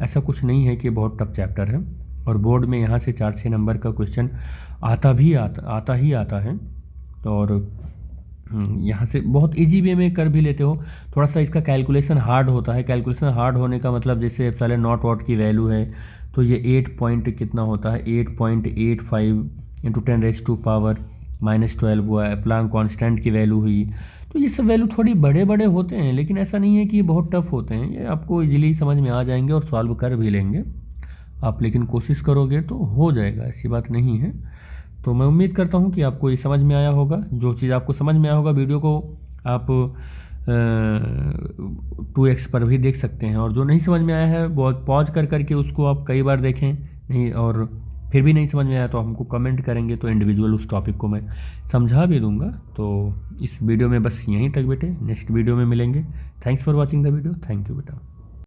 ऐसा कुछ नहीं है कि बहुत टफ चैप्टर है, और बोर्ड में यहाँ से 4-6 नंबर का क्वेश्चन आता ही आता है। और यहाँ से बहुत इजी वे में कर भी लेते हो। थोड़ा सा इसका कैलकुलेशन हार्ड होता है। कैलकुलेशन हार्ड होने का मतलब जैसे एप्सिलॉन नॉट वॉट की वैल्यू है तो ये 8 पॉइंट कितना होता है, 8.85 इंटू 10⁻⁻12 हुआ है। प्लांक कांस्टेंट की वैल्यू हुई। तो ये सब वैल्यू थोड़ी बड़े बड़े होते हैं, लेकिन ऐसा नहीं है कि ये बहुत टफ होते हैं। ये आपको इजीली समझ में आ जाएंगे और सॉल्व कर भी लेंगे आप, लेकिन कोशिश करोगे तो हो जाएगा, ऐसी बात नहीं है। तो मैं उम्मीद करता हूँ कि आपको ये समझ में आया होगा। जो चीज़ आपको समझ में आया होगा वीडियो को आप 2x पर भी देख सकते हैं, और जो नहीं समझ में आया है वो पॉज कर करके उसको आप कई बार देखें। नहीं और फिर भी नहीं समझ में आया तो हमको कमेंट करेंगे, तो इंडिविजुअल उस टॉपिक को मैं समझा भी दूंगा। तो इस वीडियो में बस यहीं तक बेटे, नेक्स्ट वीडियो में मिलेंगे। Thanks for watching the video. Thank you बेटा।